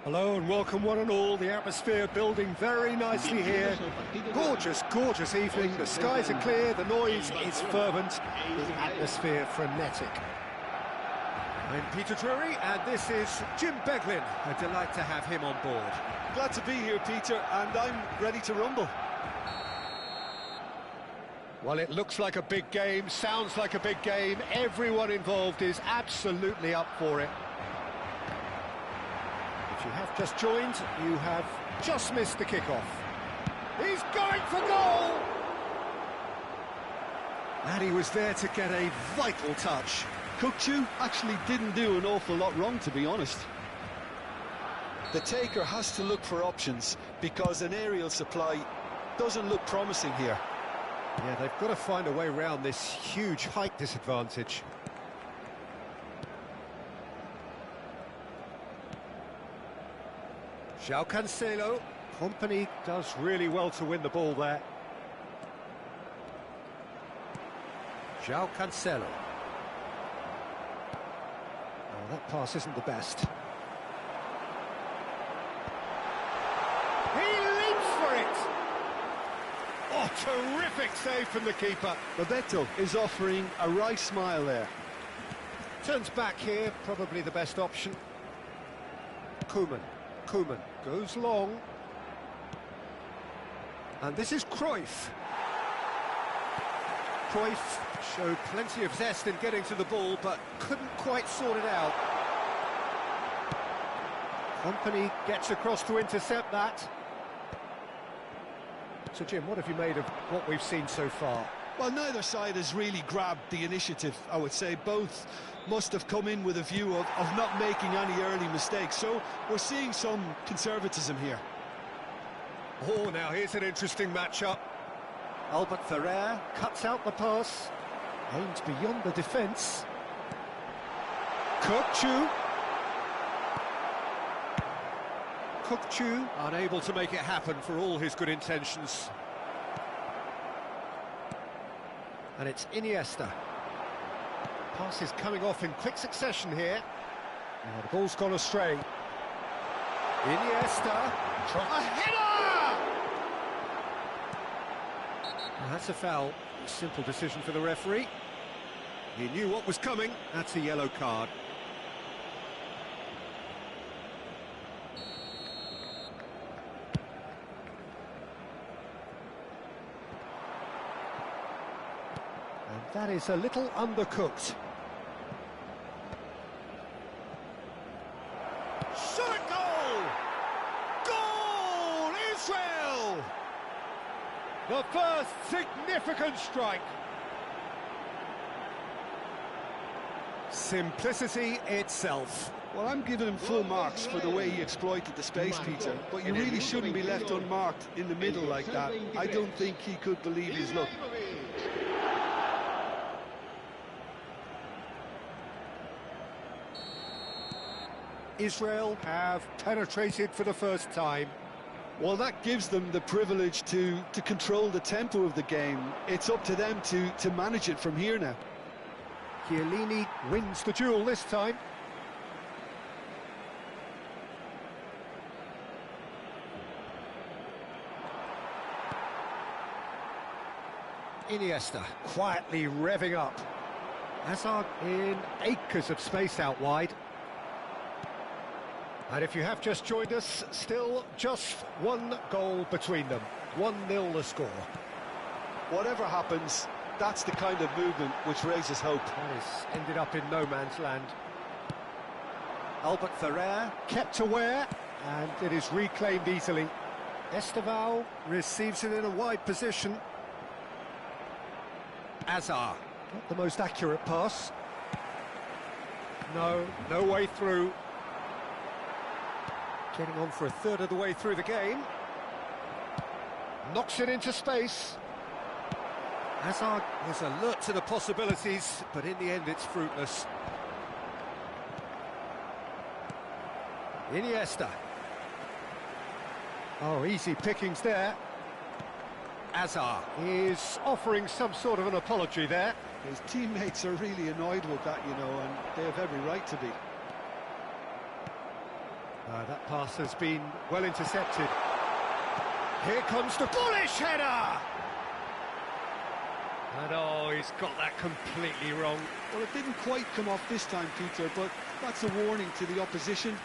Hello and welcome one and all. The atmosphere building very nicely here. Gorgeous, gorgeous evening. The skies are clear, the noise is fervent, the atmosphere frenetic. I'm Peter Drury and this is Jim Beglin. A delight to have him on board. Glad to be here, Peter, and I'm ready to rumble. Well, it looks like a big game, sounds like a big game. Everyone involved is absolutely up for it. If you have just joined, you have just missed the kickoff. He's going for goal! And he was there to get a vital touch. Kukçu actually didn't do an awful lot wrong, to be honest. The taker has to look for options, because an aerial supply doesn't look promising here. Yeah, they've got to find a way around this huge height disadvantage. João Cancelo. Company does really well to win the ball there. João Cancelo. Oh, that pass isn't the best. He leaps for it! Oh, terrific save from the keeper. Bebeto is offering a wry smile there. Turns back here, probably the best option. Koeman goes long. And this is Cruyff. Cruyff showed plenty of zest in getting to the ball, but couldn't quite sort it out. Company gets across to intercept that. So, Jim, what have you made of what we've seen so far? Well, neither side has really grabbed the initiative, I would say. Both must have come in with a view of not making any early mistakes. So we're seeing some conservatism here. Oh, now here's an interesting matchup. Albert Ferrer cuts out the pass. Aims beyond the defence. Kukçu unable to make it happen for all his good intentions. And it's Iniesta. Pass is coming off in quick succession here. Oh, the ball's gone astray. Iniesta. A header! Well, that's a foul. A simple decision for the referee. He knew what was coming. That's a yellow card. That is a little undercooked. Shot goal! Goal! Israel! The first significant strike. Simplicity itself. Well, I'm giving him full marks for the way he exploited the space, Peter, but you really shouldn't be left unmarked in the middle like that. I don't think he could believe his luck. Israel have penetrated for the first time. Well, that gives them the privilege to control the tempo of the game. It's up to them to manage it from here now. Chiellini wins the duel this time. Iniesta quietly revving up. Hazard in acres of space out wide. And if you have just joined us, still just one goal between them. 1-0 the score. Whatever happens, that's the kind of movement which raises hope. That has ended up in no man's land. Albert Ferrer kept aware, and it is reclaimed easily. Estevao receives it in a wide position. Azar, not the most accurate pass. No way through. Getting on for a third of the way through the game. Knocks it into space. Hazard was alert to the possibilities, but in the end it's fruitless. Iniesta. Oh, easy pickings there. Hazard is offering some sort of an apology there. His teammates are really annoyed with that, you know, and they have every right to be. That pass has been well intercepted. Here comes the bullish header! And oh, he's got that completely wrong. Well, it didn't quite come off this time, Peter, but that's a warning to the opposition.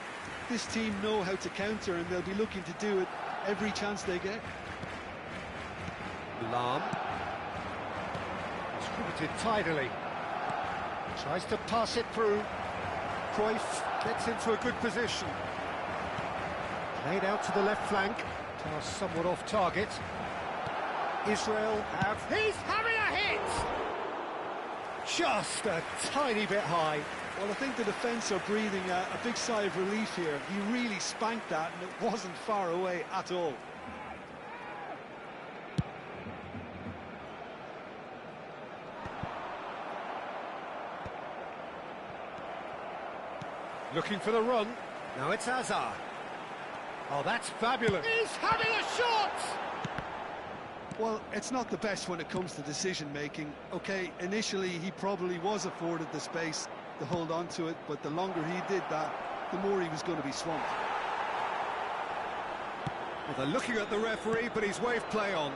This team know how to counter, and they'll be looking to do it every chance they get. Lahm. Distributed tidily. Tries to pass it through. Cruyff gets into a good position. Played out to the left flank. Pass somewhat off target. Israel have... He's having a hit! Just a tiny bit high. Well, I think the defence are breathing a big sigh of relief here. He really spanked that, and it wasn't far away at all. Looking for the run. Now it's Hazard. Oh, that's fabulous. He's having a shot! Well, it's not the best when it comes to decision-making. OK, initially he probably was afforded the space to hold on to it, but the longer he did that, the more he was going to be swamped. Well, they're looking at the referee, but he's waved play on.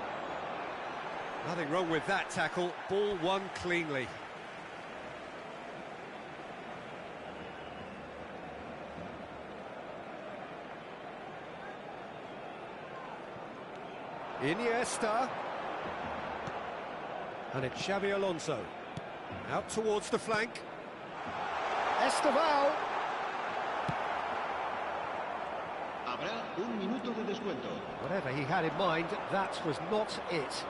Nothing wrong with that tackle. Ball won cleanly. Iniesta. And it's Xabi Alonso. Out towards the flank. Esteval. Habrá un minuto de descuento. Whatever he had in mind, that was not it.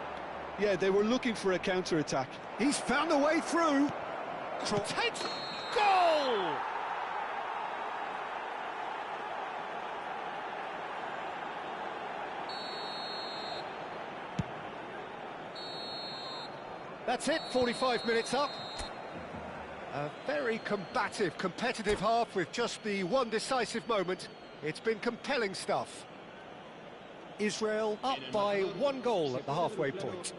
Yeah, they were looking for a counter-attack. He's found a way through. Takes goal! That's it, 45 minutes up. A very combative, competitive half with just the one decisive moment. It's been compelling stuff. Israel up by 1 goal at the halfway point.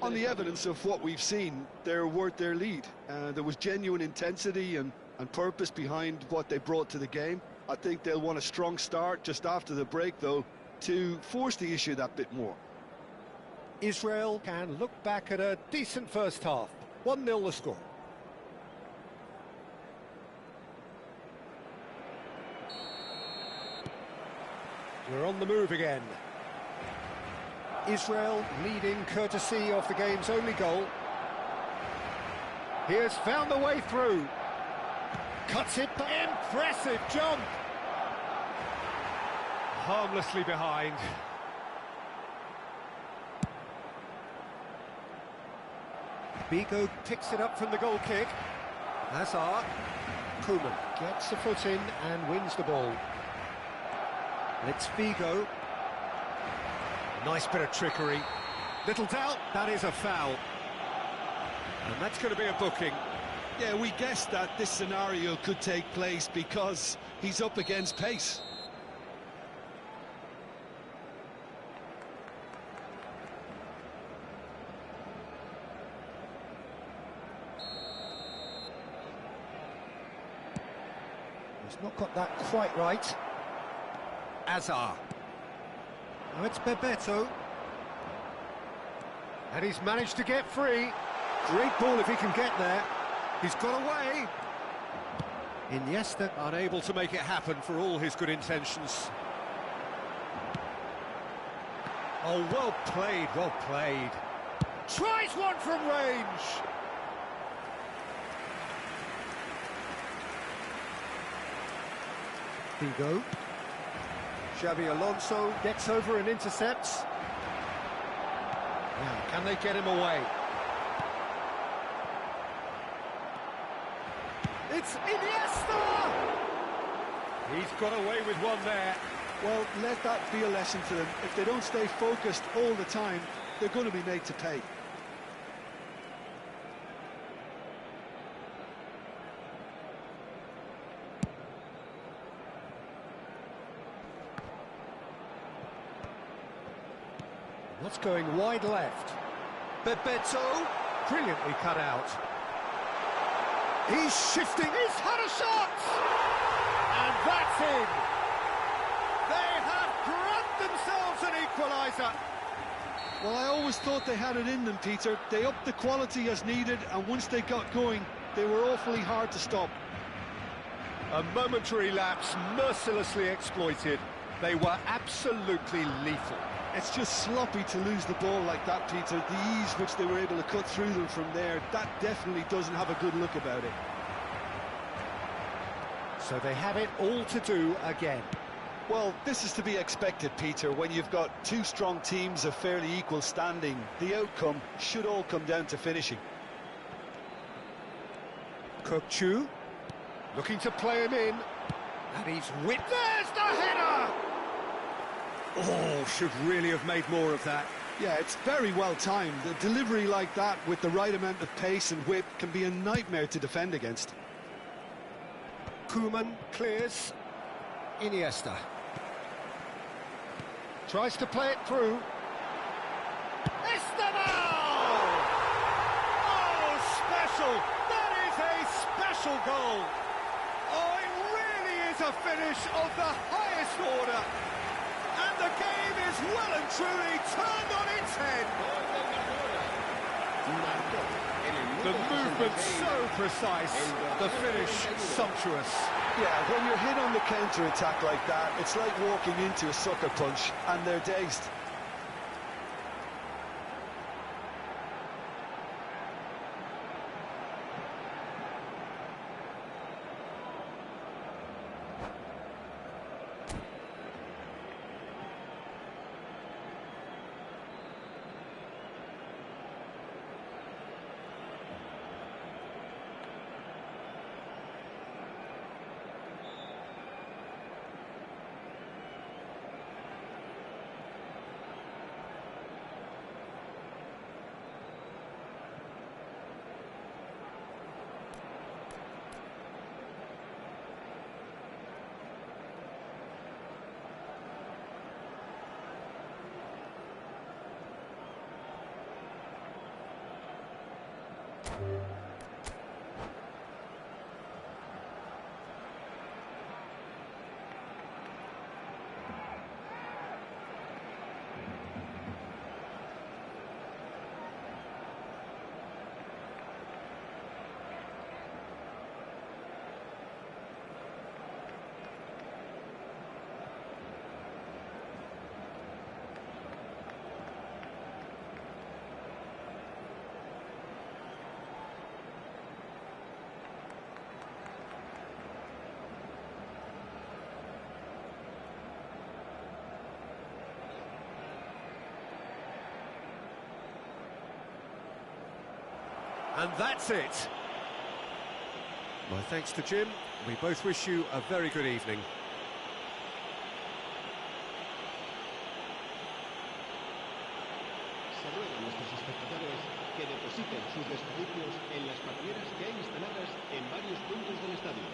On the evidence of what we've seen, they're worth their lead. There was genuine intensity and purpose behind what they brought to the game. I think they'll want a strong start just after the break, though, to force the issue that bit more. Israel can look back at a decent first half. 1-0 the score. We're on the move again. Israel leading courtesy of the game's only goal. He has found the way through. Cuts it, impressive jump. Harmlessly behind. Vigo picks it up from the goal kick. Hazard. Koeman gets a foot in and wins the ball. It's Vigo. Nice bit of trickery. Little doubt, that is a foul. And that's going to be a booking. Yeah, we guessed that this scenario could take place because he's up against pace. He's not got that quite right. Hazard. Now it's Bebeto. And he's managed to get free. Great ball if he can get there. He's got away. Iniesta unable to make it happen for all his good intentions. Oh, well played, well played. Tries one from range. Vigo. Xabi Alonso gets over and intercepts. Now, can they get him away? It's Iniesta! He's got away with one there. Well, let that be a lesson to them. If they don't stay focused all the time, they're going to be made to pay. That's going wide left. Bebeto, brilliantly cut out. He's shifting, he's had a shot! And that's in. They have grabbed themselves an equaliser. Well, I always thought they had it in them, Peter. They upped the quality as needed, and once they got going, they were awfully hard to stop. A momentary lapse mercilessly exploited. They were absolutely lethal. It's just sloppy to lose the ball like that, Peter. The ease which they were able to cut through them from there, that definitely doesn't have a good look about it. So they have it all to do again. Well, this is to be expected, Peter. When you've got two strong teams of fairly equal standing, the outcome should all come down to finishing. Chu looking to play him in, and he's whipped. There's the header! Oh, should really have made more of that. Yeah, it's very well timed. A delivery like that with the right amount of pace and whip can be a nightmare to defend against. Koeman clears. Iniesta tries to play it through. Esteban! Oh, special! That is a special goal! Oh, it really is a finish of the highest order. And the game is well and truly turned on its head. The movement so precise, the finish sumptuous. Yeah, when you're hit on the counter-attack like that, it's like walking into a sucker punch, and they're dazed. And that's it. My thanks to Jim. We both wish you a very good evening. Se ruega a nuestros espectadores que depositen sus desperdicios en las papeleras que hay instaladas en varios puntos del estadio.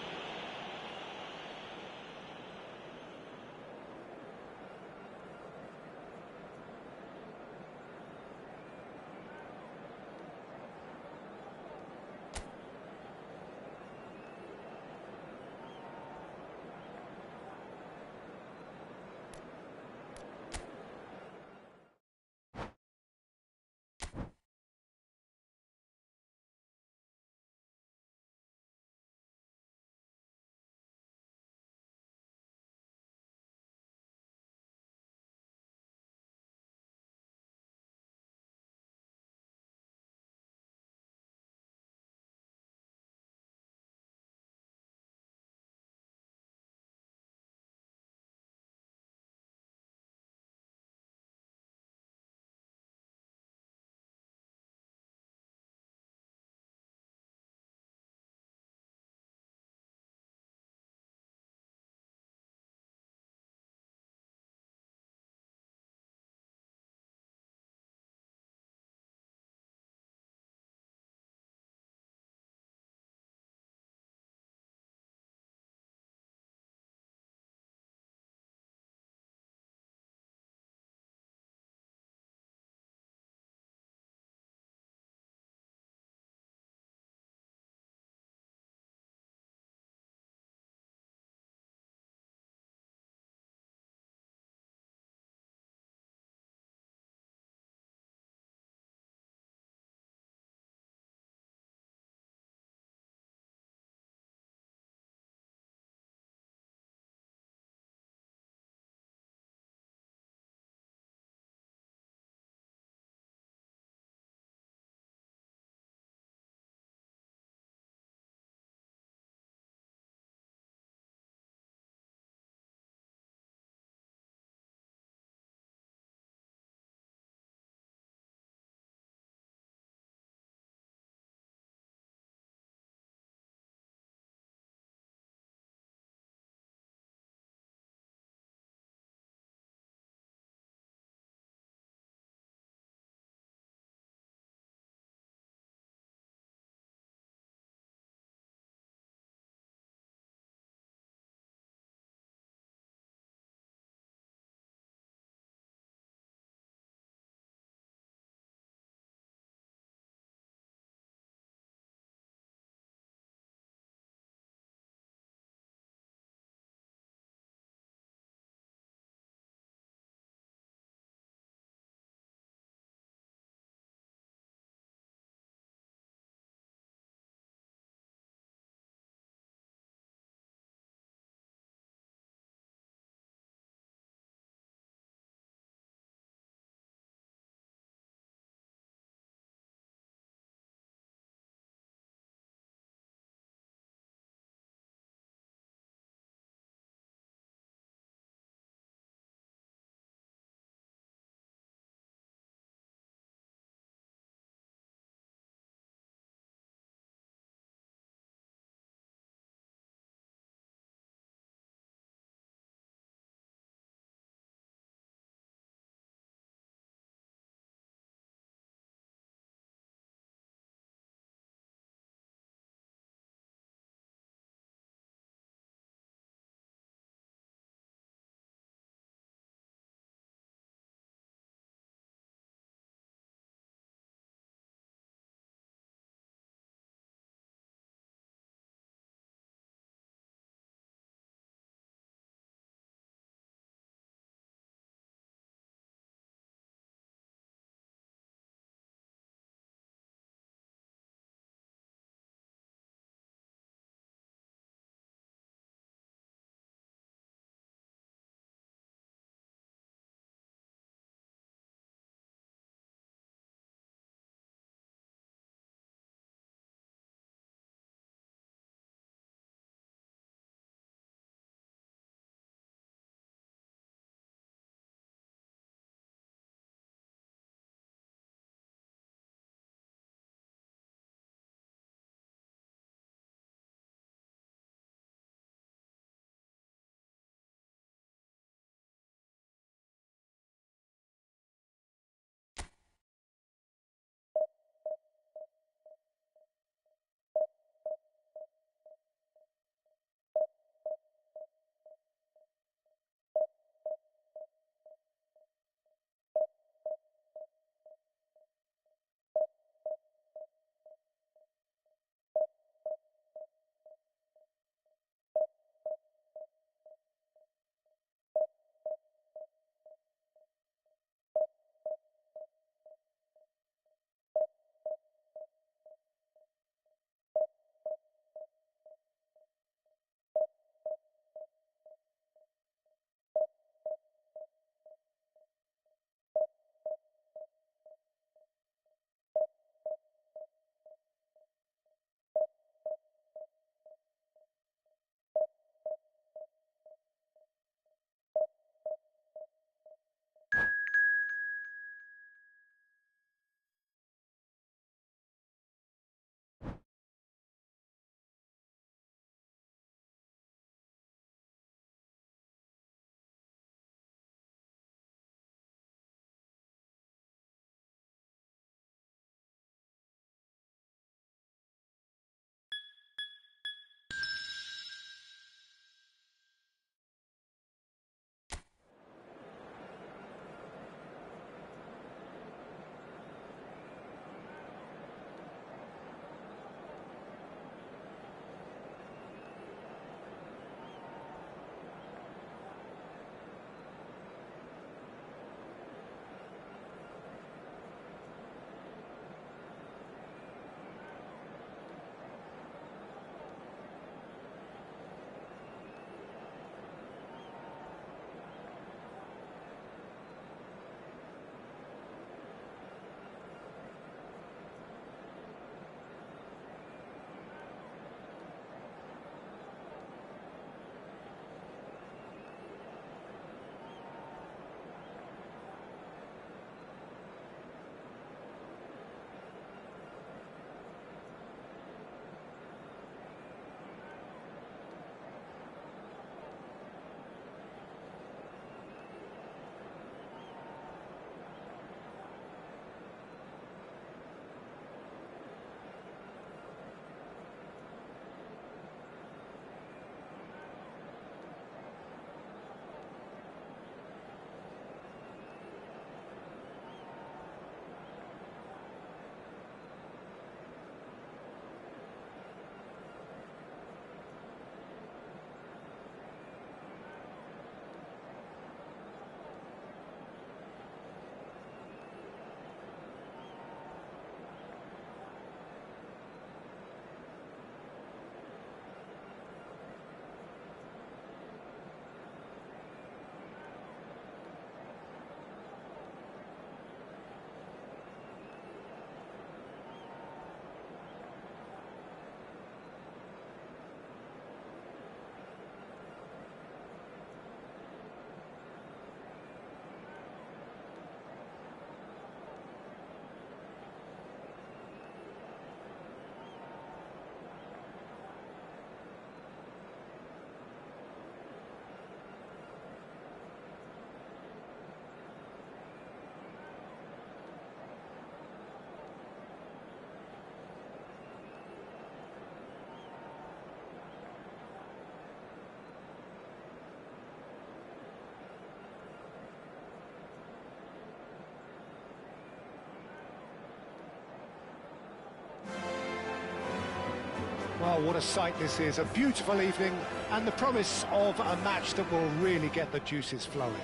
Well, what a sight this is, a beautiful evening, and the promise of a match that will really get the juices flowing.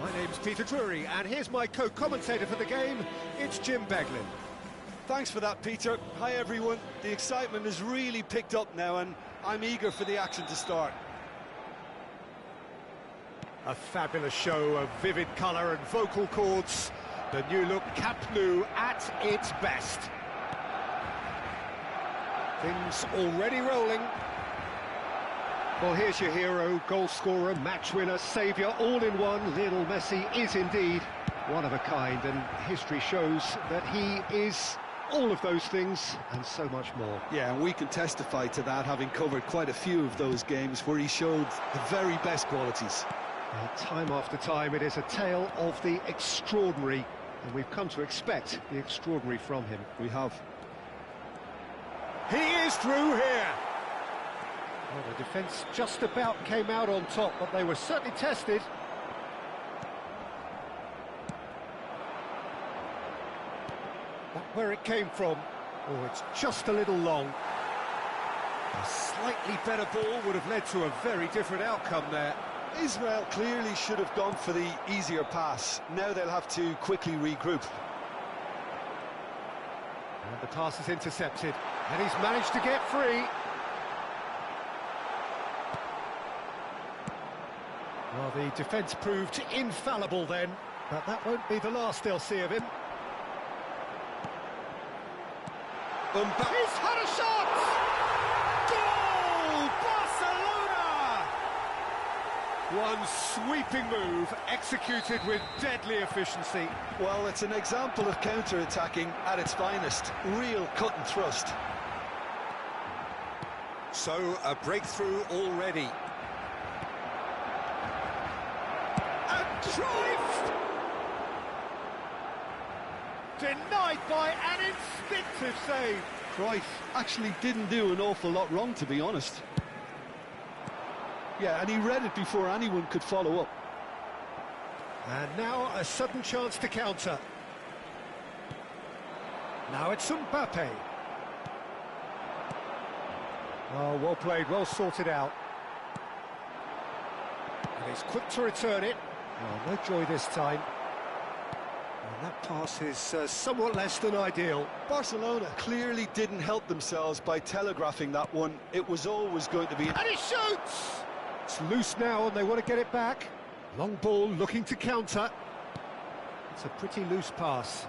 My name's Peter Drury, and here's my co-commentator for the game, it's Jim Beglin. Thanks for that, Peter. Hi, everyone. The excitement has really picked up now, and I'm eager for the action to start. A fabulous show of vivid colour and vocal cords. The new look Camp Nou at its best. Things already rolling. Well, here's your hero, goal scorer, match winner, saviour, all in one. Lionel Messi is indeed one of a kind, and history shows that he is all of those things and so much more. Yeah, and we can testify to that, having covered quite a few of those games where he showed the very best qualities. Time after time, it is a tale of the extraordinary, and we've come to expect the extraordinary from him. We have. He is through here. Well, the defence just about came out on top, but they were certainly tested. That's where it came from. Oh, it's just a little long. A slightly better ball would have led to a very different outcome there. Israel clearly should have gone for the easier pass. Now they'll have to quickly regroup. And the pass is intercepted, and he's managed to get free. Well, the defence proved infallible then, but that won't be the last they'll see of him. He's had a shot! Goal! Barcelona! One sweeping move, executed with deadly efficiency. Well, it's an example of counter-attacking at its finest. Real cut and thrust. So, a breakthrough already. And Cruyff! Denied by an instinctive save. Cruyff actually didn't do an awful lot wrong, to be honest. Yeah, and he read it before anyone could follow up. And now a sudden chance to counter. Now it's Mbappe. Oh, well played, well sorted out. And he's quick to return it. Oh, no joy this time. And that pass is somewhat less than ideal. Barcelona clearly didn't help themselves by telegraphing that one. It was always going to be... And he shoots! It's loose now and they want to get it back. Long ball looking to counter. It's a pretty loose pass.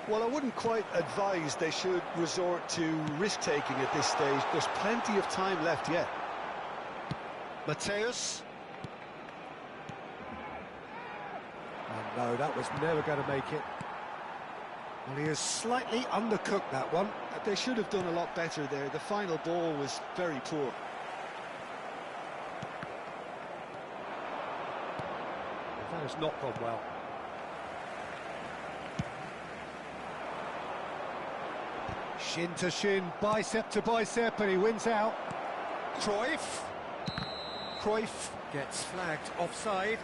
Well, I wouldn't quite advise they should resort to risk-taking at this stage. There's plenty of time left yet. Mateus. Oh, no, that was never going to make it. Well, he has slightly undercooked that one. They should have done a lot better there. The final ball was very poor. That has not gone well. Shin to shin, bicep to bicep, and he wins out. Cruyff. Cruyff gets flagged offside.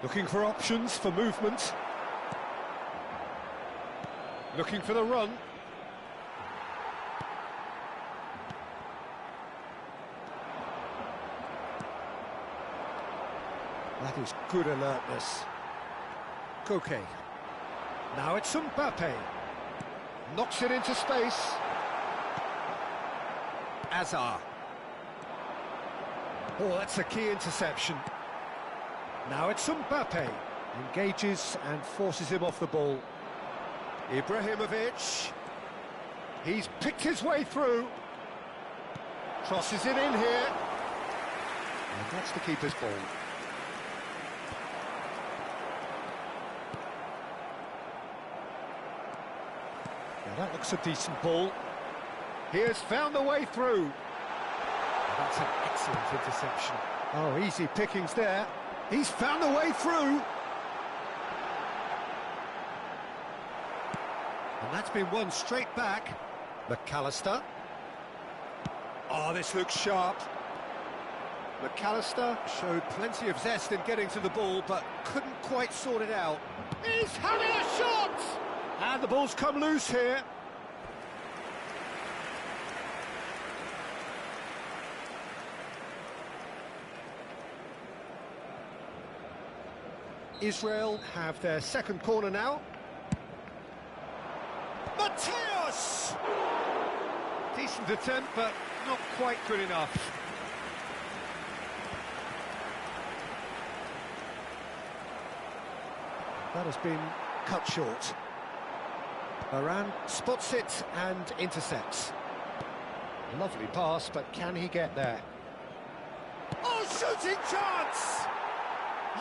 Looking for options for movement. Looking for the run. That is good alertness. Koke. Now it's Mbappe. Knocks it into space. Azar. Oh, that's a key interception. Now it's Mbappe. Engages and forces him off the ball. Ibrahimovic. He's picked his way through. Crosses it in here. And that's the keeper's ball. Now that looks a decent ball. He has found the way through. And that's an excellent interception. Oh, easy pickings there. He's found a way through. And that's been won straight back. McAllister. Oh, this looks sharp. McAllister showed plenty of zest in getting to the ball, but couldn't quite sort it out. He's having a shot! And the ball's come loose here. Israel have their second corner now. Mateus! Decent attempt, but not quite good enough. That has been cut short. Varane spots it and intercepts. Lovely pass, but can he get there? Oh, shooting chance!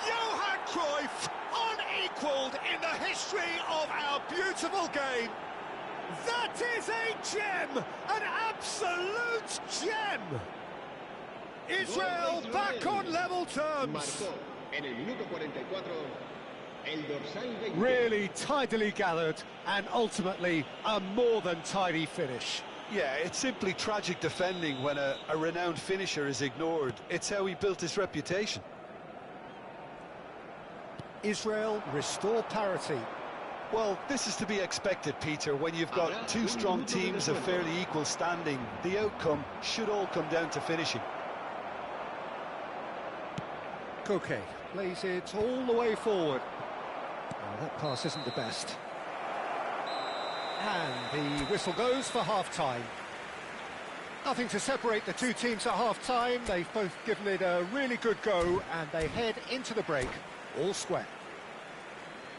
Johan Cruyff, unequalled in the history of our beautiful game. That is a gem, an absolute gem. Israel back on level terms. Really tidily gathered, and ultimately a more than tidy finish. Yeah, it's simply tragic defending when a renowned finisher is ignored. It's how he built his reputation. Israel restore parity. Well, this is to be expected, Peter. When you've got two strong teams of fairly equal standing, the outcome should all come down to finishing. Koke plays it all the way forward. Oh, that pass isn't the best. And the whistle goes for half-time. Nothing to separate the two teams at half-time. They've both given it a really good go, and they head into the break all square.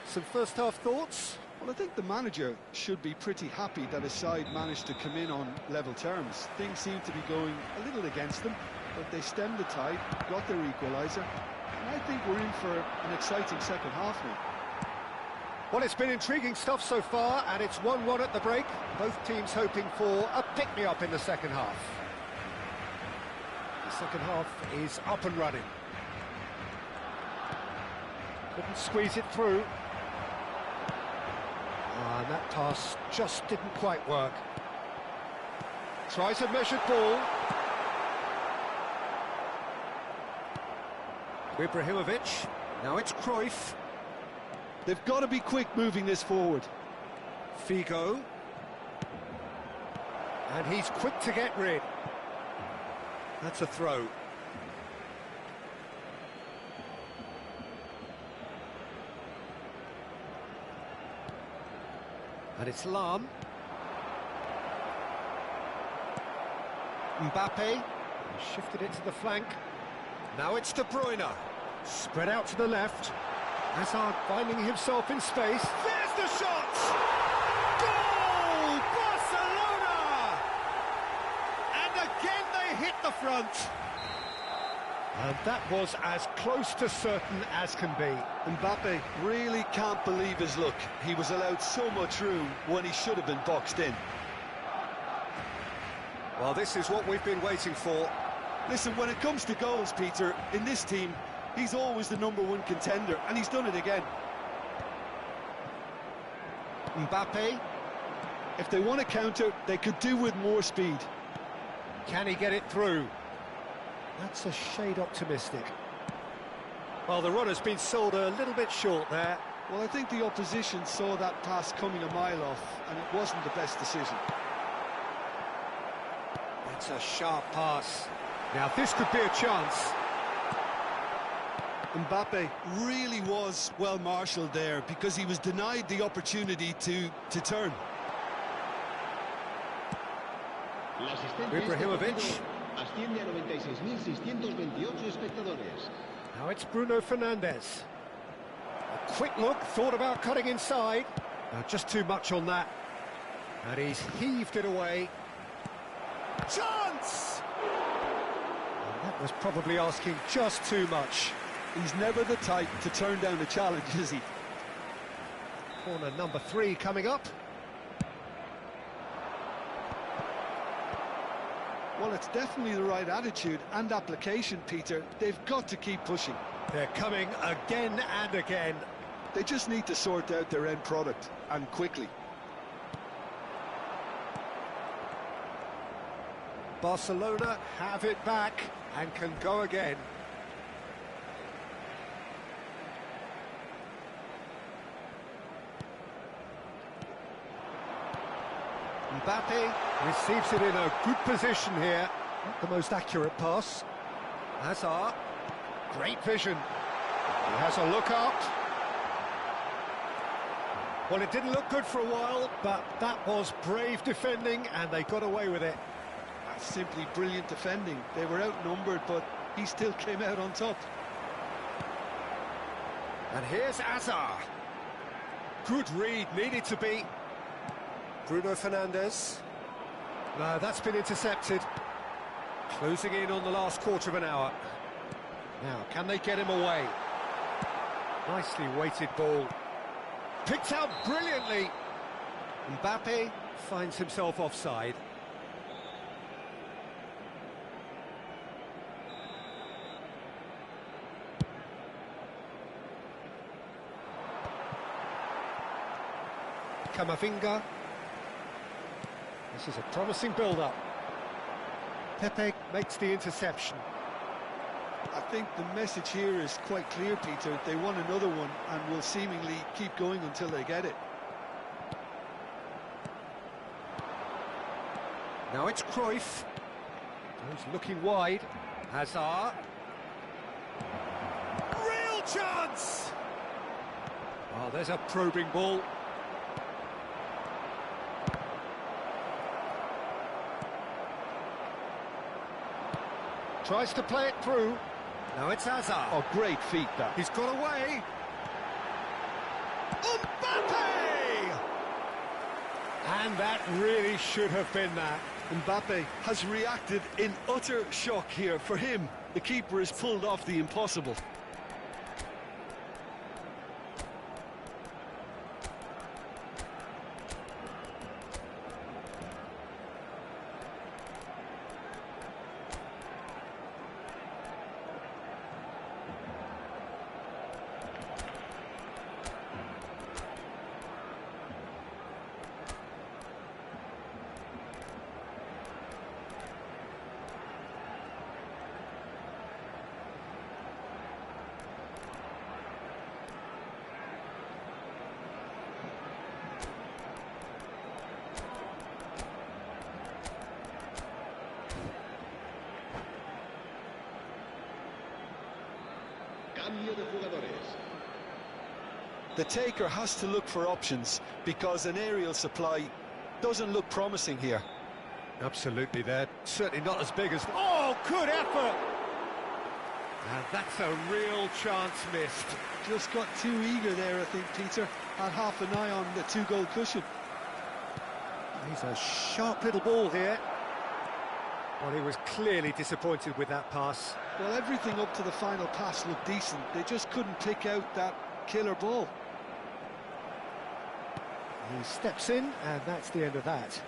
Some first-half thoughts? Well, I think the manager should be pretty happy that his side managed to come in on level terms. Things seem to be going a little against them, but they stemmed the tide, got their equaliser, and I think we're in for an exciting second half now. Well, it's been intriguing stuff so far, and it's 1-1 at the break. Both teams hoping for a pick-me-up in the second half. The second half is up and running. Couldn't squeeze it through. And that pass just didn't quite work. Tries a measured ball. Ibrahimovic. Now it's Cruyff. They've got to be quick moving this forward. Figo. And he's quick to get rid. That's a throw. And it's Lam. Mbappe. He shifted it to the flank. Now it's De Bruyne. Spread out to the left. Hazard finding himself in space. There's the shot! Goal! Barcelona! And again they hit the front. And that was as close to certain as can be. Mbappe really can't believe his luck. He was allowed so much room when he should have been boxed in. Well, this is what we've been waiting for. Listen, when it comes to goals, Peter, in this team, he's always the #1 contender, and he's done it again. Mbappe. If they want to counter, they could do with more speed. Can he get it through? That's a shade optimistic. Well, the runner's been sold a little bit short there. Well, I think the opposition saw that pass coming a mile off, and it wasn't the best decision. That's a sharp pass. Now, this could be a chance. Mbappe really was well marshalled there because he was denied the opportunity to turn. Ibrahimovic. Asciende a 96.628 espectadores. Now it's Bruno Fernandes. A quick look, thought about cutting inside. Just too much on that. And he's heaved it away. Chance! And that was probably asking just too much. He's never the type to turn down a challenge, is he? Corner number 3 coming up. Well, it's definitely the right attitude and application, Peter. They've got to keep pushing. They're coming again and again. They just need to sort out their end product, and quickly. Barcelona have it back and can go again. Mbappe receives it in a good position here. Not the most accurate pass. Hazard, great vision. He has a look out. Well, it didn't look good for a while, but that was brave defending, and they got away with it. That's simply brilliant defending. They were outnumbered, but he still came out on top. And here's Hazard. Good read, needed to be. Bruno Fernandes. No, that's been intercepted. Closing in on the last quarter of an hour. Now, can they get him away? Nicely weighted ball. Picked out brilliantly. Mbappe finds himself offside. Camavinga. This is a promising build-up. Pepe makes the interception. I think the message here is quite clear, Peter. They want another one and will seemingly keep going until they get it. Now it's Cruyff. He's looking wide. Hazard. Real chance! Oh, there's a probing ball. Tries to play it through. Now it's Hazard. Oh, great feat, that. He's got away. Mbappe! And that really should have been that. Mbappe has reacted in utter shock here. For him, the keeper has pulled off the impossible. Cambio de jugadores. The taker has to look for options because an aerial supply doesn't look promising here. Absolutely, they're certainly not as big as... Oh, good effort! And that's a real chance missed. Just got too eager there, I think, Peter. Had half an eye on the two-goal cushion. He's a sharp little ball here. Well, he was clearly disappointed with that pass. Well, everything up to the final pass looked decent. They just couldn't pick out that killer ball. He steps in, and that's the end of that.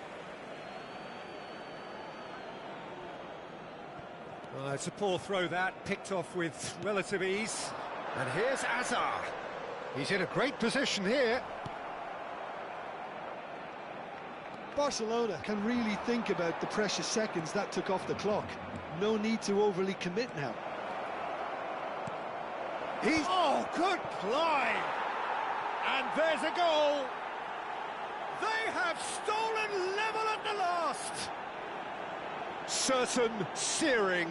It's a poor throw, that, picked off with relative ease. And here's Hazard. He's in a great position here. Barcelona can really think about the precious seconds that took off the clock. No need to overly commit now. Oh, good climb! And there's a goal! They have stolen level at the last! Certain, searing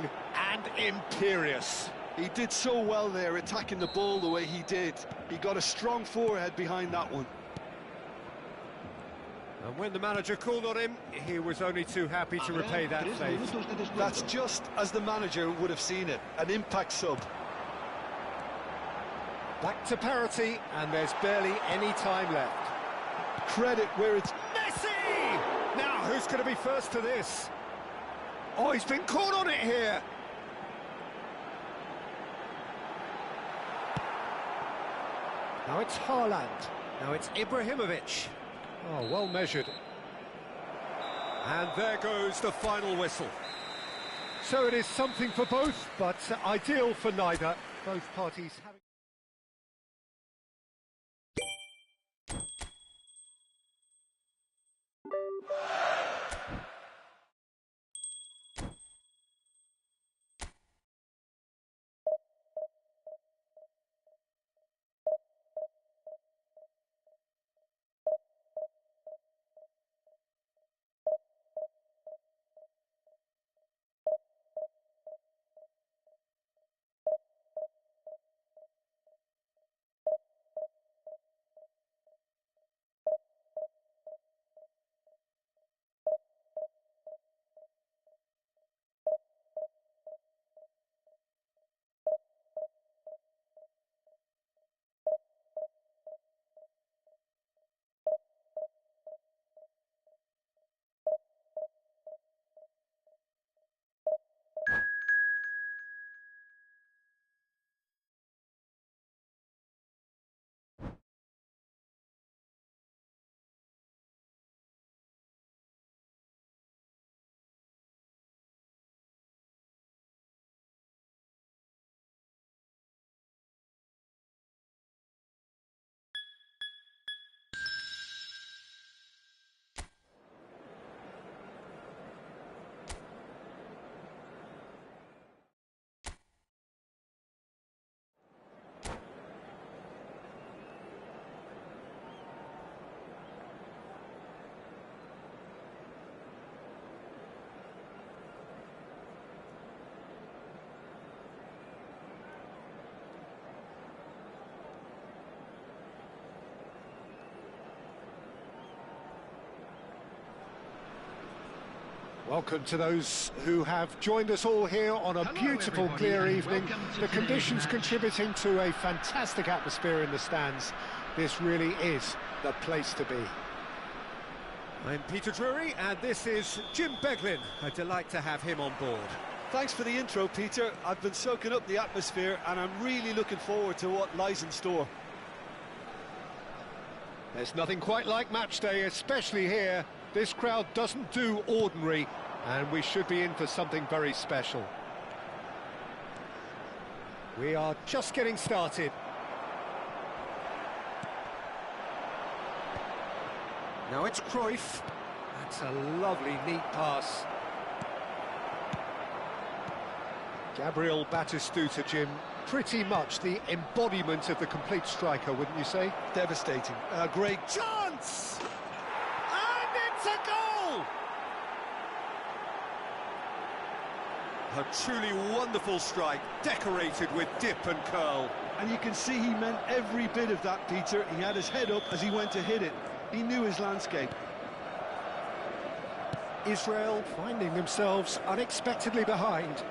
and imperious. He did so well there, attacking the ball the way he did. He got a strong forehead behind that one. And when the manager called on him, he was only too happy to repay that faith. That's just as the manager would have seen it, an impact sub. Back to parity, and there's barely any time left. Credit where it's... Messi! Now, who's going to be first to this? Oh, he's been caught on it here. Now it's Haaland. Now it's Ibrahimovic. Oh, well measured. And there goes the final whistle. So it is something for both, but ideal for neither. Both parties having... Welcome to those who have joined us all here on a beautiful, clear evening. The conditions contributing to a fantastic atmosphere in the stands. This really is the place to be. I'm Peter Drury, and this is Jim Beglin. A delight to have him on board. Thanks for the intro, Peter. I've been soaking up the atmosphere, and I'm really looking forward to what lies in store. There's nothing quite like match day, especially here. This crowd doesn't do ordinary, and we should be in for something very special. We are just getting started. Now it's Cruyff. That's a lovely, neat pass. Gabriel Batistuta, Jim, pretty much the embodiment of the complete striker, wouldn't you say? Devastating. Great Chance! And it's a goal! A truly wonderful strike, decorated with dip and curl. And you can see he meant every bit of that, Peter. He had his head up as he went to hit it. He knew his landscape. Israel finding themselves unexpectedly behind.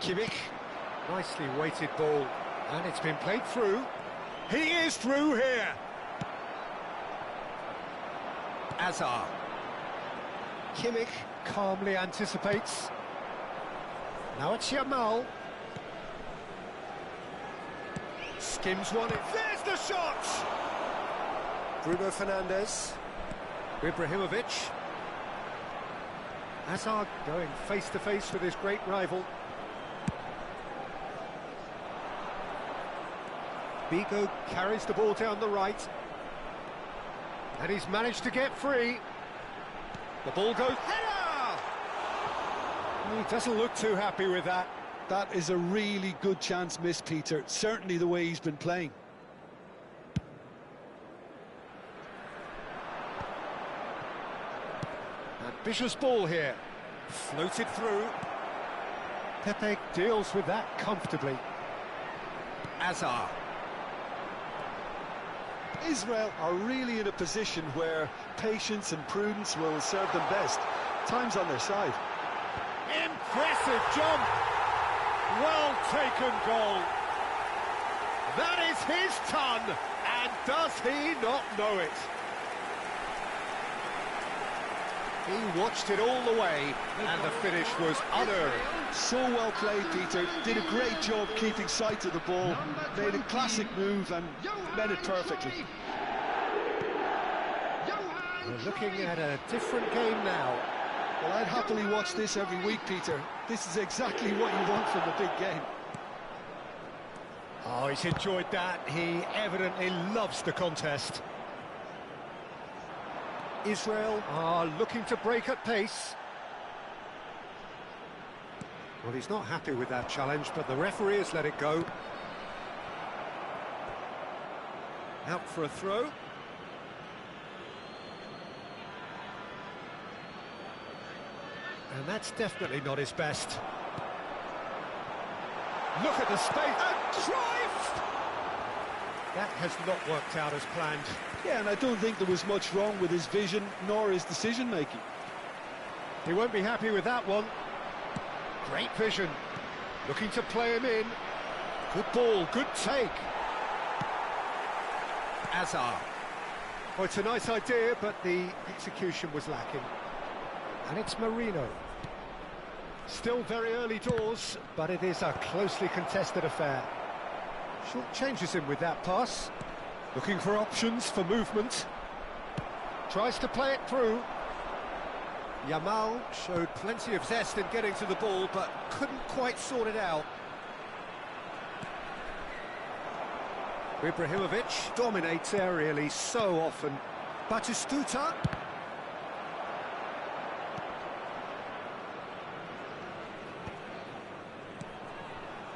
Kimmich, nicely weighted ball, and it's been played through. He is through here. Azar. Kimmich calmly anticipates. Now it's Yamal. Skims one in. There's the shot! Bruno Fernandes. Ibrahimovic. Hazard going face-to-face with his great rival. Vigo carries the ball down the right. And he's managed to get free. The ball goes... Header! He doesn't look too happy with that. That is a really good chance missed, Peter. Certainly the way he's been playing. Ambitious ball here. Floated through. Pepe deals with that comfortably. Azar. Israel are really in a position where patience and prudence will serve them best. Time's on their side. Impressive jump! Well taken goal. That is his ton, and does he not know it? He watched it all the way, and the finish was unearned. So well played, Peter. Did a great job keeping sight of the ball. Made a classic move and met it perfectly. We're looking at a different game now. Well, I'd happily watch this every week, Peter. This is exactly what you want from a big game. Oh, he's enjoyed that. He evidently loves the contest. Israel are looking to break at pace. Well, he's not happy with that challenge, but the referee has let it go. Out for a throw. And that's definitely not his best. Look at the space. And Cruyff! That has not worked out as planned. Yeah, and I don't think there was much wrong with his vision nor his decision-making. He won't be happy with that one. Great vision. Looking to play him in. Good ball, good take. Azar. Well, it's a nice idea, but the execution was lacking. And it's Marino. Still very early doors, but it is a closely contested affair. Short changes him with that pass. Looking for options for movement. Tries to play it through. Yamal showed plenty of zest in getting to the ball, but couldn't quite sort it out. Ibrahimovic dominates aerially so often. Batistuta.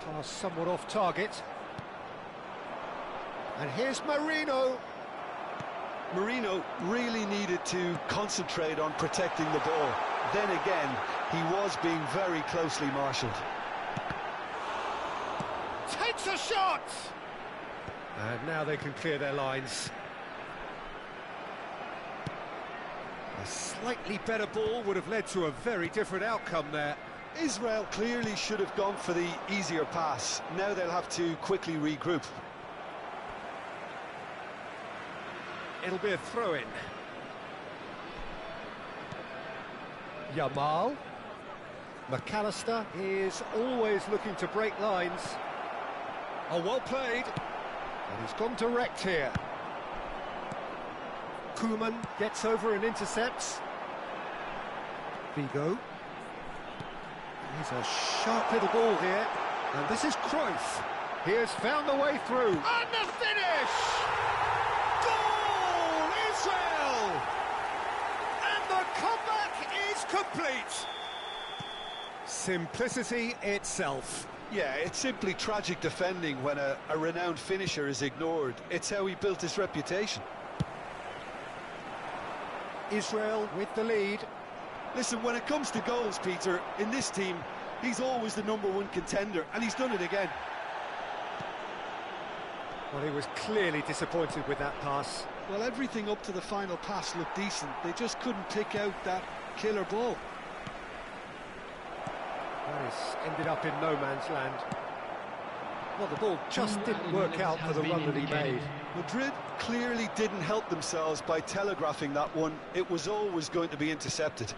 Pass somewhat off target. And here's Marino. Marino really needed to concentrate on protecting the ball. Then again, he was being very closely marshalled. Takes a shot! And now they can clear their lines. A slightly better ball would have led to a very different outcome there. Israel clearly should have gone for the easier pass. Now they'll have to quickly regroup. It'll be a throw-in. Yamal. McAllister is always looking to break lines. Oh, well played. And he's gone direct here. Koeman gets over and intercepts. Figo. He's a sharp little ball here. And this is Cruyff. He has found the way through. And the finish! Goal, Israel! And the comeback is complete. Simplicity itself. Yeah, it's simply tragic defending when a renowned finisher is ignored. It's how he built his reputation. Israel with the lead. Listen, when it comes to goals, Peter, in this team, he's always the #1 contender, and he's done it again. Well, he was clearly disappointed with that pass. Well, everything up to the final pass looked decent. They just couldn't pick out that killer ball. That has ended up in no man's land. Well, the ball just didn't work out for the run that he made. Madrid clearly didn't help themselves by telegraphing that one. It was always going to be intercepted.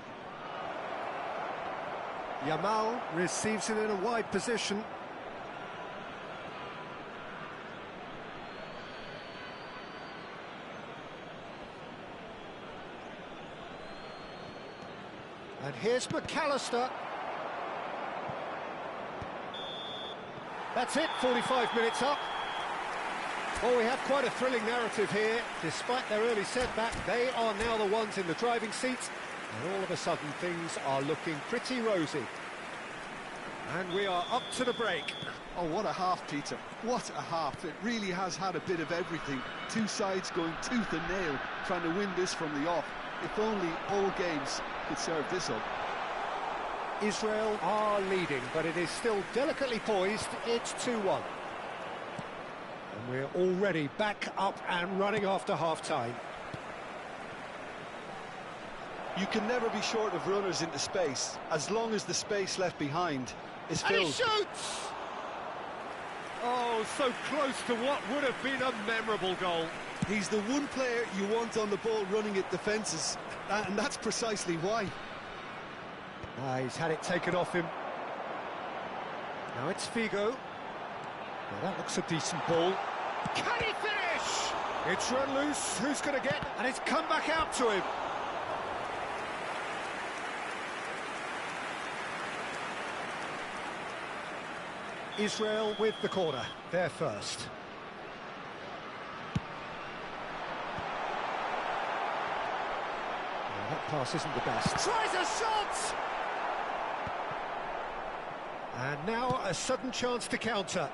Yamal receives it in a wide position. And here's McAllister. That's it, 45 minutes up. Well, we have quite a thrilling narrative here. Despite their early setback, they are now the ones in the driving seat. And all of a sudden, things are looking pretty rosy. And we are up to the break. Oh, what a half, Peter. What a half. It really has had a bit of everything. Two sides going tooth and nail, trying to win this from the off. If only all games could serve this up. Israel are leading, but it is still delicately poised. It's 2-1. And we're already back up and running after half-time. You can never be short of runners into space, as long as the space left behind is filled. And he shoots! Oh, so close to what would have been a memorable goal. He's the one player you want on the ball running at defences, and that's precisely why. He's had it taken off him. Now it's Figo. Well, that looks a decent ball. Can he finish? It's run loose. Who's going to get? And it's come back out to him. Israel with the corner. They're first. Well, that pass isn't the best. Tries a shot! And now a sudden chance to counter.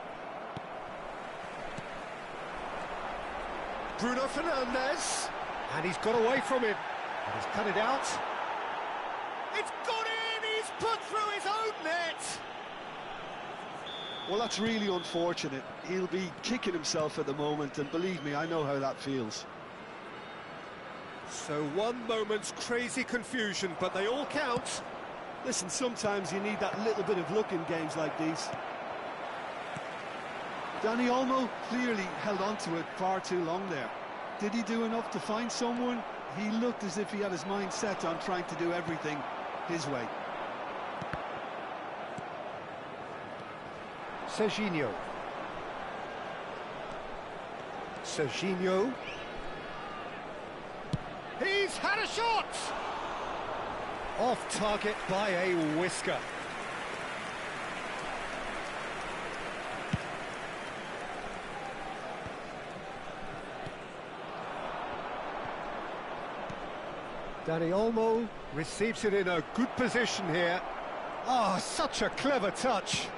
Bruno Fernandes. And he's got away from him. And he's cut it out. It's gone in! He's put through his own net! Well, that's really unfortunate. He'll be kicking himself at the moment, and believe me, I know how that feels. So one moment's crazy confusion, but they all count. Listen, sometimes you need that little bit of luck in games like these. Dani Olmo clearly held on to it far too long there. Did he do enough to find someone? He looked as if he had his mind set on trying to do everything his way. Serginho. Serginho. He's had a shot! Off target by a whisker. Dani Olmo receives it in a good position here. Oh, such a clever touch.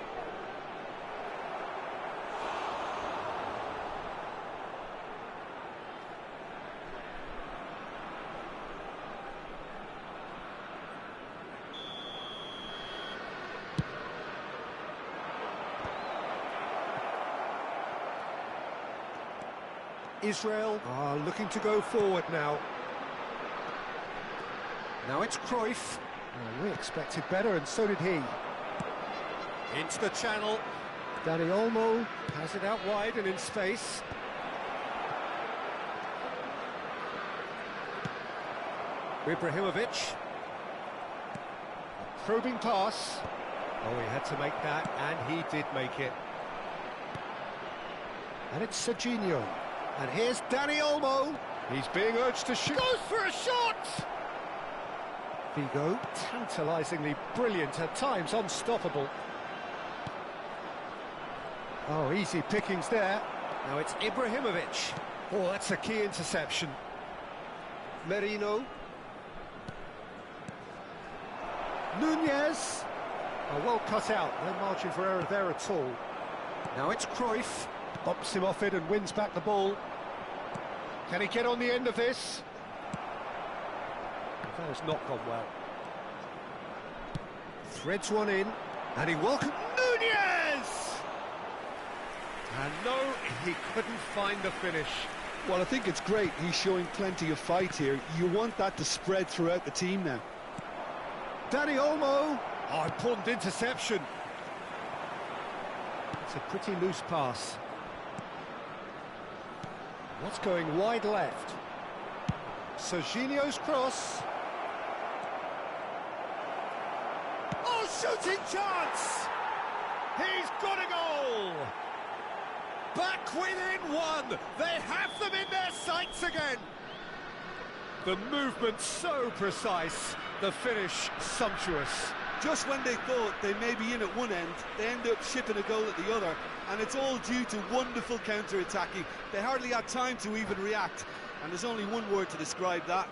Israel are looking to go forward now. Now it's Cruyff. Well, we expected better, and so did he. Into the channel. Dani Olmo. Has it out wide and in space. Ibrahimovic. Probing pass. Oh, he had to make that, and he did make it. And it's Serginho. And here's Dani Olmo. He's being urged to shoot. Goes for a shot! Vigo, tantalisingly brilliant, at times unstoppable. Oh, easy pickings there. Now it's Ibrahimovic. Oh, that's a key interception. Merino. Nunez. Oh, well cut out, no margin for error there at all. Now it's Cruyff. Bops him off it and wins back the ball. Can he get on the end of this? That has not gone well. Threads one in, and he welcomes Nunez! And no, he couldn't find the finish. Well, I think it's great. He's showing plenty of fight here. You want that to spread throughout the team now. Dani Olmo. Oh, important interception. It's a pretty loose pass. What's going wide left? Serginho's cross. Oh, shooting chance! He's got a goal! Back within one! They have them in their sights again! The movement so precise, the finish sumptuous. Just when they thought they may be in at one end, they end up shipping a goal at the other, and it's all due to wonderful counter-attacking. They hardly had time to even react, and there's only one word to describe that: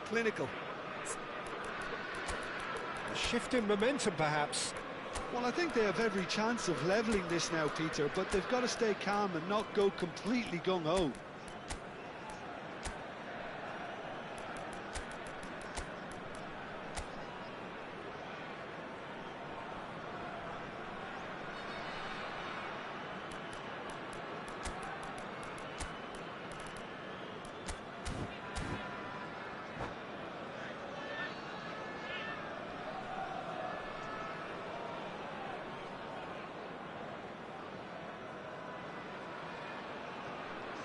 clinical. A shift in momentum, perhaps. Well, I think they have every chance of levelling this now, Peter, but they've got to stay calm and not go completely gung-ho.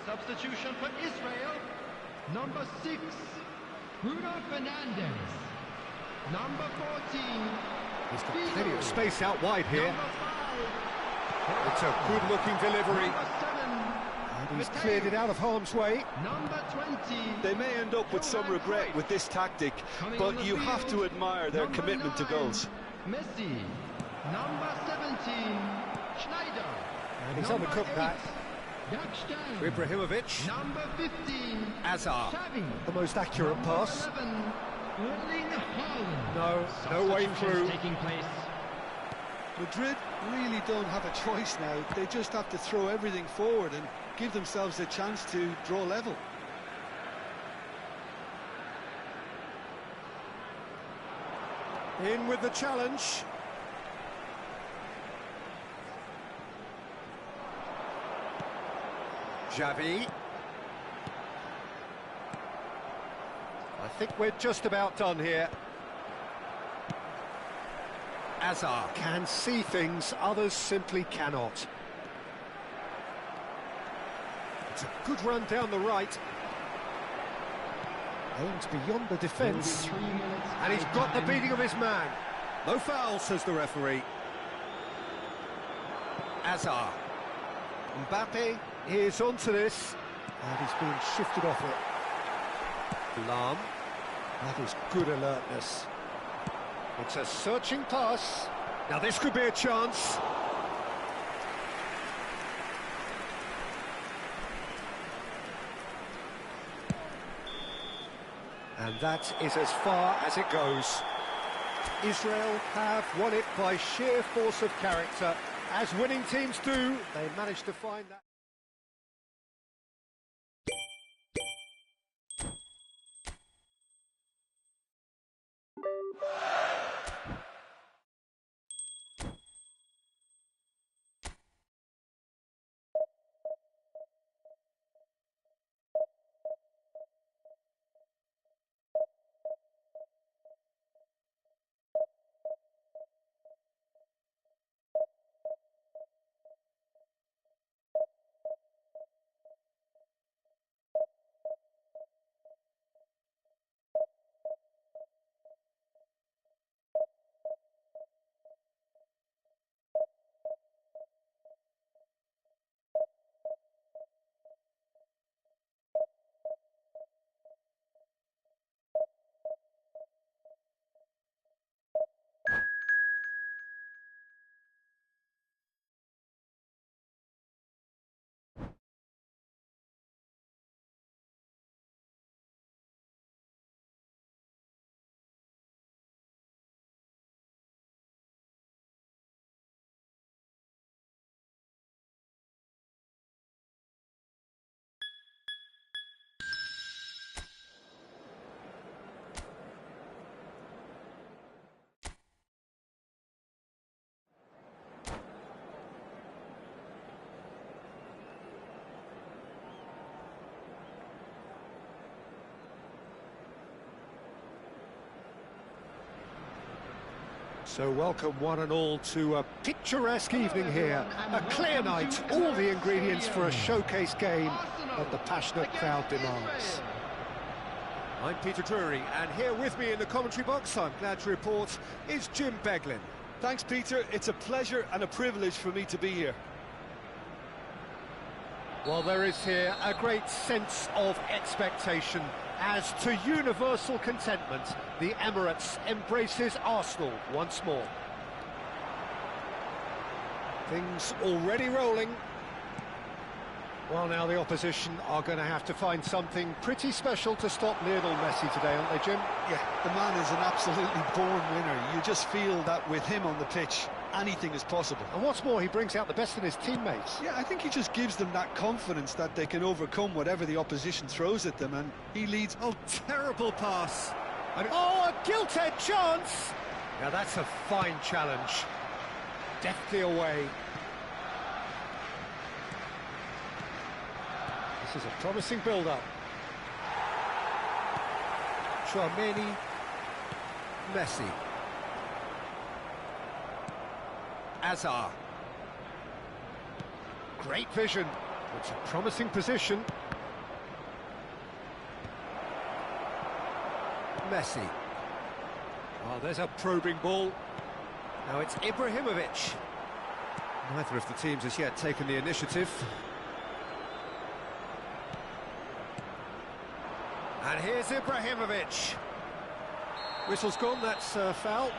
Substitution for Israel. Number 6, Bruno Fernandes. Number 14. He's got plenty of space out wide here. Number 5. It's a good-looking delivery. Number 7. And he's cleared it out of harm's way. Number 20. They may end up with some regret with this tactic, but you have to admire their commitment to goals. Messi. Number 17. Schneider. And he's Number undercooked 8, that. Jackstein. Ibrahimovic. Number 15. Azar. Xavi. The most accurate Number pass. 11. Erling Haaland. No way through. Taking place. Madrid really don't have a choice now. They just have to throw everything forward and give themselves a chance to draw level. In with the challenge. Xavi. I think we're just about done here. Azar. Can see things others simply cannot. It's a good run down the right. Aims beyond the defence. And he's got the beating of his man. No foul, says the referee. Azar. Mbappe is onto this, and he's being shifted off it. Lam. That is good alertness. It's a searching pass. Now this could be a chance. And that is as far as it goes. Israel have won it by sheer force of character. As winning teams do, they managed to find that. So welcome one and all to a picturesque evening here. A clear night, all the ingredients for a showcase game that the passionate crowd demands. I'm Peter Drury, and here with me in the commentary box, I'm glad to report, is Jim Beglin. Thanks, Peter. It's a pleasure and a privilege for me to be here. Well, there is here a great sense of expectation as to universal contentment. The Emirates embraces Arsenal once more. Things already rolling. Well, now the opposition are going to have to find something pretty special to stop Lionel Messi today, aren't they, Jim? Yeah, the man is an absolutely born winner. You just feel that with him on the pitch, anything is possible. And what's more, he brings out the best in his teammates. Yeah, I think he just gives them that confidence that they can overcome whatever the opposition throws at them, and he leads. Oh, terrible pass. Oh, a gilt-edged chance! Now that's a fine challenge. Deftly away. This is a promising build-up. Chouameni, Messi. Azar. Great vision. It's a promising position. Messi. Oh, there's a probing ball. Now it's Ibrahimovic. Neither of the teams has yet taken the initiative. And here's Ibrahimovic. Whistle's gone, that's foul.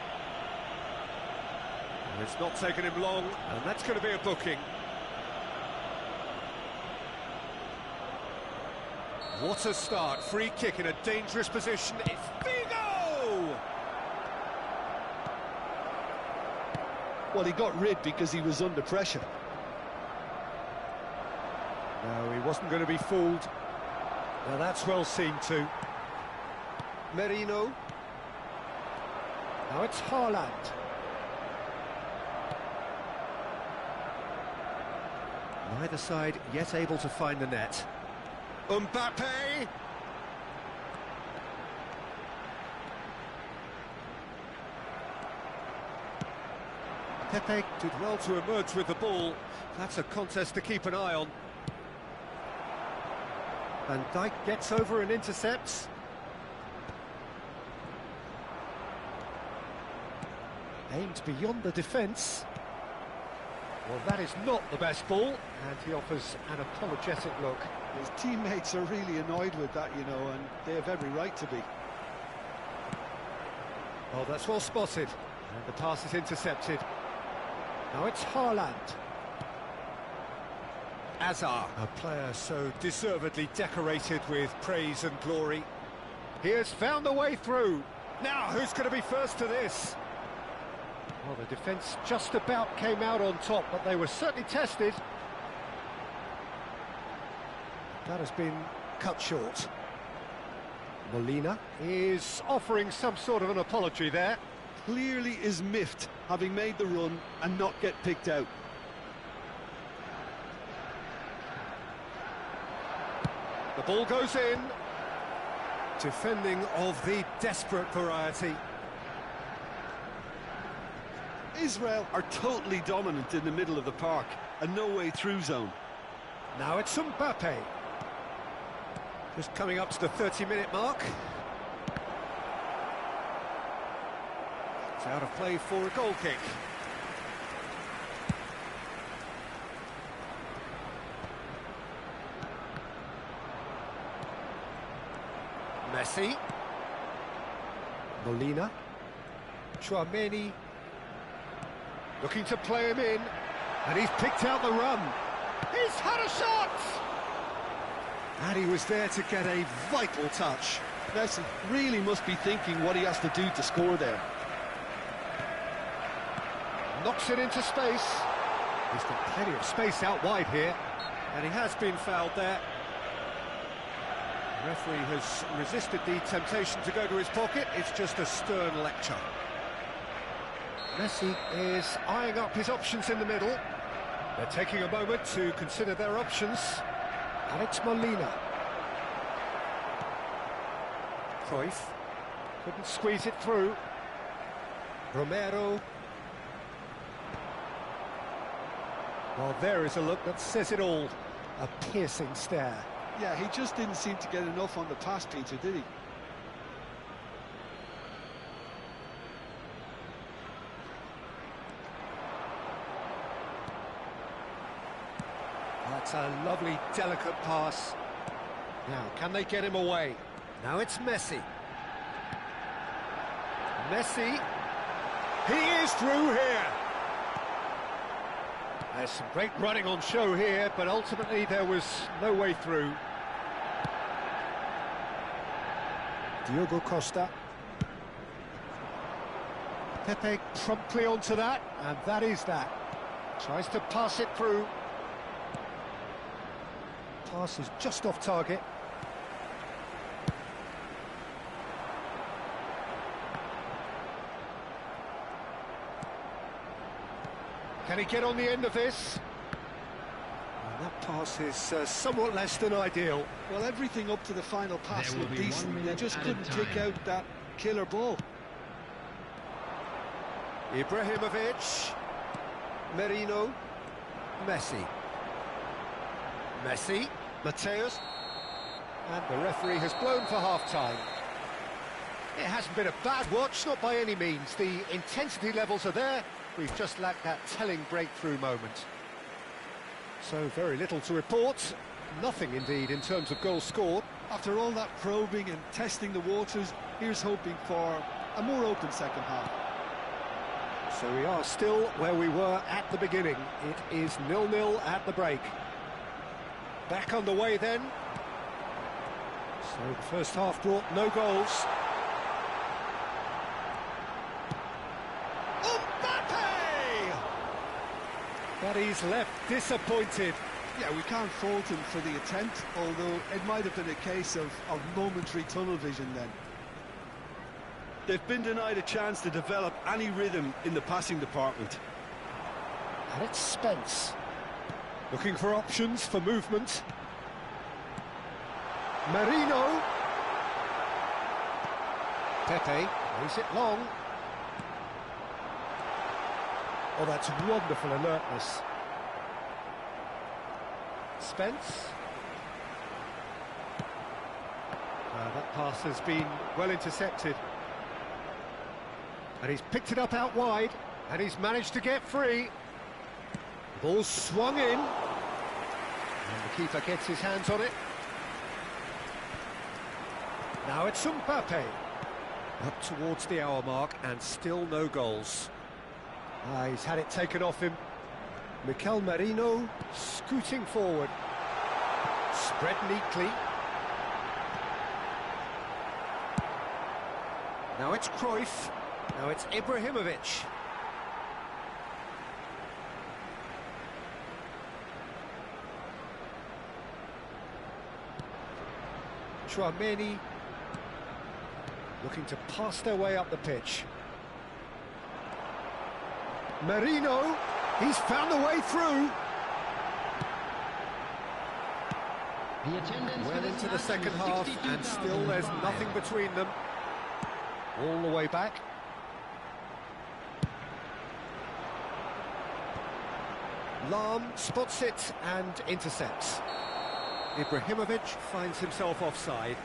It's not taken him long, and that's going to be a booking. What a start. Free kick in a dangerous position. It's Figo! Well, he got rid because he was under pressure. No, he wasn't going to be fooled. Now that's well seen too. Merino. Now it's Haaland. Neither side yet able to find the net. Mbappe! Pepe did well to emerge with the ball. That's a contest to keep an eye on. Van Dijk gets over and intercepts. Aimed beyond the defence. Well, that is not the best ball, and he offers an apologetic look. His teammates are really annoyed with that, you know, and they have every right to be. Oh, that's well spotted. And the pass is intercepted. Now it's Haaland. Azar. A player so deservedly decorated with praise and glory. He has found a way through. Now, who's going to be first to this? Well, the defence just about came out on top, but they were certainly tested. That has been cut short. Molina is offering some sort of an apology there. Clearly is miffed, having made the run and not get picked out. The ball goes in. Defending of the desperate variety. Israel are totally dominant in the middle of the park, a no-way through zone. Now it's Mbappe. Just coming up to the 30-minute mark. It's out of play for a goal kick. Messi. Molina. Chouameni. Looking to play him in. And he's picked out the run. He's had a shot! And he was there to get a vital touch. Messi really must be thinking what he has to do to score there. Knocks it into space. He's got plenty of space out wide here. And he has been fouled there. The referee has resisted the temptation to go to his pocket. It's just a stern lecture. Messi is eyeing up his options in the middle. They're taking a moment to consider their options. Alex Molina. Cruyff couldn't squeeze it through. Romero. Well, there is a look that says it all. A piercing stare. Yeah, he just didn't seem to get enough on the pass, Peter, did he? That's a lovely, delicate pass. Now, can they get him away? Now it's Messi. Messi. He is through here. There's some great running on show here, but ultimately there was no way through. Diogo Costa. Pepe promptly onto that, and that is that. Tries to pass it through. Pass is just off target. Can he get on the end of this? Well, that pass is somewhat less than ideal. Well, everything up to the final pass looked decent. They just couldn't kick out that killer ball. Ibrahimovic. Merino. Messi. Messi. Mateus. And the referee has blown for half-time. It hasn't been a bad watch, not by any means. The intensity levels are there. We've just lacked that telling breakthrough moment. So very little to report. Nothing, indeed, in terms of goals scored. After all that probing and testing the waters, here's hoping for a more open second half. So we are still where we were at the beginning. It is 0-0 at the break. Back underway then. So the first half brought no goals. But he's left disappointed. Yeah, we can't fault him for the attempt, although it might have been a case of momentary tunnel vision then. They've been denied a chance to develop any rhythm in the passing department. And it's Spence. Looking for options for movement. Merino. Pepe plays it long. Oh, that's wonderful alertness. Spence. That pass has been well intercepted. And he's picked it up out wide, and he's managed to get free. The ball swung in. And the keeper gets his hands on it. Now it's Mbappe. Up towards the hour mark, and still no goals. He's had it taken off him. Mikel Merino scooting forward. Spread neatly. Now it's Cruyff. Now it's Ibrahimovic. Chouameni looking to pass their way up the pitch. Merino, he's found the way through. Well into the second half, and still there's nothing between them. All the way back. Lahm spots it and intercepts. Ibrahimovic finds himself offside.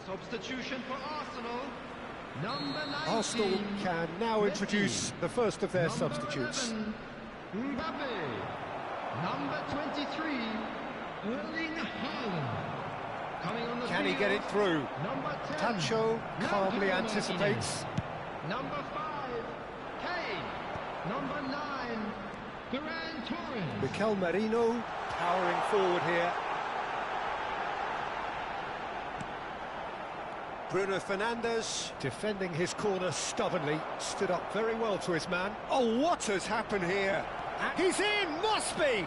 Substitution for Arsenal. Number 19. Arsenal can now introduce the first of their substitutes. 11, Mbappe. Number 23, Erling Haaland. Coming on the Can he get it through? Number 10. Tacho calmly anticipates. Number 5, Kane. Number 9, Ferran Torres. Mikel Merino powering forward here. Bruno Fernandes defending his corner stubbornly, stood up very well to his man. Oh, what has happened here? He's in, must be!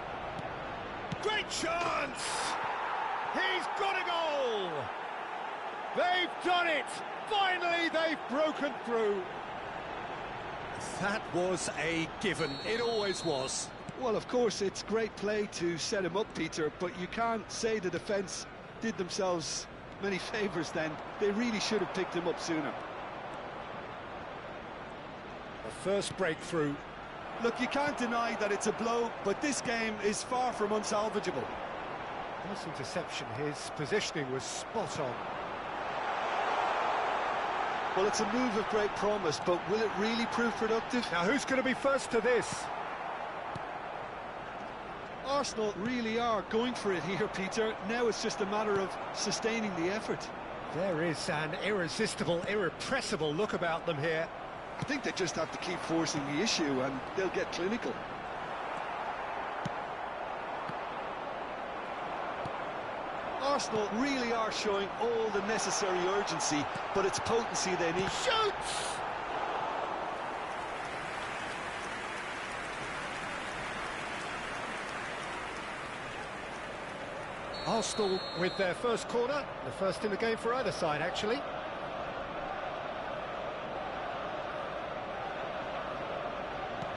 Great chance! He's got a goal! They've done it! Finally, they've broken through. That was a given, it always was. Well, of course, it's great play to set him up, Peter, but you can't say the defence did themselves many favours then. They really should have picked him up sooner. The first breakthrough. Look, you can't deny that it's a blow, but this game is far from unsalvageable. Nice interception, his positioning was spot on. Well, it's a move of great promise, but will it really prove productive? Now, who's going to be first to this? Arsenal really are going for it here, Peter. Now it's just a matter of sustaining the effort. There is an irresistible, irrepressible look about them here. I think they just have to keep forcing the issue and they'll get clinical. Arsenal really are showing all the necessary urgency, but it's potency they need. Shoots! Arsenal with their first corner, the first in the game for either side, actually.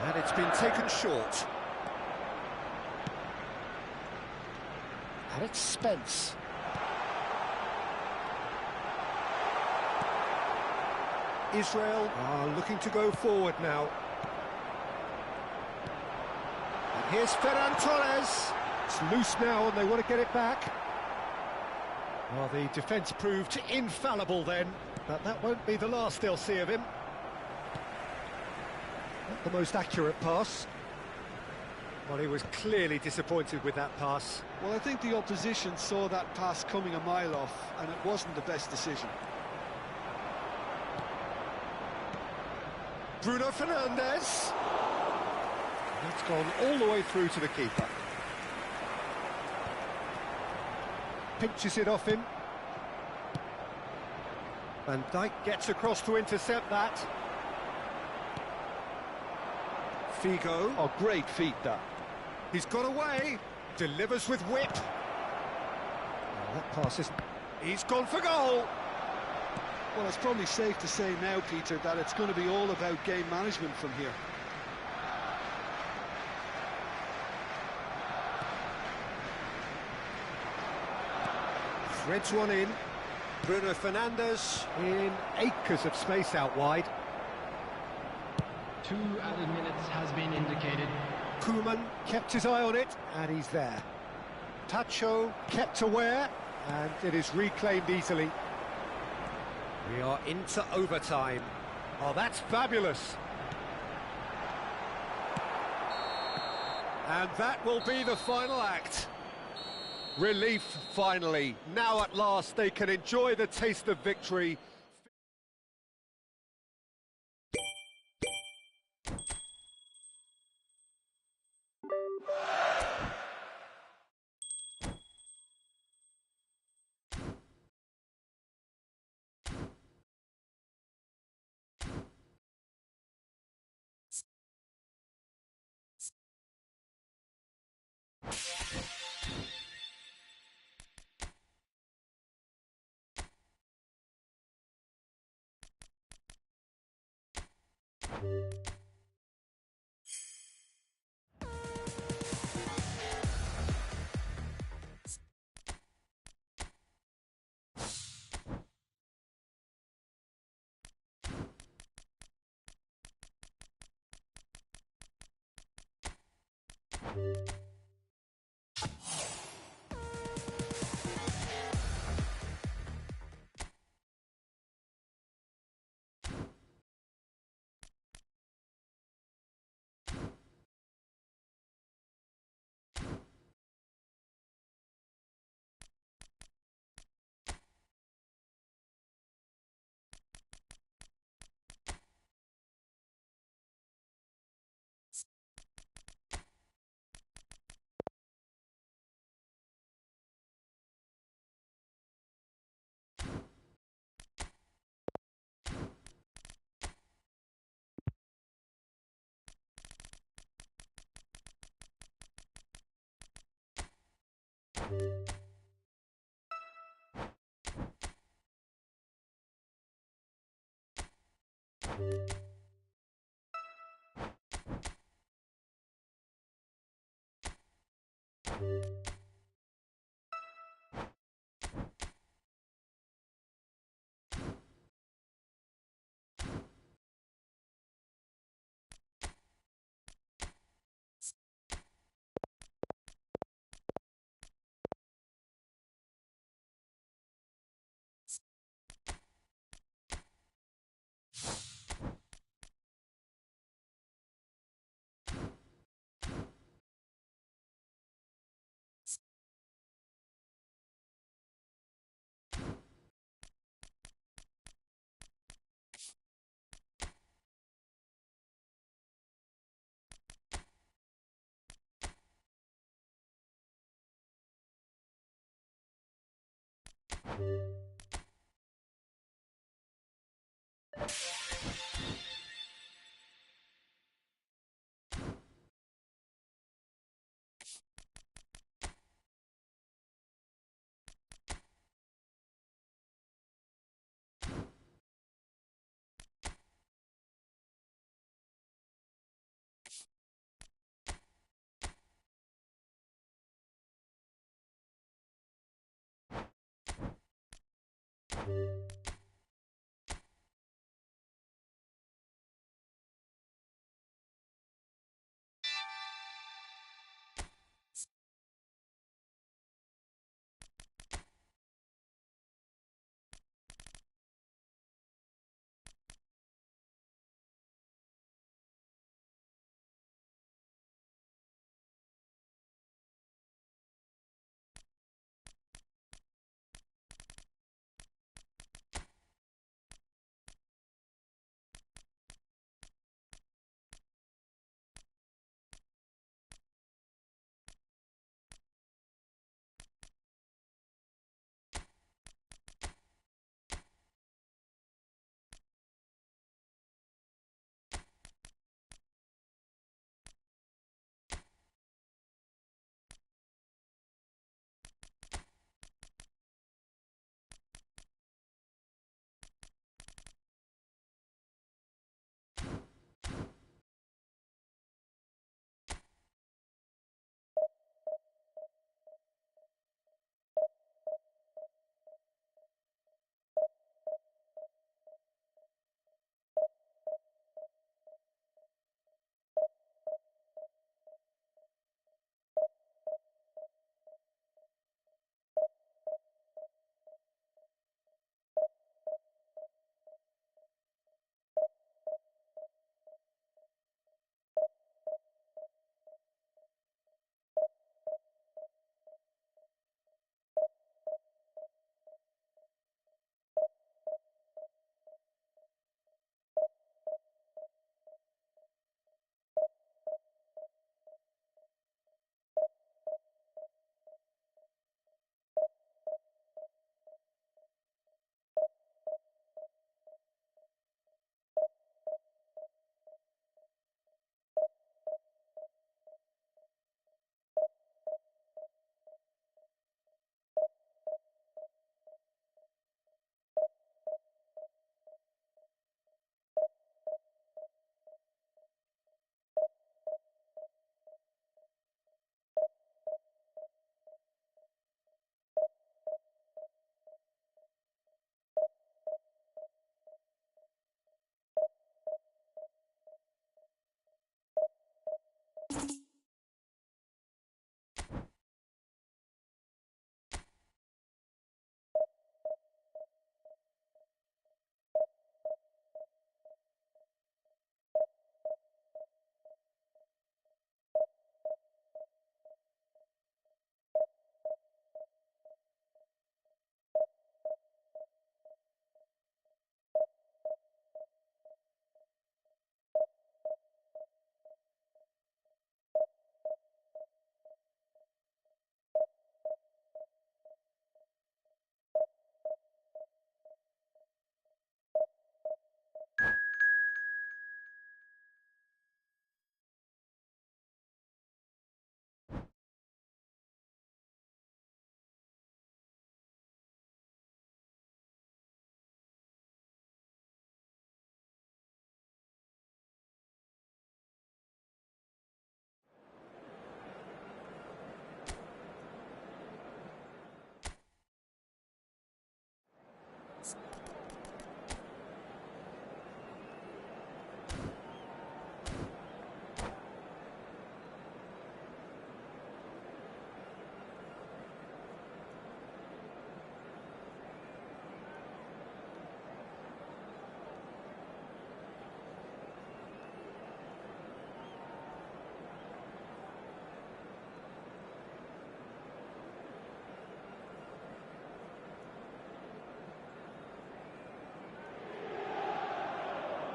And it's been taken short. And it's Spence. Israel are looking to go forward now. And here's Ferran Torres. It's loose now and they want to get it back. Well, the defence proved infallible then, but that won't be the last they'll see of him. Not the most accurate pass. Well, he was clearly disappointed with that pass. Well, I think the opposition saw that pass coming a mile off, and it wasn't the best decision. Bruno Fernandes. That's gone all the way through to the keeper. Pinches it off him. Van Dijk gets across to intercept that. Figo. Oh, great feat, that. He's got away. Delivers with whip. Oh, that pass isn't... He's gone for goal. Well, it's probably safe to say now, Peter, that it's going to be all about game management from here. Threads one in. Bruno Fernandes in acres of space out wide. 2 added minutes has been indicated. Koeman kept his eye on it, and he's there. Tacho kept aware, and it is reclaimed easily. We are into overtime. Oh, that's fabulous. And that will be the final act. Relief, finally. Now at last they can enjoy the taste of victory.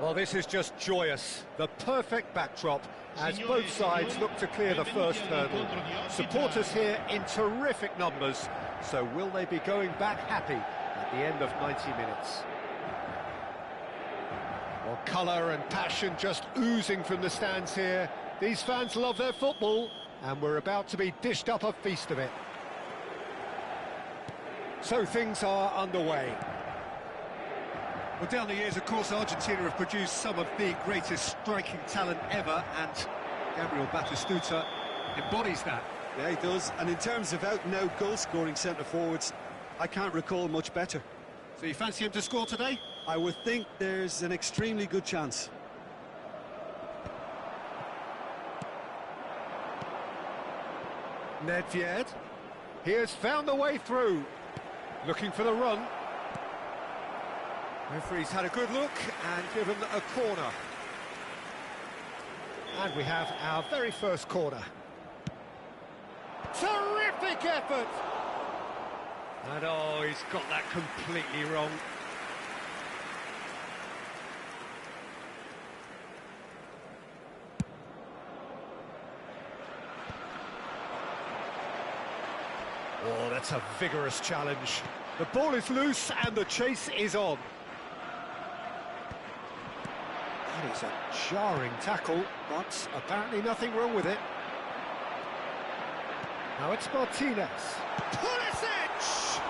Well, this is just joyous. The perfect backdrop as both sides look to clear the first hurdle. Supporters here in terrific numbers. So will they be going back happy at the end of 90 minutes? Well, colour and passion just oozing from the stands here. These fans love their football, and we're about to be dished up a feast of it. So things are underway. Well, down the years, of course, Argentina have produced some of the greatest striking talent ever, and Gabriel Batistuta embodies that. Yeah, he does. And in terms of out-and-out goal-scoring centre-forwards, I can't recall much better. So you fancy him to score today? I would think there's an extremely good chance. Nedved, he has found a way through, looking for the run. Referee's had a good look and given a corner. And we have our very first corner. Terrific effort! And oh, he's got that completely wrong. Oh, that's a vigorous challenge. The ball is loose and the chase is on. That is a jarring tackle, but apparently nothing wrong with it. Now it's Martinez. Pulisic!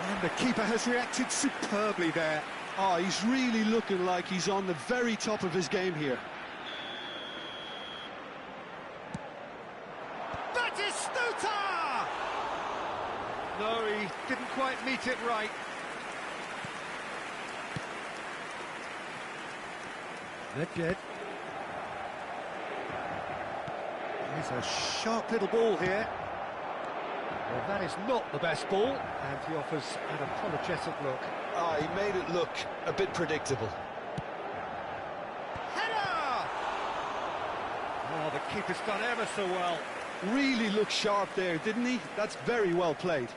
And the keeper has reacted superbly there. Oh, he's really looking like he's on the very top of his game here. Batistuta! No, he didn't quite meet it right. Nedved. There's a sharp little ball here. Well, that is not the best ball, and he offers an apologetic look. Ah, he made it look a bit predictable. Header! Oh, the keeper's done ever so well. Really looked sharp there, didn't he? That's very well played.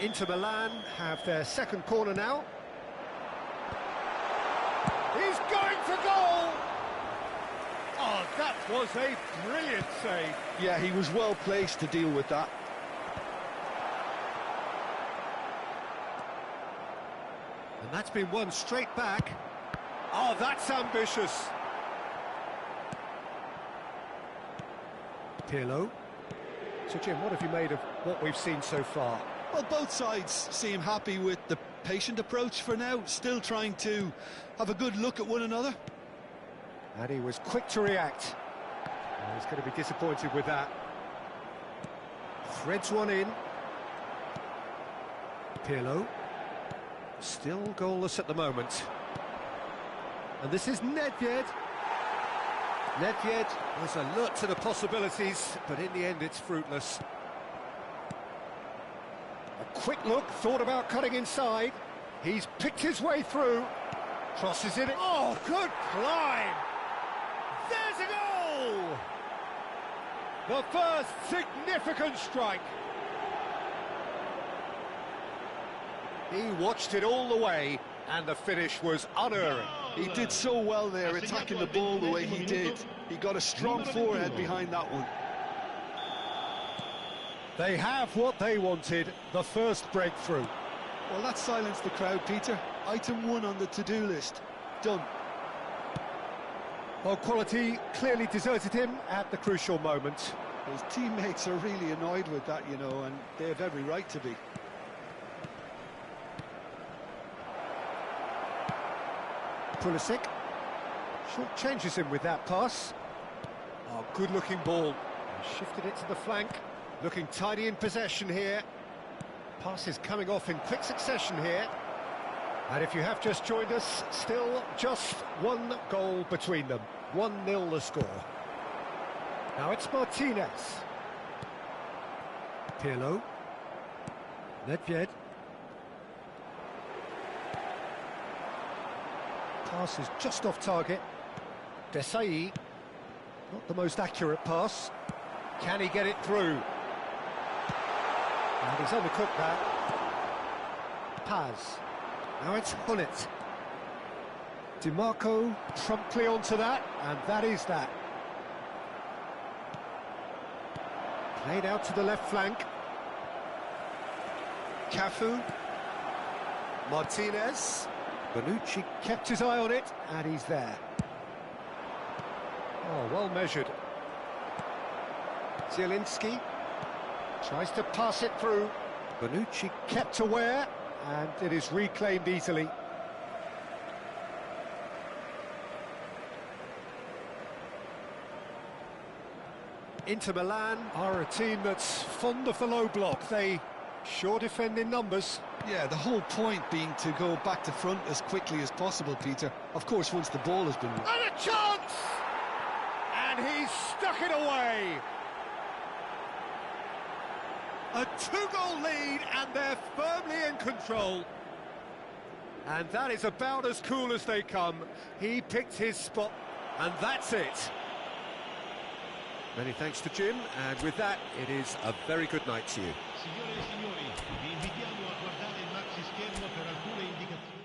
Inter Milan have their second corner now. He's going for goal! Oh, that was a brilliant save. Yeah, he was well placed to deal with that. And that's been won straight back. Oh, that's ambitious. Pirlo. So, Jim, what have you made of what we've seen so far? Well, both sides seem happy with the patient approach for now, still trying to have a good look at one another. And he was quick to react. Oh, he's going to be disappointed with that. Threads one in. Pirlo. Still goalless at the moment. And this is Nedved. Nedved was alert to the possibilities, but in the end it's fruitless. A quick look, thought about cutting inside. He's picked his way through. Crosses it. Oh, good climb! There's a goal! The first significant strike. He watched it all the way, and the finish was unerring. He did so well there, attacking the ball the way he did. He got a strong forehead behind that one. They have what they wanted, the first breakthrough. Well, that silenced the crowd, Peter. Item 1 on the to-do list. Done. Well, quality clearly deserted him at the crucial moment. His teammates are really annoyed with that, you know, and they have every right to be. Pulisic short changes him with that pass. Oh, good-looking ball. Shifted it to the flank. Looking tidy in possession here. Passes coming off in quick succession here. And if you have just joined us, still just one goal between them. 1-0 the score. Now it's Martinez. Pirlo. Nedved. Pass is just off target. Desai. Not the most accurate pass. Can he get it through? And he's undercooked that. Paz. Now it's Hullet. DiMarco promptly onto that, and that is that. Played out to the left flank. Cafu. Martinez. Bonucci kept his eye on it, and he's there. Oh, well measured. Zielinski tries to pass it through. Bonucci kept aware, and it is reclaimed easily. Inter Milan are a team that's fond of the low block. They sure defend in numbers. Yeah, the whole point being to go back to front as quickly as possible, Peter. Of course, once the ball has been... And a chance! And he's stuck it away. A two-goal lead, and they're firmly in control. And that is about as cool as they come. He picked his spot, and that's it. Many thanks to Jim, and with that, it is a very good night to you. Signore e signori, vi invitiamo a guardare il maxi schermo per alcune indicazioni.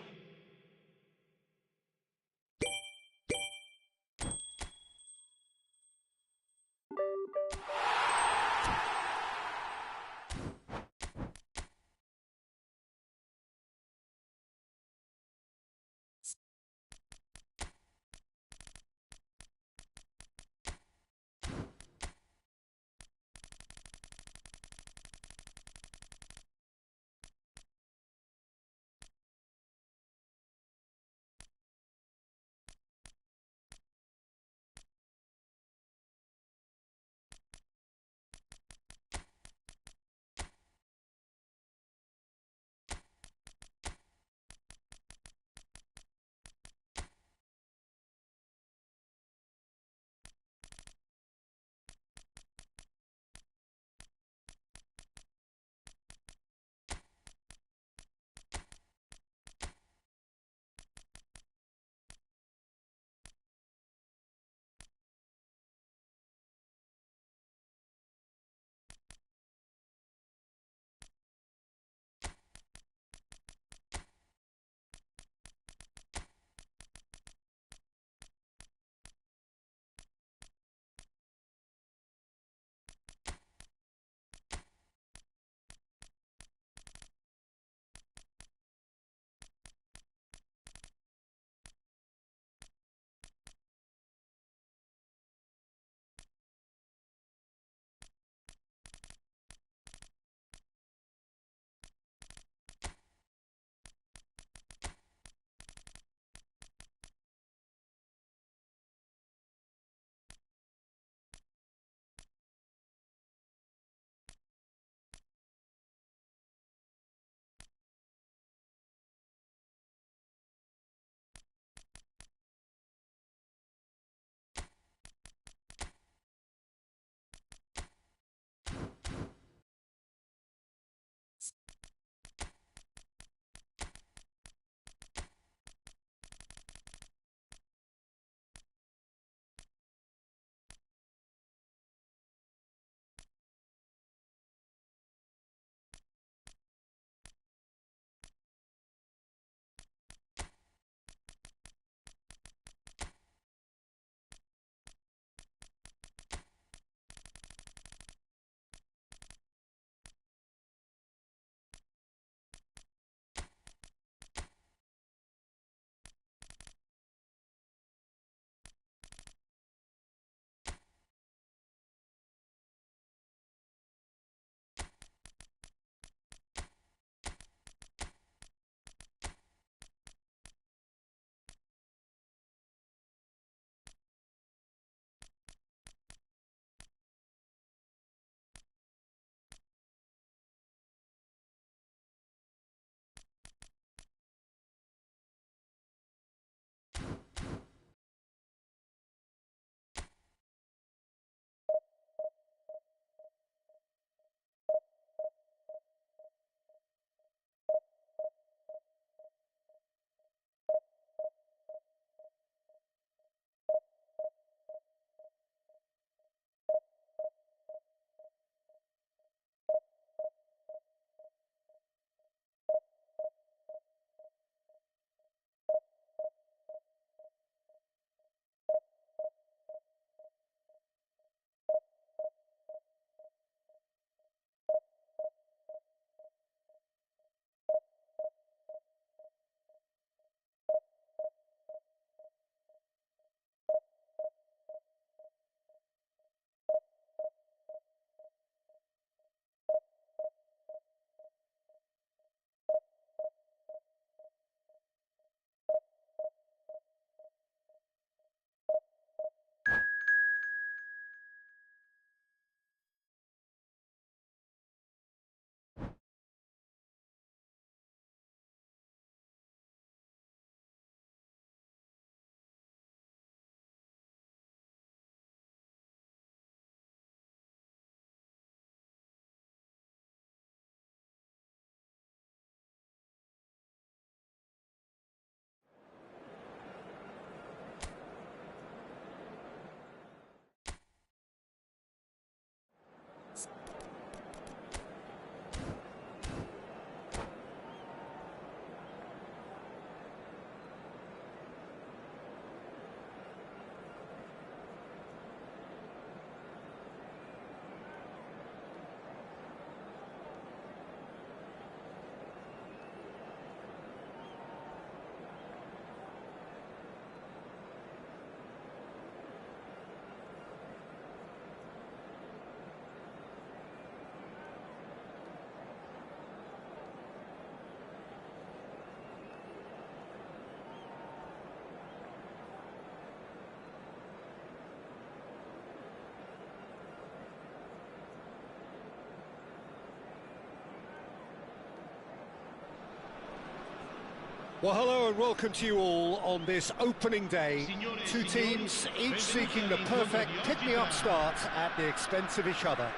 Well, hello and welcome to you all on this opening day. Two teams, each seeking the perfect pick-me-up start at the expense of each other.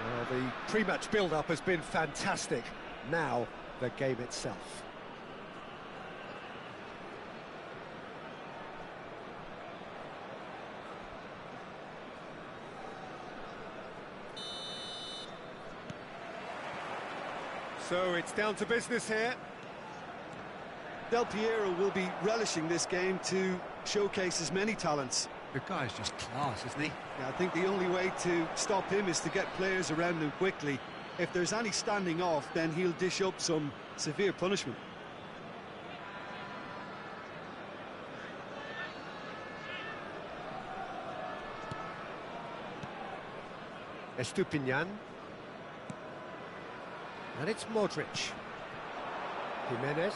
Well, the pre-match build-up has been fantastic. Now, the game itself. So it's down to business here. Del Piero will be relishing this game to showcase his many talents. The guy's just class, isn't he? Yeah, I think the only way to stop him is to get players around him quickly. If there's any standing off, then he'll dish up some severe punishment. Estupinian. And it's Modric. Jimenez.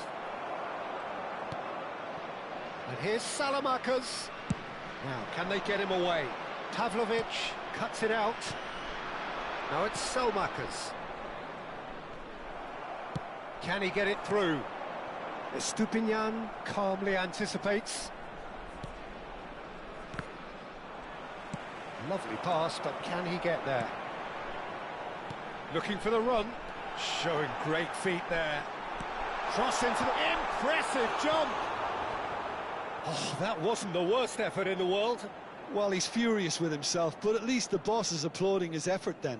And here's Salamakers. Now, can they get him away? Pavlovic cuts it out. Now it's Selmakers. Can he get it through? Estupinian calmly anticipates. Lovely pass, but can he get there? Looking for the run. Showing great feet there. Cross into the... Impressive jump! Oh, that wasn't the worst effort in the world. Well, he's furious with himself, but at least the boss is applauding his effort then.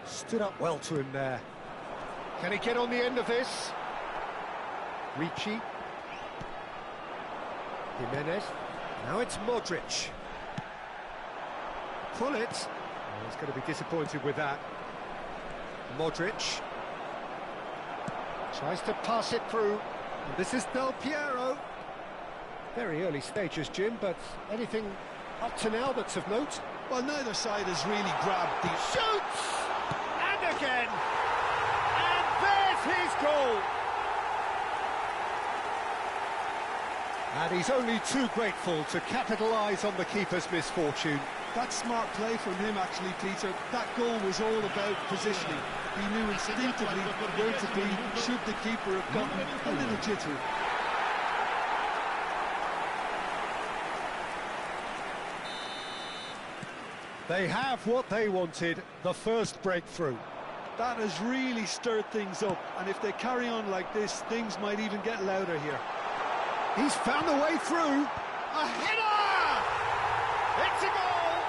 Stood up well to him there. Can he get on the end of this? Ricci. Jimenez. Now it's Modric. Pull it. Oh, he's going to be disappointed with that. Modric. Tries to pass it through. And this is Del Piero. Very early stages, Jim, but anything up to now that's of note? Well, neither side has really grabbed the... Shoots! And again! And there's his goal! And he's only too grateful to capitalise on the keeper's misfortune. That's smart play from him, actually, Peter. That goal was all about positioning. He knew instinctively where to be should the keeper have gotten a little jittery. They have what they wanted, the first breakthrough. That has really stirred things up, and if they carry on like this, things might even get louder here. He's found a way through. A header! It's a goal!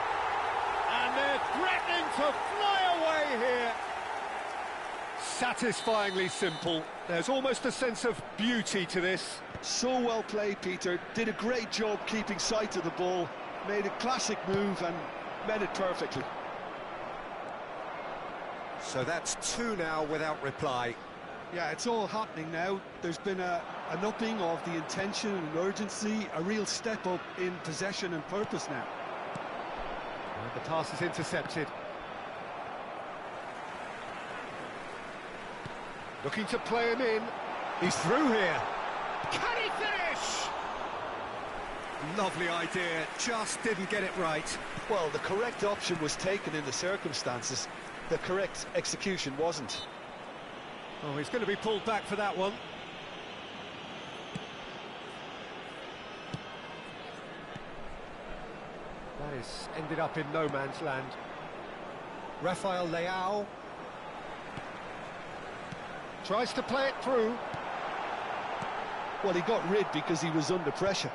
And they're threatening to fly away here. Satisfyingly simple. There's almost a sense of beauty to this. So well played, Peter. Did a great job keeping sight of the ball. Made a classic move and met it perfectly. So that's two now without reply. Yeah, it's all happening now. There's been an upping of the intention and urgency, a real step up in possession and purpose now. And the pass is intercepted. Looking to play him in. He's through here. Can he finish? Lovely idea, just didn't get it right. Well, the correct option was taken in the circumstances. The correct execution wasn't. Oh, he's going to be pulled back for that one. That has ended up in no man's land. Rafael Leao tries to play it through. Well, he got rid because he was under pressure.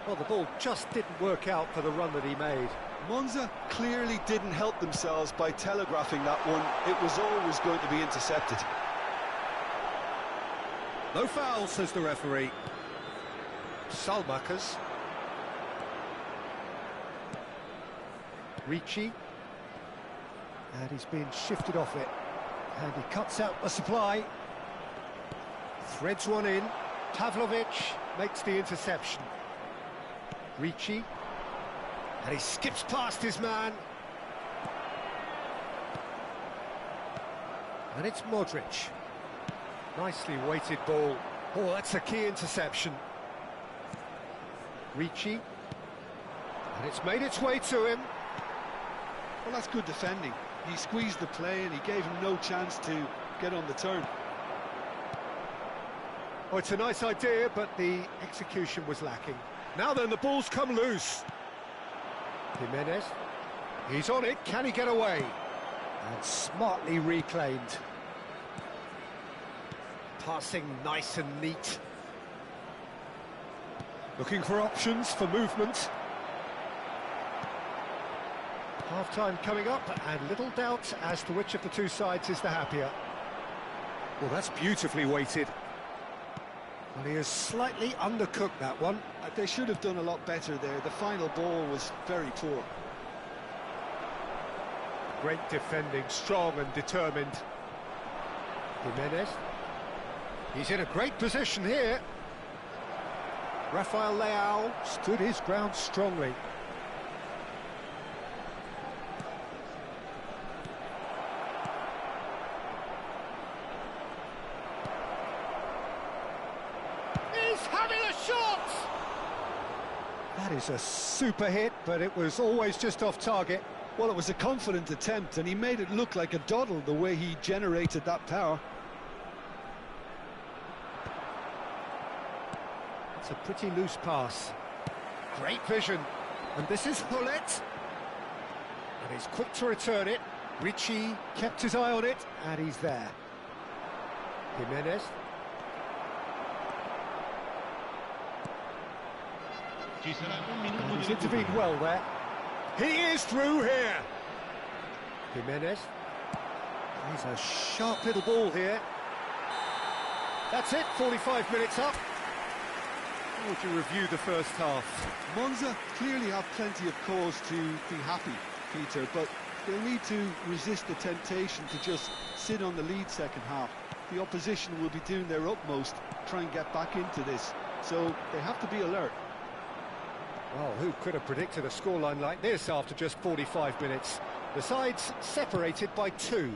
Well, the ball just didn't work out for the run that he made. Monza clearly didn't help themselves by telegraphing that one. It was always going to be intercepted. No foul, says the referee. Salmakers. Ricci. And he's been shifted off it. And he cuts out the supply. Threads one in. Pavlovic makes the interception. Ricci. And he skips past his man. And it's Modric. Nicely weighted ball. Oh, that's a key interception. Ricci. And it's made its way to him. Well, that's good defending. He squeezed the play and he gave him no chance to get on the turn. Oh, it's a nice idea, but the execution was lacking. Now then, the ball's come loose. Jimenez. He's on it. Can he get away? And smartly reclaimed. Passing nice and neat. Looking for options for movement. Half-time coming up, and little doubt as to which of the two sides is the happier. Well, that's beautifully weighted. Well, he has slightly undercooked that one. They should have done a lot better there. The final ball was very poor. Great defending, strong and determined. Jimenez. He's in a great position here. Rafael Leao stood his ground strongly. He's having a shot! That is a super hit, but it was always just off target. Well, it was a confident attempt, and he made it look like a doddle the way he generated that power. It's a pretty loose pass. Great vision. And this is Hullet. And he's quick to return it. Ricci kept his eye on it, and he's there. Jimenez. And he's intervened well there. He is through here. Jimenez. He's a sharp little ball here. That's it, 45 minutes up. How would you review the first half? Monza clearly have plenty of cause to be happy, Peter, but they'll need to resist the temptation to just sit on the lead second half. The opposition will be doing their utmost to try and get back into this, so they have to be alert. Well, who could have predicted a scoreline like this after just 45 minutes? The sides separated by 2.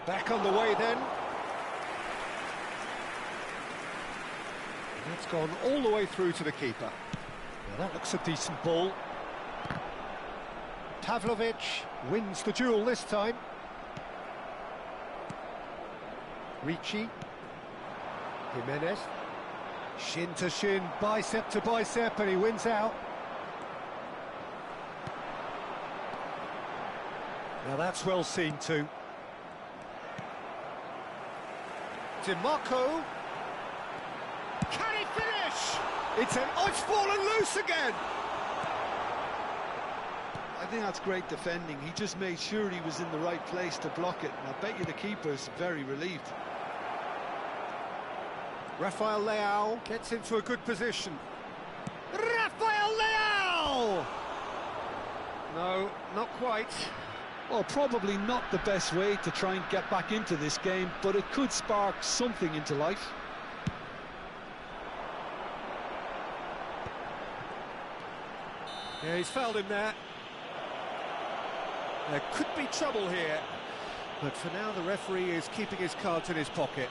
Back on the way then. That's gone all the way through to the keeper. Now that looks a decent ball. Pavlovic wins the duel this time. Ricci. Jimenez. Shin to shin, bicep to bicep, and he wins out. Now that's well seen too. DiMarco. Can he finish? It's fallen loose again. I think that's great defending. He just made sure he was in the right place to block it, and I bet you the keeper's very relieved. Rafael Leao gets into a good position. Rafael Leao! No, not quite. Well, probably not the best way to try and get back into this game, but it could spark something into life. Yeah, he's fouled him there. There could be trouble here, but for now the referee is keeping his cards in his pocket.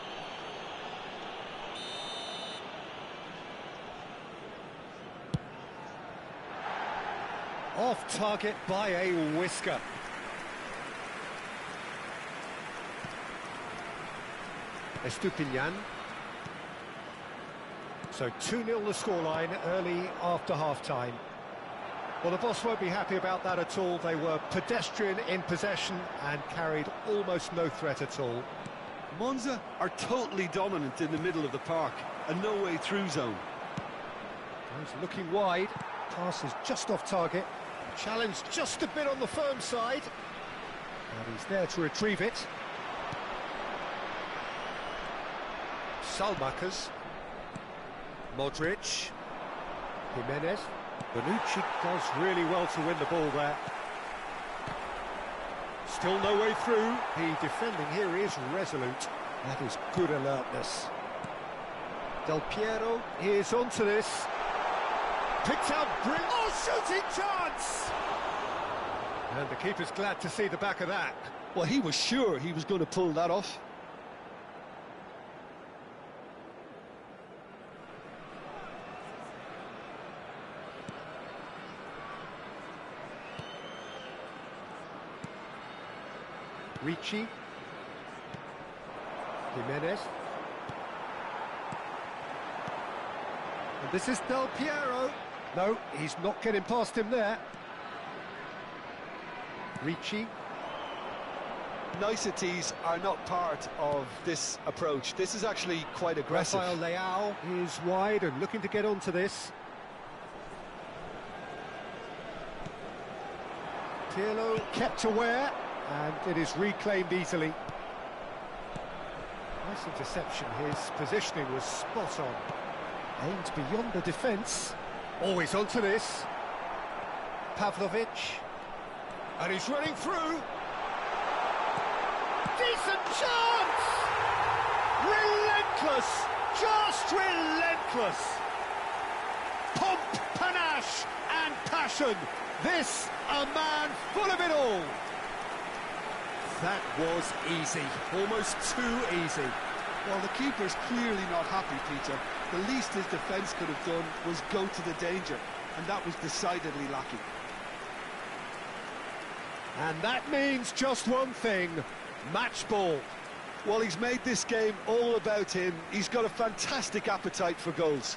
Off target by a whisker. Estupinian. So 2-0 the scoreline early after half-time. Well, the boss won't be happy about that at all. They were pedestrian in possession and carried almost no threat at all. Monza are totally dominant in the middle of the park, a no-way-through zone. He's looking wide. Pass is just off target. Challenge just a bit on the firm side. And he's there to retrieve it. Salmakers. Modric. Jimenez. Bonucci does really well to win the ball there. Still no way through. The defending here is resolute. That is good alertness. Del Piero is onto this. Picked out brilliant. Oh, shooting chance! And the keeper's glad to see the back of that. Well, he was sure he was going to pull that off. Ricci. Jimenez. And this is Del Piero. No, he's not getting past him there. Ricci. Niceties are not part of this approach. This is actually quite aggressive. Rafael Leao is wide and looking to get onto this. Pirlo kept aware, and it is reclaimed easily. Nice interception. His positioning was spot on. Aimed beyond the defence. Always onto this. Pavlovic. And he's running through. Decent chance! Relentless! Just relentless! Pomp, panache and passion. This, a man full of it all. That was easy. Almost too easy. Well, the keeper's clearly not happy, Peter. The least his defence could have done was go to the danger, and that was decidedly lacking. And that means just one thing, match ball. Well, he's made this game all about him. He's got a fantastic appetite for goals.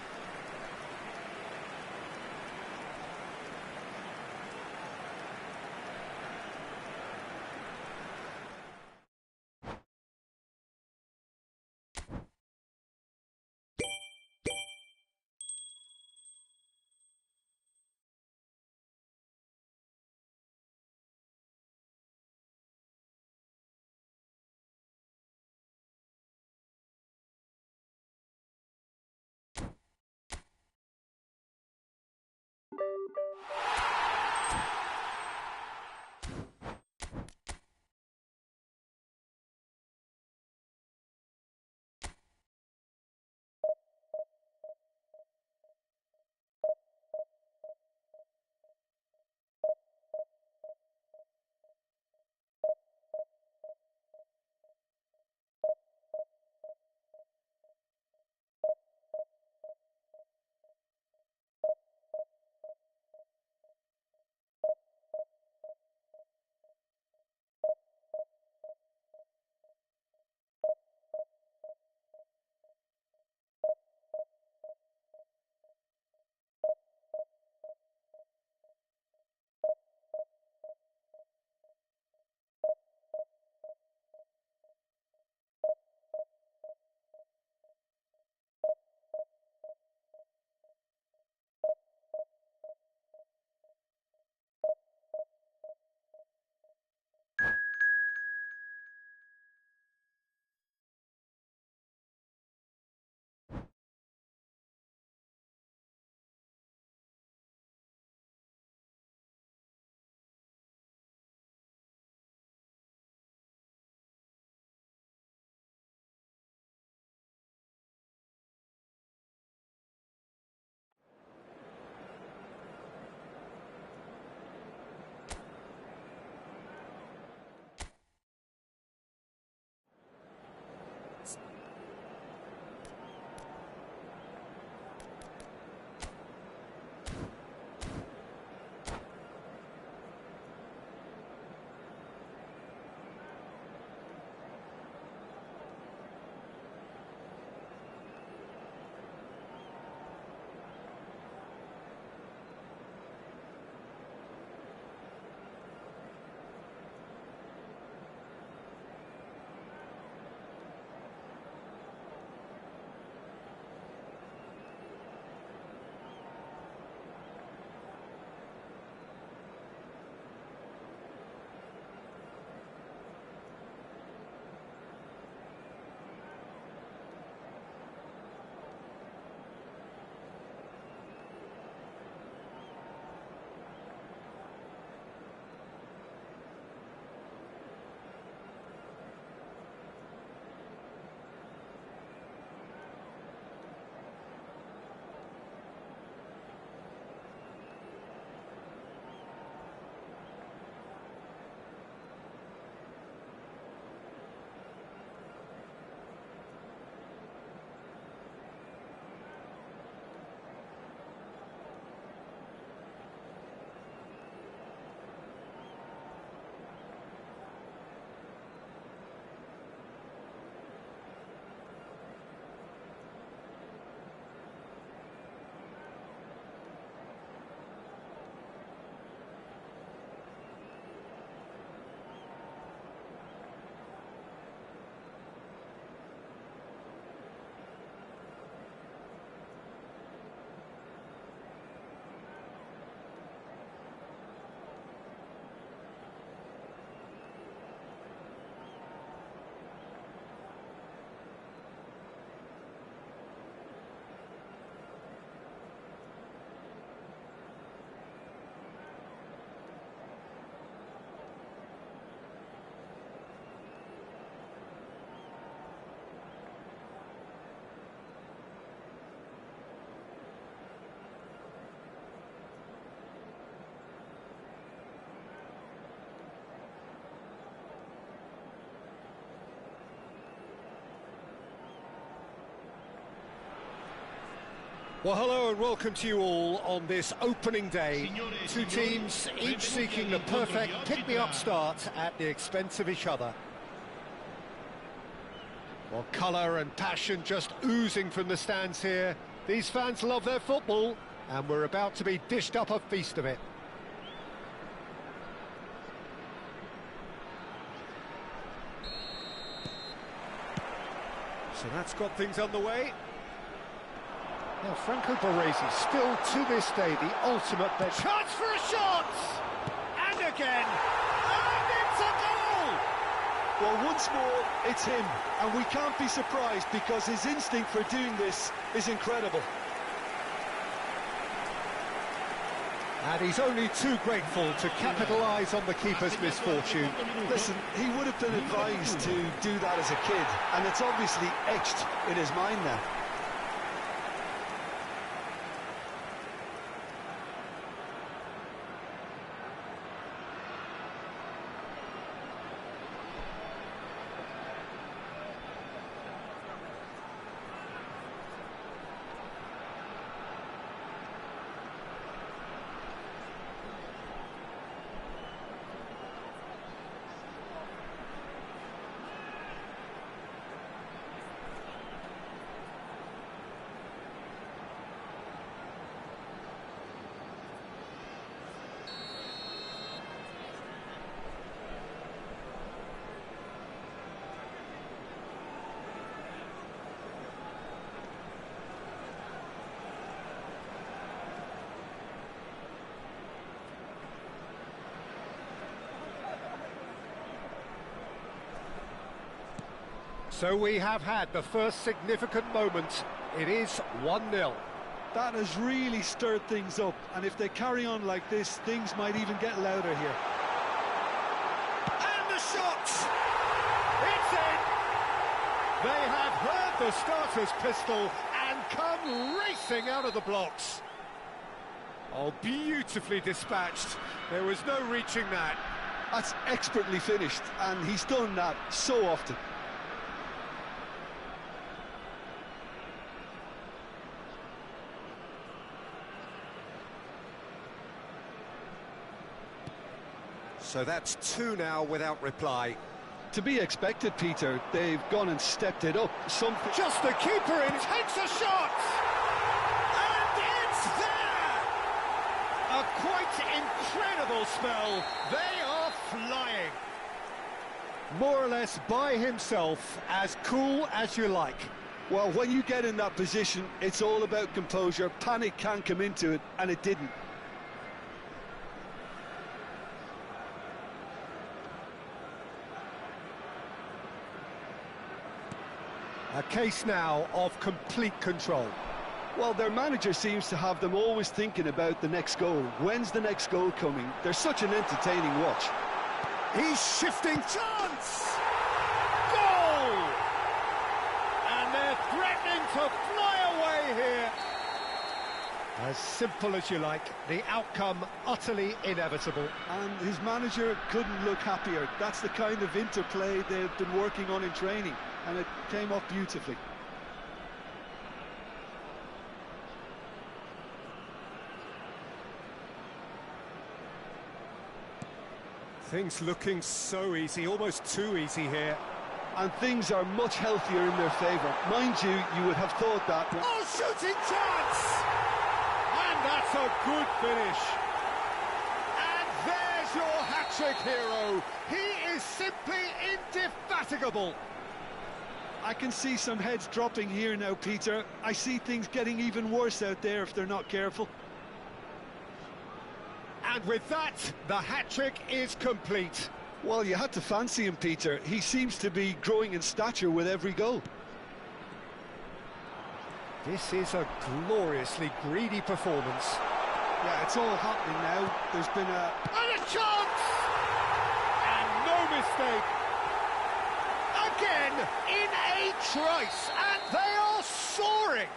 Well, hello and welcome to you all on this opening day. Two teams, each seeking the perfect pick-me-up start at the expense of each other. Well, colour and passion just oozing from the stands here. These fans love their football, and we're about to be dished up a feast of it. So that's got things underway. Now, Franco Baresi, still to this day, the ultimate bet. Chance for a shot! And again! And it's a goal! Well, once more, it's him. And we can't be surprised because his instinct for doing this is incredible. And he's only too grateful to capitalise on the keeper's misfortune. Listen, he would have been advised to do that as a kid, and it's obviously etched in his mind now. So we have had the first significant moment. It is 1-0. That has really stirred things up, and if they carry on like this, things might even get louder here. And the shot! It's in! They have heard the starter's pistol and come racing out of the blocks. Oh, beautifully dispatched. There was no reaching that. That's expertly finished, and he's done that so often. So that's two now without reply. To be expected, Peter. They've gone and stepped it up. Something. Just the keeper in, takes a shot! And it's there! A quite incredible spell. They are flying. More or less by himself, as cool as you like. Well, when you get in that position, it's all about composure. Panic can come into it, and it didn't. A case now of complete control. Well, their manager seems to have them always thinking about the next goal. When's the next goal coming? They're such an entertaining watch. He's shifting, chance! Goal! And they're threatening to fly away here. As simple as you like, the outcome utterly inevitable. And his manager couldn't look happier. That's the kind of interplay they've been working on in training, and it came off beautifully. Things looking so easy, almost too easy here. And things are much healthier in their favour. Mind you, you would have thought that. Oh, shooting chance! And that's a good finish. And there's your hat-trick hero. He is simply indefatigable. I can see some heads dropping here now, Peter. I see things getting even worse out there if they're not careful. And with that, the hat-trick is complete. Well, you had to fancy him, Peter. He seems to be growing in stature with every goal. This is a gloriously greedy performance. Yeah, it's all happening now. There's been a... And a chance! And no mistake. Again, in a trice, and they are soaring.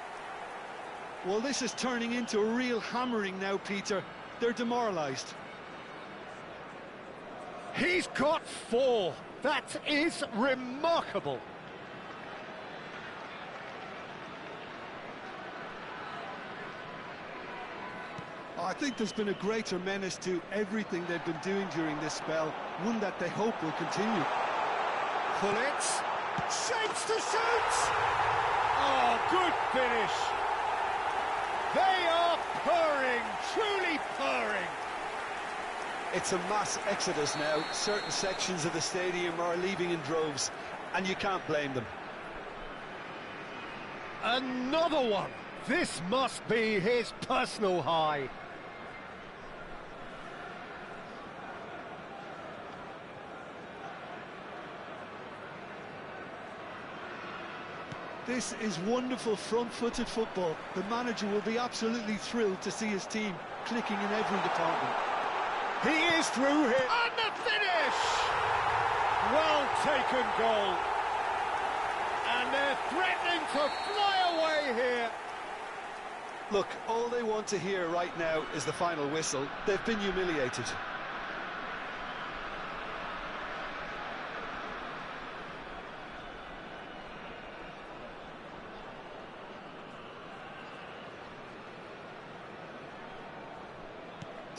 Well, this is turning into a real hammering now, Peter. They're demoralised. He's got 4. That is remarkable. I think there's been a greater menace to everything they've been doing during this spell, one that they hope will continue. Pull it, shapes to shoot! Oh, good finish! They are purring, truly purring! It's a mass exodus now. Certain sections of the stadium are leaving in droves, and you can't blame them. Another one! This must be his personal high. This is wonderful front-footed football. The manager will be absolutely thrilled to see his team clicking in every department. He is through here. And the finish! Well taken goal. And they're threatening to fly away here. Look, all they want to hear right now is the final whistle. They've been humiliated.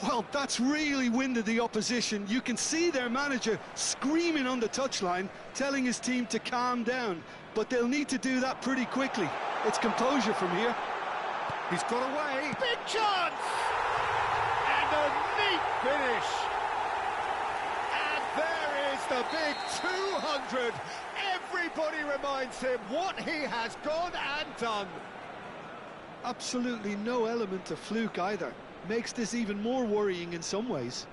Well, that's really winded the opposition. You can see their manager screaming on the touchline, telling his team to calm down. But they'll need to do that pretty quickly. It's composure from here. He's got away. Big chance! And a neat finish. And there is the big 200. Everybody reminds him what he has gone and done. Absolutely no element of fluke either. Makes this even more worrying in some ways.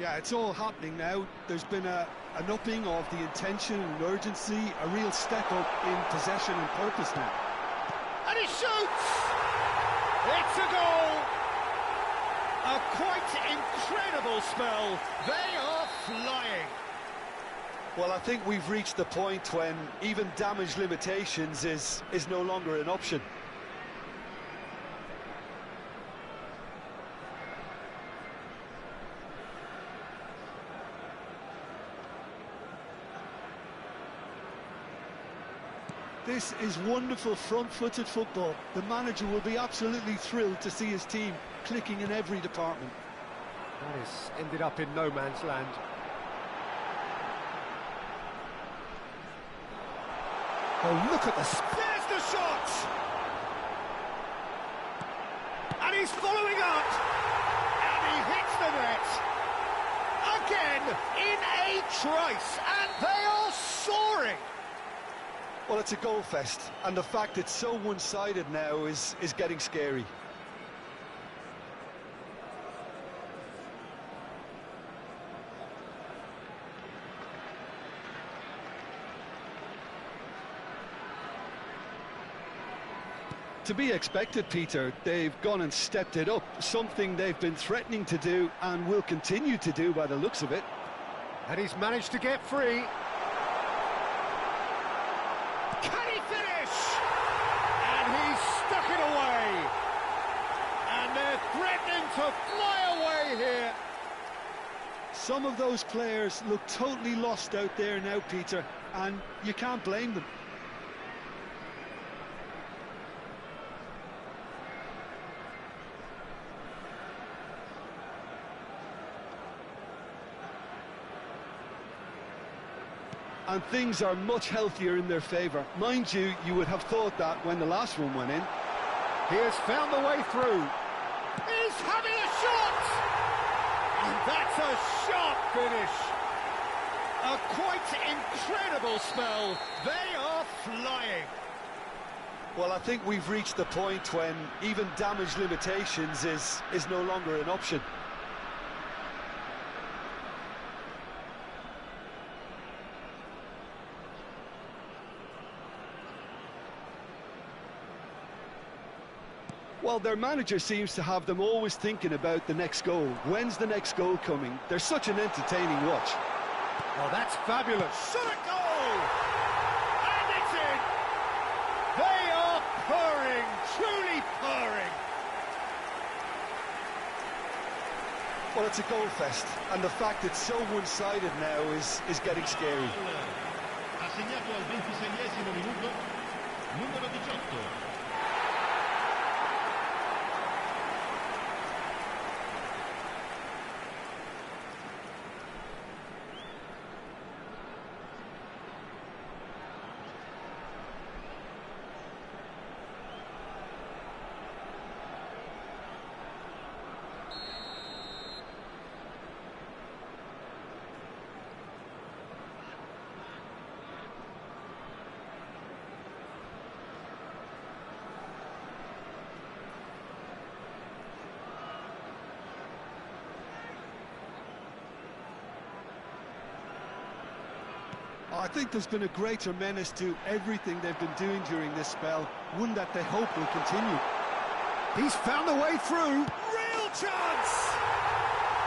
Yeah, it's all happening now. There's been an upping of the intention and urgency, a real step up in possession and purpose now. And he shoots! It's a goal! A quite incredible spell. They are flying. Well, I think we've reached the point when even damage limitations is no longer an option. This is wonderful front-footed football. The manager will be absolutely thrilled to see his team clicking in every department. That has ended up in no man's land. Oh, look at there's the shot! And he's following up! And he hits the net! Again, in a trice, and they are soaring! Well, it's a goal fest, and the fact it's so one-sided now is getting scary. To be expected, Peter. They've gone and stepped it up, something they've been threatening to do and will continue to do by the looks of it. And he's managed to get free. Can he finish? And he's stuck it away. And they're threatening to fly away here. Some of those players look totally lost out there now, Peter, and you can't blame them. And things are much healthier in their favour. Mind you, you would have thought that when the last one went in. He has found the way through. He's having a shot! And that's a sharp finish. A quite incredible spell. They are flying. Well, I think we've reached the point when even damage limitations is no longer an option. Well, their manager seems to have them always thinking about the next goal. When's the next goal coming? They're such an entertaining watch. Oh, that's fabulous. Shot a goal! And it's in! They are purring, truly purring. Well, it's a goal fest, and the fact it's so one-sided now is getting scary. segnato al 26esimo minuto, numero 18. I think there's been a greater menace to everything they've been doing during this spell, one that they hope will continue. He's found a way through. Real chance!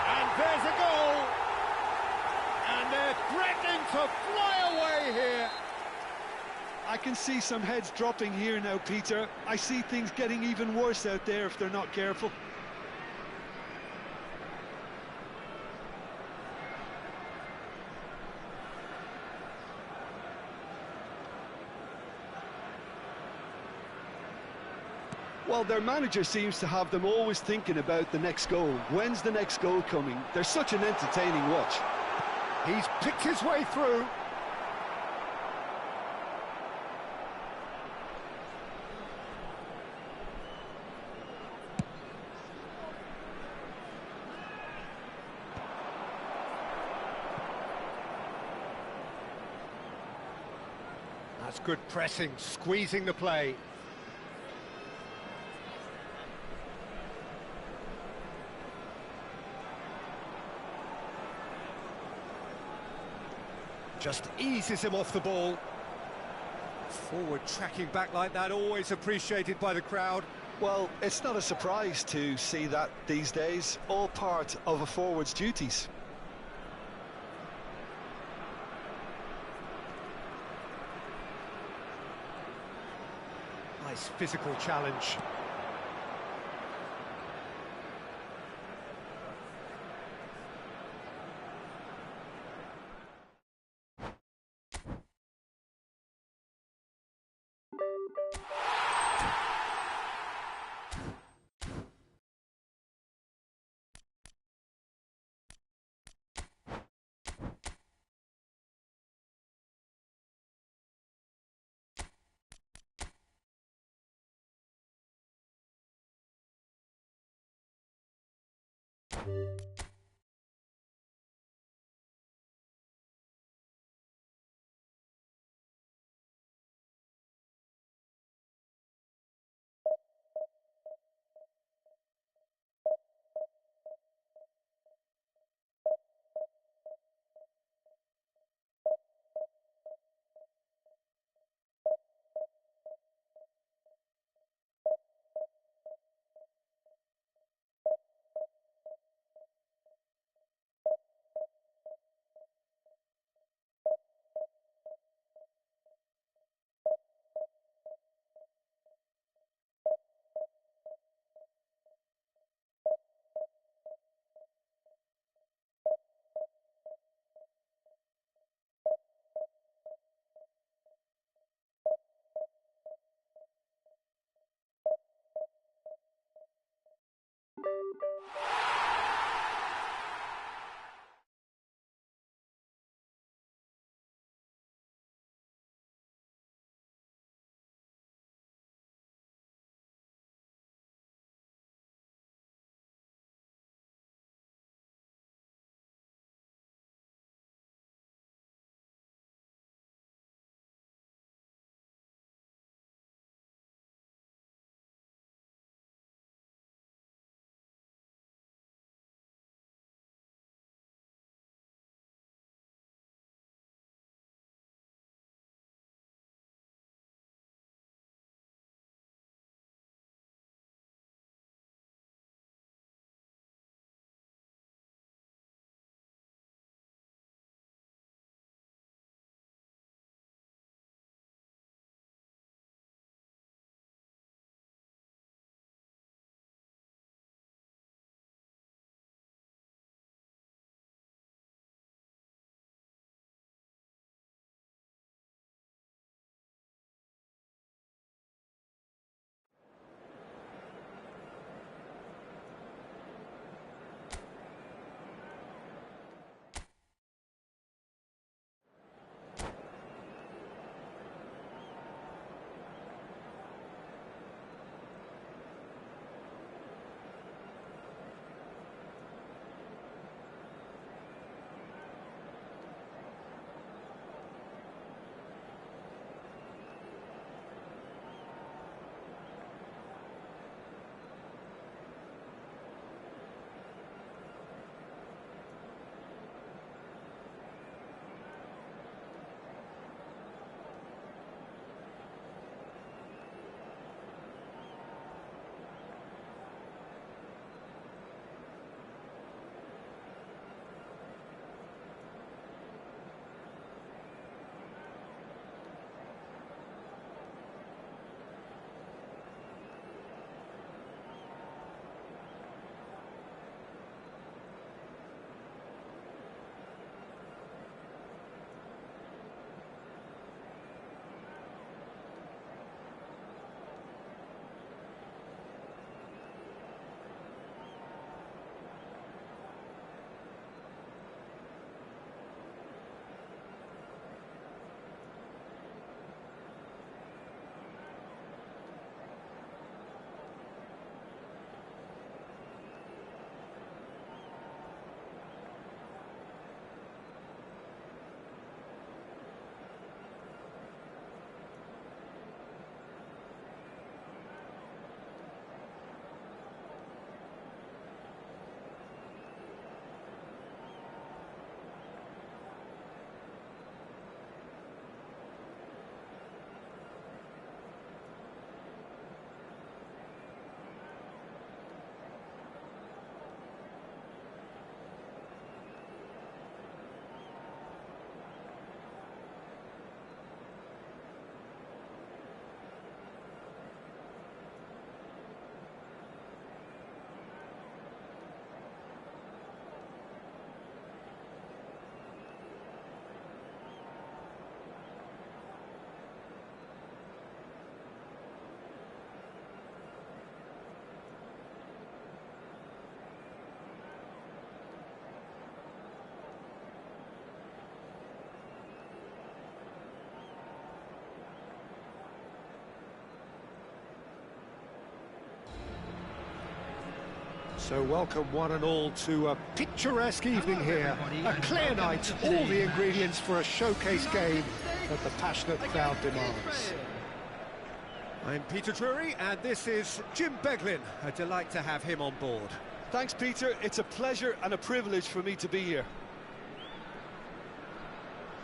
And there's a goal! And they're threatening to fly away here. I can see some heads dropping here now, Peter. I see things getting even worse out there if they're not careful. Well, their manager seems to have them always thinking about the next goal. When's the next goal coming? They're such an entertaining watch. He's picked his way through. That's good pressing, squeezing the play. Just eases him off the ball. Forward tracking back like that, always appreciated by the crowd. Well, it's not a surprise to see that these days, all part of a forward's duties. Nice physical challenge. So welcome one and all to a picturesque evening here. A clear night, all the ingredients for a showcase game that the passionate crowd demands. I'm Peter Drury, and this is Jim Beglin. A delight to have him on board. Thanks, Peter. It's a pleasure and a privilege for me to be here.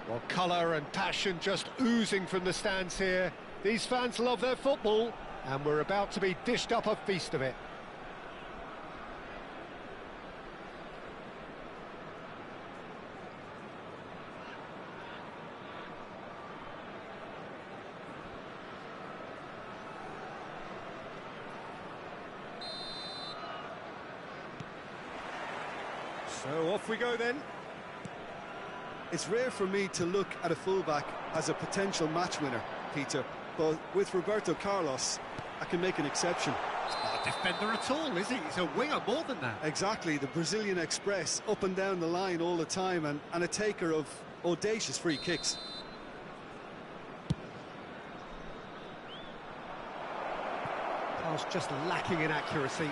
Well, colour and passion just oozing from the stands here. These fans love their football, and we're about to be dished up a feast of it. So off we go then. It's rare for me to look at a fullback as a potential match winner, Peter, but with Roberto Carlos, I can make an exception. He's not a defender at all, is he? He's a winger more than that. Exactly, the Brazilian Express, up and down the line all the time, and a taker of audacious free kicks. Pass just lacking in accuracy.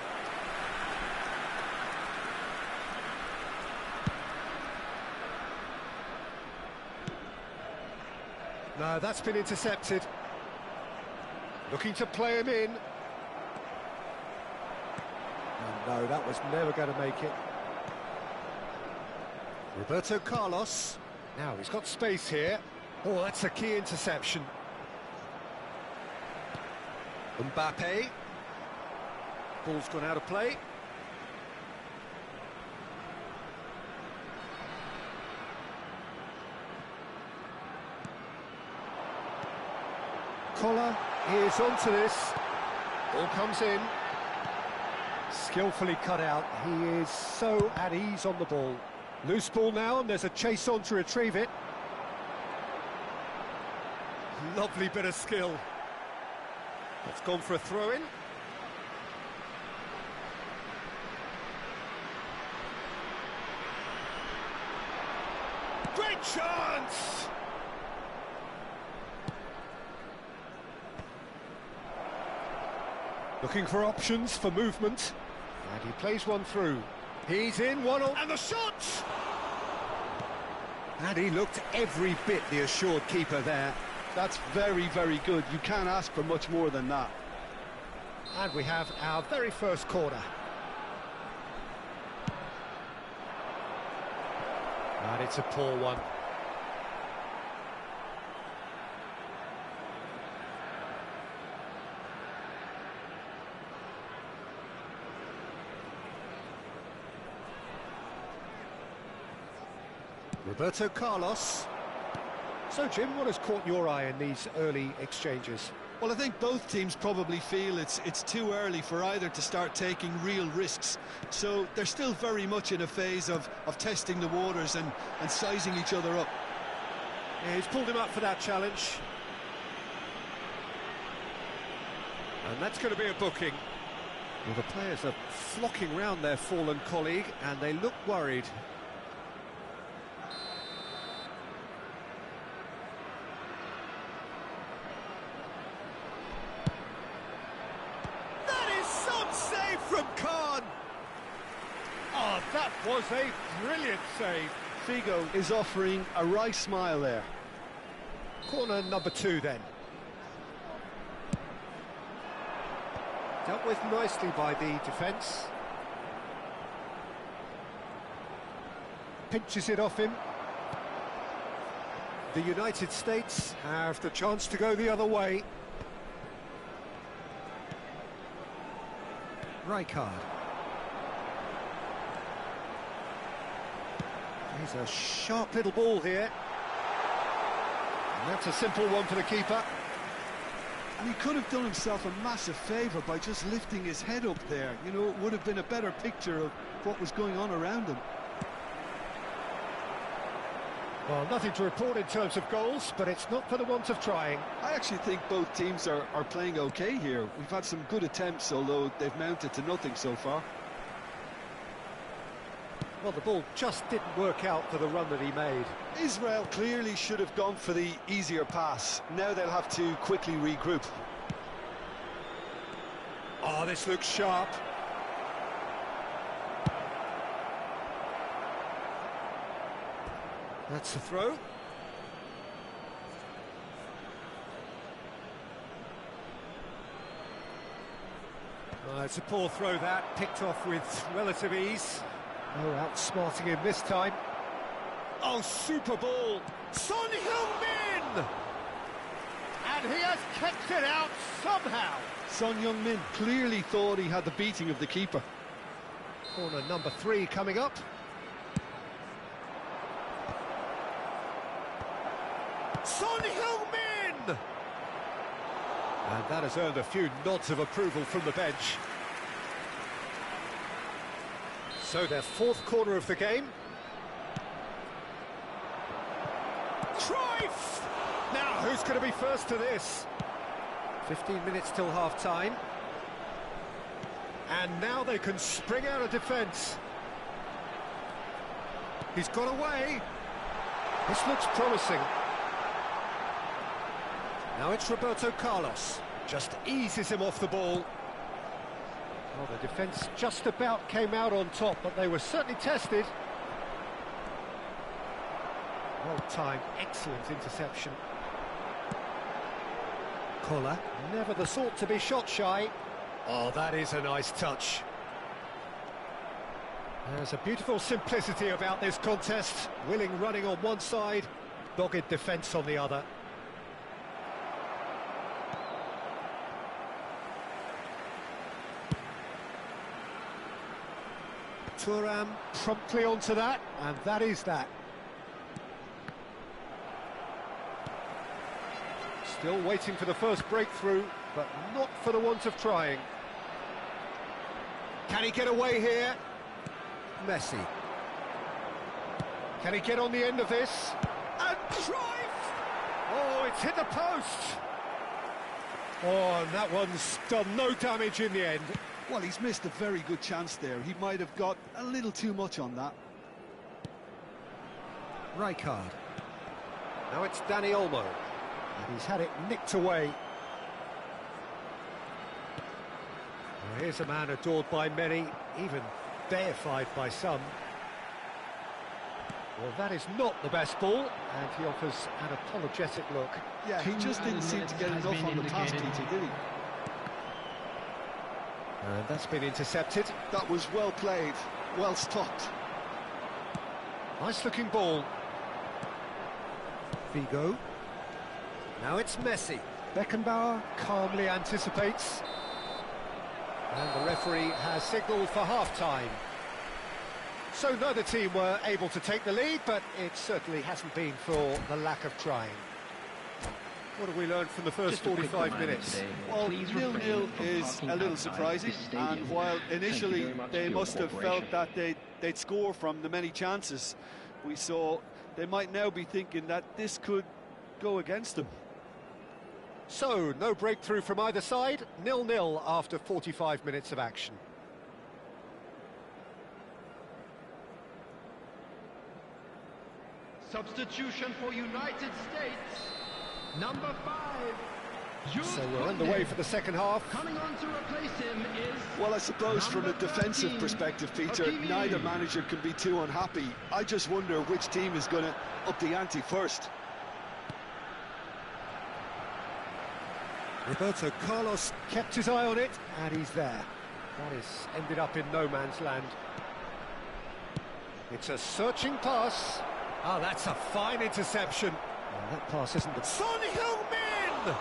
No, that's been intercepted. Looking to play him in. Oh, no, that was never going to make it. Roberto Carlos. Now, he's got space here. Oh, that's a key interception. Mbappe. Ball's gone out of play. Collar is onto this. Ball comes in. Skillfully cut out. He is so at ease on the ball. Loose ball now, and there's a chase on to retrieve it. Lovely bit of skill. It's gone for a throw-in. Great chance! Looking for options for movement, and he plays one through. He's in, one on, and the shot! And he looked every bit the assured keeper there. That's very, very good. You can't ask for much more than that. And we have our very first corner. And it's a poor one. Roberto Carlos. So, Jim, what has caught your eye in these early exchanges? Well, I think both teams probably feel it's too early for either to start taking real risks. So they're still very much in a phase of testing the waters and sizing each other up. Yeah, he's pulled him up for that challenge. And that's going to be a booking. Well, the players are flocking round their fallen colleague, and they look worried. From Khan. Oh, that was a brilliant save. Figo is offering a wry smile there. Corner number 2 then. Dealt with nicely by the defence. Pinches it off him. The United States have the chance to go the other way. Rijkaard. He's a sharp little ball here. And that's a simple one for the keeper. And he could have done himself a massive favour by just lifting his head up there. You know, it would have been a better picture of what was going on around him. Well, nothing to report in terms of goals, but it's not for the want of trying. I actually think both teams are playing okay here. We've had some good attempts, although they've mounted to nothing so far. Well, the ball just didn't work out for the run that he made. Israel clearly should have gone for the easier pass. Now they'll have to quickly regroup. Oh, this looks sharp. That's the throw. It's a poor throw that, picked off with relative ease. No outsmarting him this time. Oh, super ball! Son Heung-min! And he has kept it out somehow. Son Heung-min clearly thought he had the beating of the keeper. Corner number 3 coming up. Son Heung-min! And that has earned a few nods of approval from the bench. So their 4th corner of the game. Cruyff! Now, who's going to be first to this? 15 minutes till half-time. And now they can spring out of defence. He's got away. This looks promising. Now it's Roberto Carlos. Just eases him off the ball. Well, the defence just about came out on top, but they were certainly tested. Well-timed, excellent interception. Koller, never the sort to be shot shy. Oh, that is a nice touch. There's a beautiful simplicity about this contest. Willing running on one side, dogged defence on the other. Thuram promptly onto that, and that is that. Still waiting for the first breakthrough, but not for the want of trying. Can he get away here? Messi. Can he get on the end of this? And Cruyff! Oh, it's hit the post! Oh, and that one's done no damage in the end. Well, he's missed a very good chance there. He might have got a little too much on that. Rijkaard. Now it's Danny Olmo. And he's had it nicked away. Well, here's a man adored by many, even deified by some. Well, that is not the best ball, and he offers an apologetic look. Yeah, he just didn't seem to get enough on the pass, Peter, did he? And that's been intercepted. That was well played, well stopped. Nice looking ball. Figo. Now it's Messi. Beckenbauer calmly anticipates. And the referee has signalled for half-time. So neither team were able to take the lead, but it certainly hasn't been for the lack of trying. What have we learned from the first 45 minutes? Well, 0-0 is a little surprising, and while initially they must have felt that they'd score from the many chances we saw, they might now be thinking that this could go against them. So, no breakthrough from either side, 0-0 after 45 minutes of action. Substitution for United States. Number 5. So we're underway for the second half. Coming on to replace him is... Well, I suppose from a defensive 13, perspective, Peter, neither manager can be too unhappy. I just wonder which team is going to up the ante first. Roberto Carlos kept his eye on it, and he's there. That is ended up in no man's land. It's a searching pass. Oh, that's a fine interception. Oh, that pass isn't the... Son Heung-min!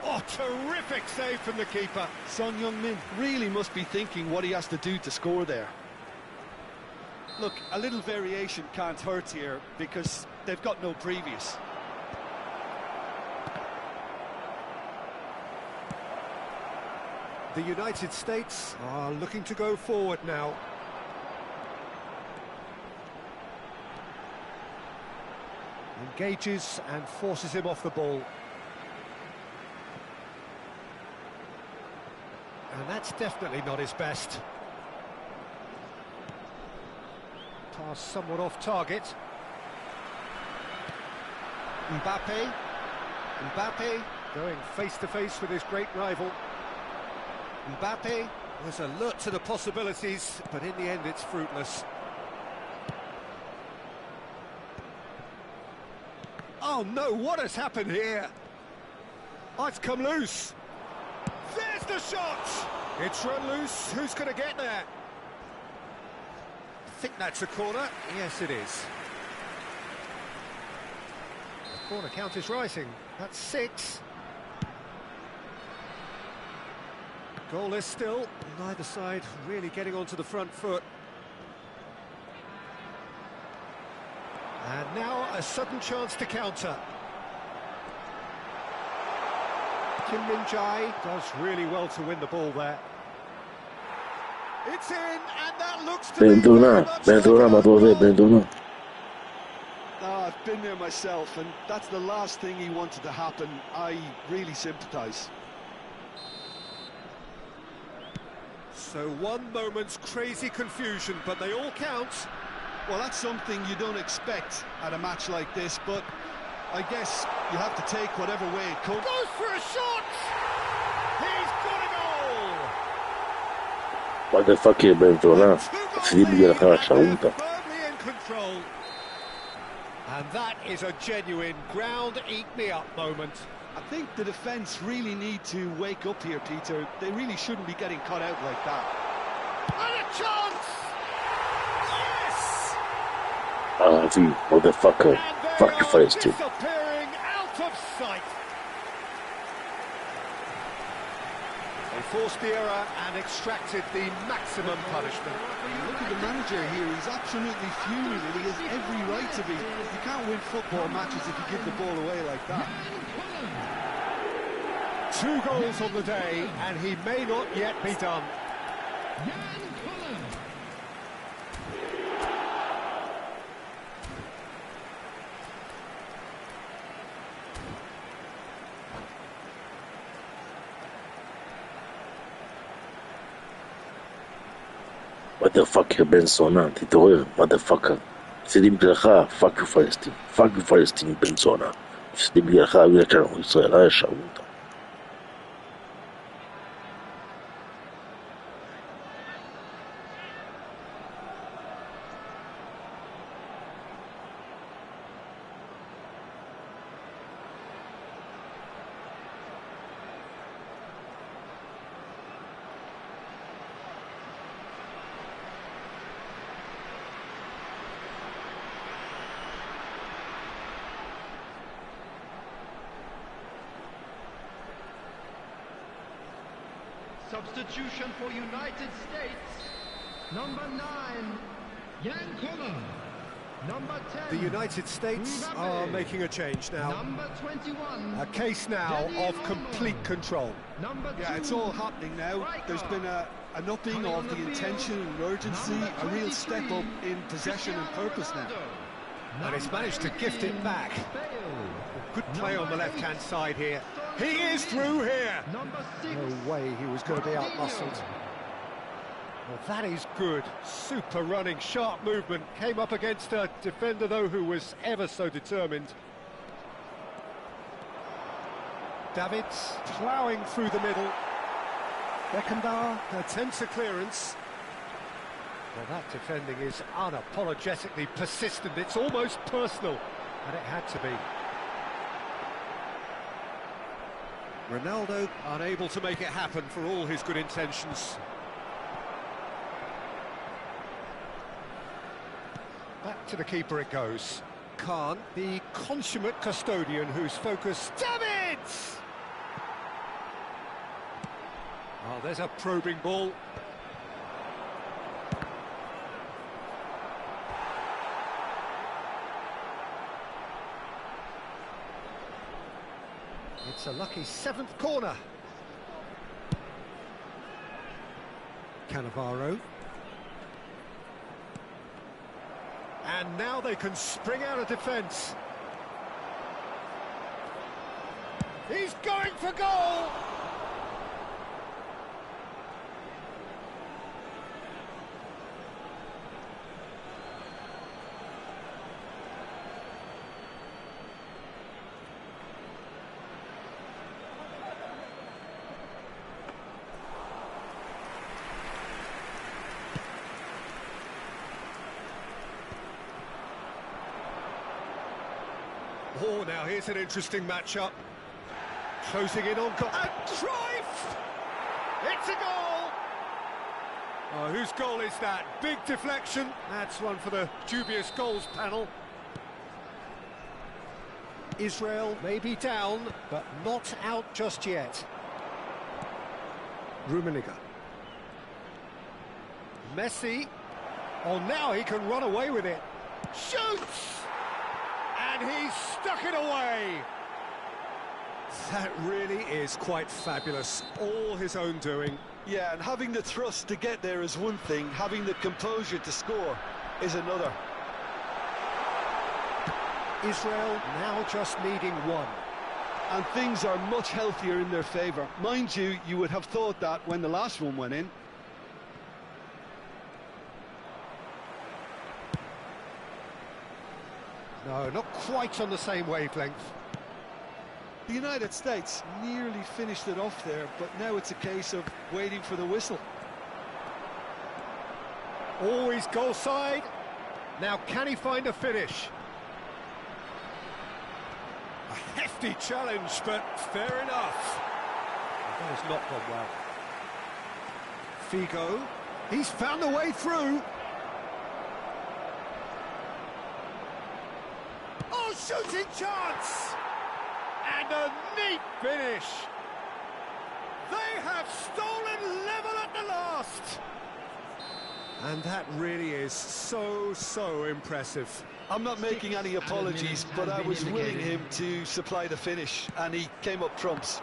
Oh, terrific save from the keeper. Son Heung-min really must be thinking what he has to do to score there. Look, a little variation can't hurt here because they've got no previous. The United States are looking to go forward now. Engages and forces him off the ball. And that's definitely not his best. Pass somewhat off target. Mbappe going face-to-face with his great rival. Mbappe was alert to the possibilities, but in the end it's fruitless. Oh no, what has happened here? Oh, it's come loose. There's the shot! It's run loose, who's going to get there? I think that's a corner. Yes, it is. The corner count is rising. That's 6. Goalless still, neither side really getting onto the front foot. And now a sudden chance to counter. Kim Min-jae does really well to win the ball there. It's in, and that looks to be very much like a goal. I've been there myself, and that's the last thing he wanted to happen. I really sympathise. So one moment's crazy confusion, but they all count. Well, that's something you don't expect at a match like this, but I guess you have to take whatever way it comes. Goes for a shot! He's got a goal! Motherfucker Benzona, Silvia Rasauta. Firmly in control. And that is a genuine ground-eat-me-up moment. I think the defence really need to wake up here, Peter. They really shouldn't be getting cut out like that. And a chance! Yes! Ah, oui, motherfucker. Fuck you first, too. Disappearing out of sight. They forced the error and extracted the maximum punishment. Look at the manager here. He's absolutely fuming, and he has every right to be. You can't win football matches if you give the ball away like that. 2 goals on the day, and he may not yet be done. Motherfucker Benzona, Tito, motherfucker. Silvia Rasauta, fuck you first, too. Fuck you first, too, Benzona. Silvia Rasauta. Substitution for United States. Number 9, Jan Koller. Number 10. The United States are making a change now. Number 21. A case now of complete control. Number 2. Yeah, it's all happening now. There's been an upping of the intention and urgency, a real step up in possession and purpose now. And he's managed to gift it back. Good play on the left-hand side here. He is through here. No way he was going to be out-muscled. Well, that is good. Super running, sharp movement. Came up against a defender, though, who was ever so determined. Davids ploughing through the middle. Bekandar attempts a clearance. Well, that defending is unapologetically persistent. It's almost personal, and it had to be. Ronaldo unable to make it happen for all his good intentions. Back to the keeper it goes. Khan, the consummate custodian whose focus... Davids! Oh, there's a probing ball. It's a lucky 7th corner. Cannavaro. And now they can spring out of defence. He's going for goal! Oh, now here's an interesting matchup. Closing in on... And Cruyff! It's a goal! Oh, whose goal is that? Big deflection. That's one for the dubious goals panel. Israel may be down, but not out just yet. Rummenigge. Messi. Oh, now he can run away with it. Shoots! And he's stuck it away. That really is quite fabulous. All his own doing. Yeah, and having the thrust to get there is one thing, having the composure to score is another. Israel now just needing one. And things are much healthier in their favour. Mind you, you would have thought that when the last one went in. No, not quite on the same wavelength. The United States nearly finished it off there, but now it's a case of waiting for the whistle. Always goal side. Now can he find a finish? A hefty challenge, but fair enough. That has not gone well. Figo, he's found a way through. Oh, shooting chance! And a neat finish. They have stolen level at the last. And that really is so impressive. I'm not making any apologies, but I was willing him to supply the finish, and he came up trumps.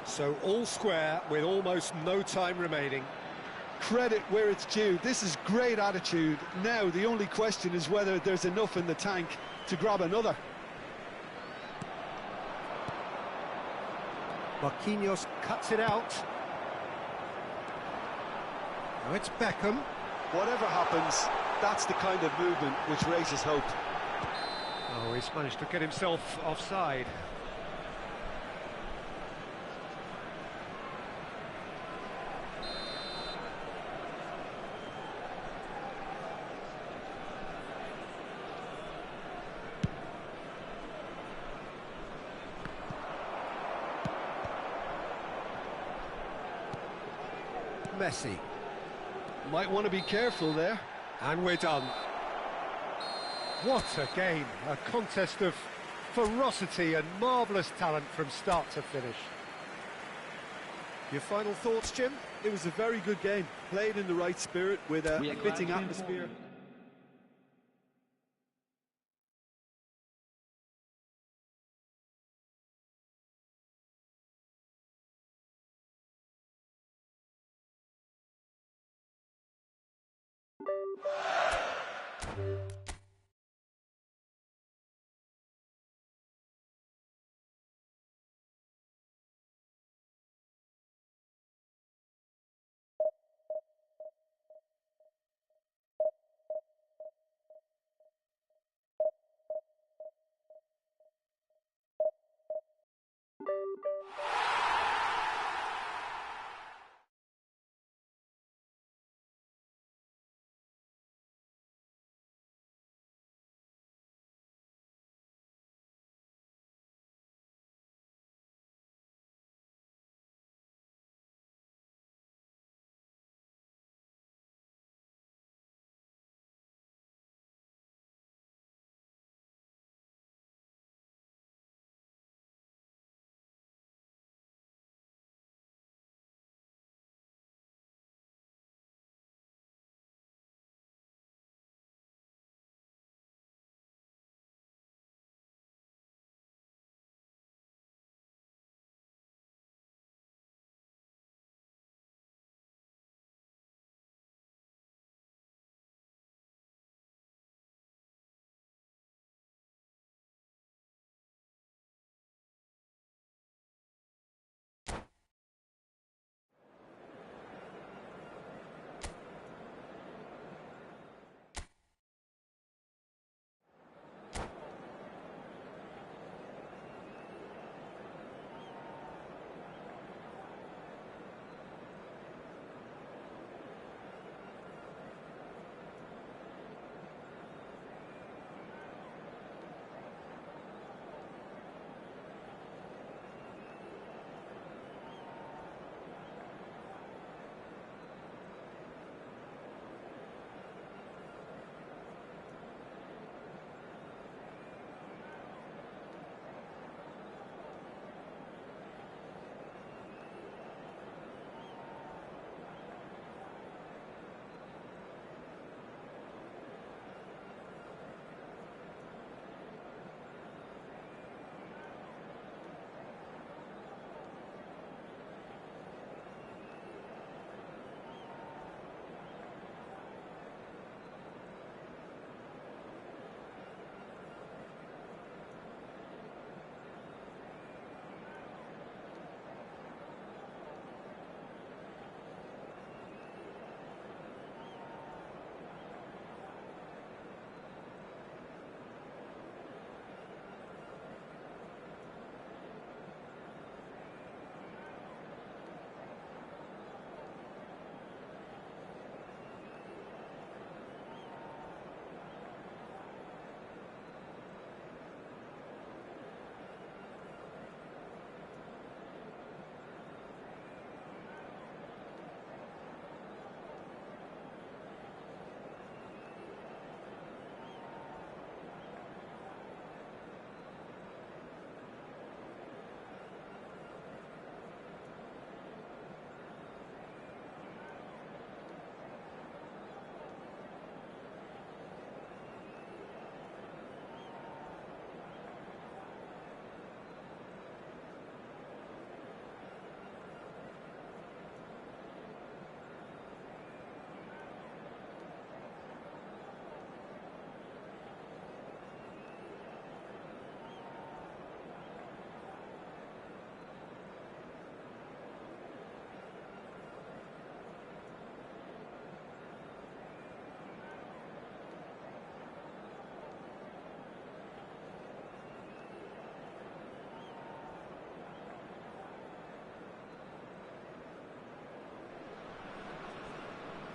So all square with almost no time remaining. Credit where it's due. This is great attitude. Now the only question is whether there's enough in the tank to grab another. Marquinhos cuts it out. Now it's Beckham. Whatever happens, that's the kind of movement which raises hope. Oh, he's managed to get himself offside. Messi. Might want to be careful there. And we're done. What a game. A contest of ferocity and marvellous talent from start to finish. Your final thoughts, Jim? It was a very good game, played in the right spirit with a fitting atmosphere.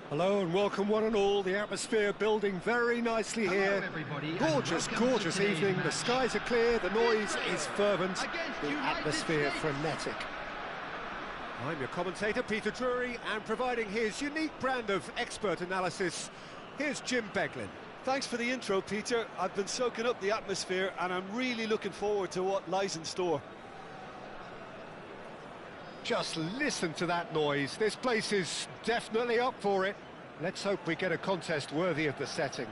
Hello and welcome one and all. The atmosphere building very nicely here. Gorgeous, gorgeous evening. The skies are clear, the noise is fervent, the atmosphere frenetic. I'm your commentator, Peter Drury, and providing his unique brand of expert analysis, here's Jim Beglin. Thanks for the intro, Peter. I've been soaking up the atmosphere and I'm really looking forward to what lies in store. Just listen to that noise. This place is definitely up for it. Let's hope we get a contest worthy of the setting.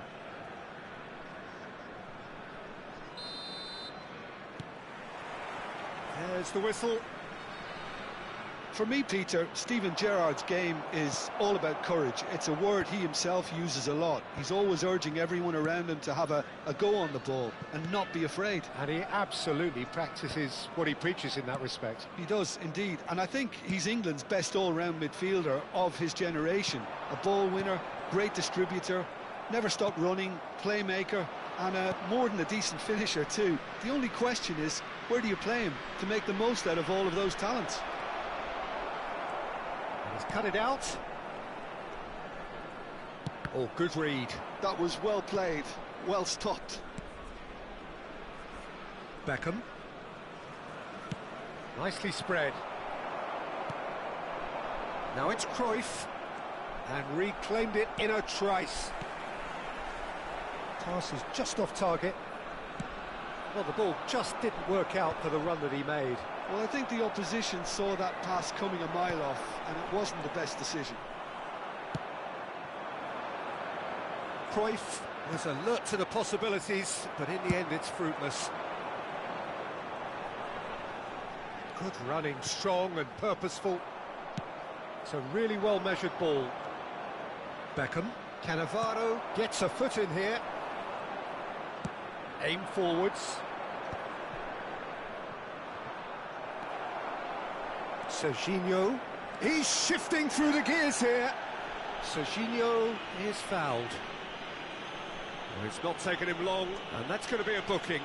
There's the whistle. For me, Peter, Steven Gerrard's game is all about courage. It's a word he himself uses a lot. He's always urging everyone around him to have a go on the ball and not be afraid. And he absolutely practices what he preaches in that respect. He does, indeed. And I think he's England's best all-round midfielder of his generation. A ball winner, great distributor, never stopped running, playmaker, and more than a decent finisher too. The only question is, where do you play him to make the most out of all of those talents? He's cut it out. Oh, good read. That was well played, well stopped. Beckham. Nicely spread. Now it's Cruyff. And reclaimed it in a trice. Pass is just off target. Well, the ball just didn't work out for the run that he made. Well, I think the opposition saw that pass coming a mile off, and it wasn't the best decision. Cruyff was alert to the possibilities, but in the end it's fruitless. Good running, strong and purposeful. It's a really well-measured ball. Beckham. Cannavaro gets a foot in here. Aim forwards. Serginho. He's shifting through the gears here. Serginho is fouled. Well, it's not taken him long, and that's going to be a booking.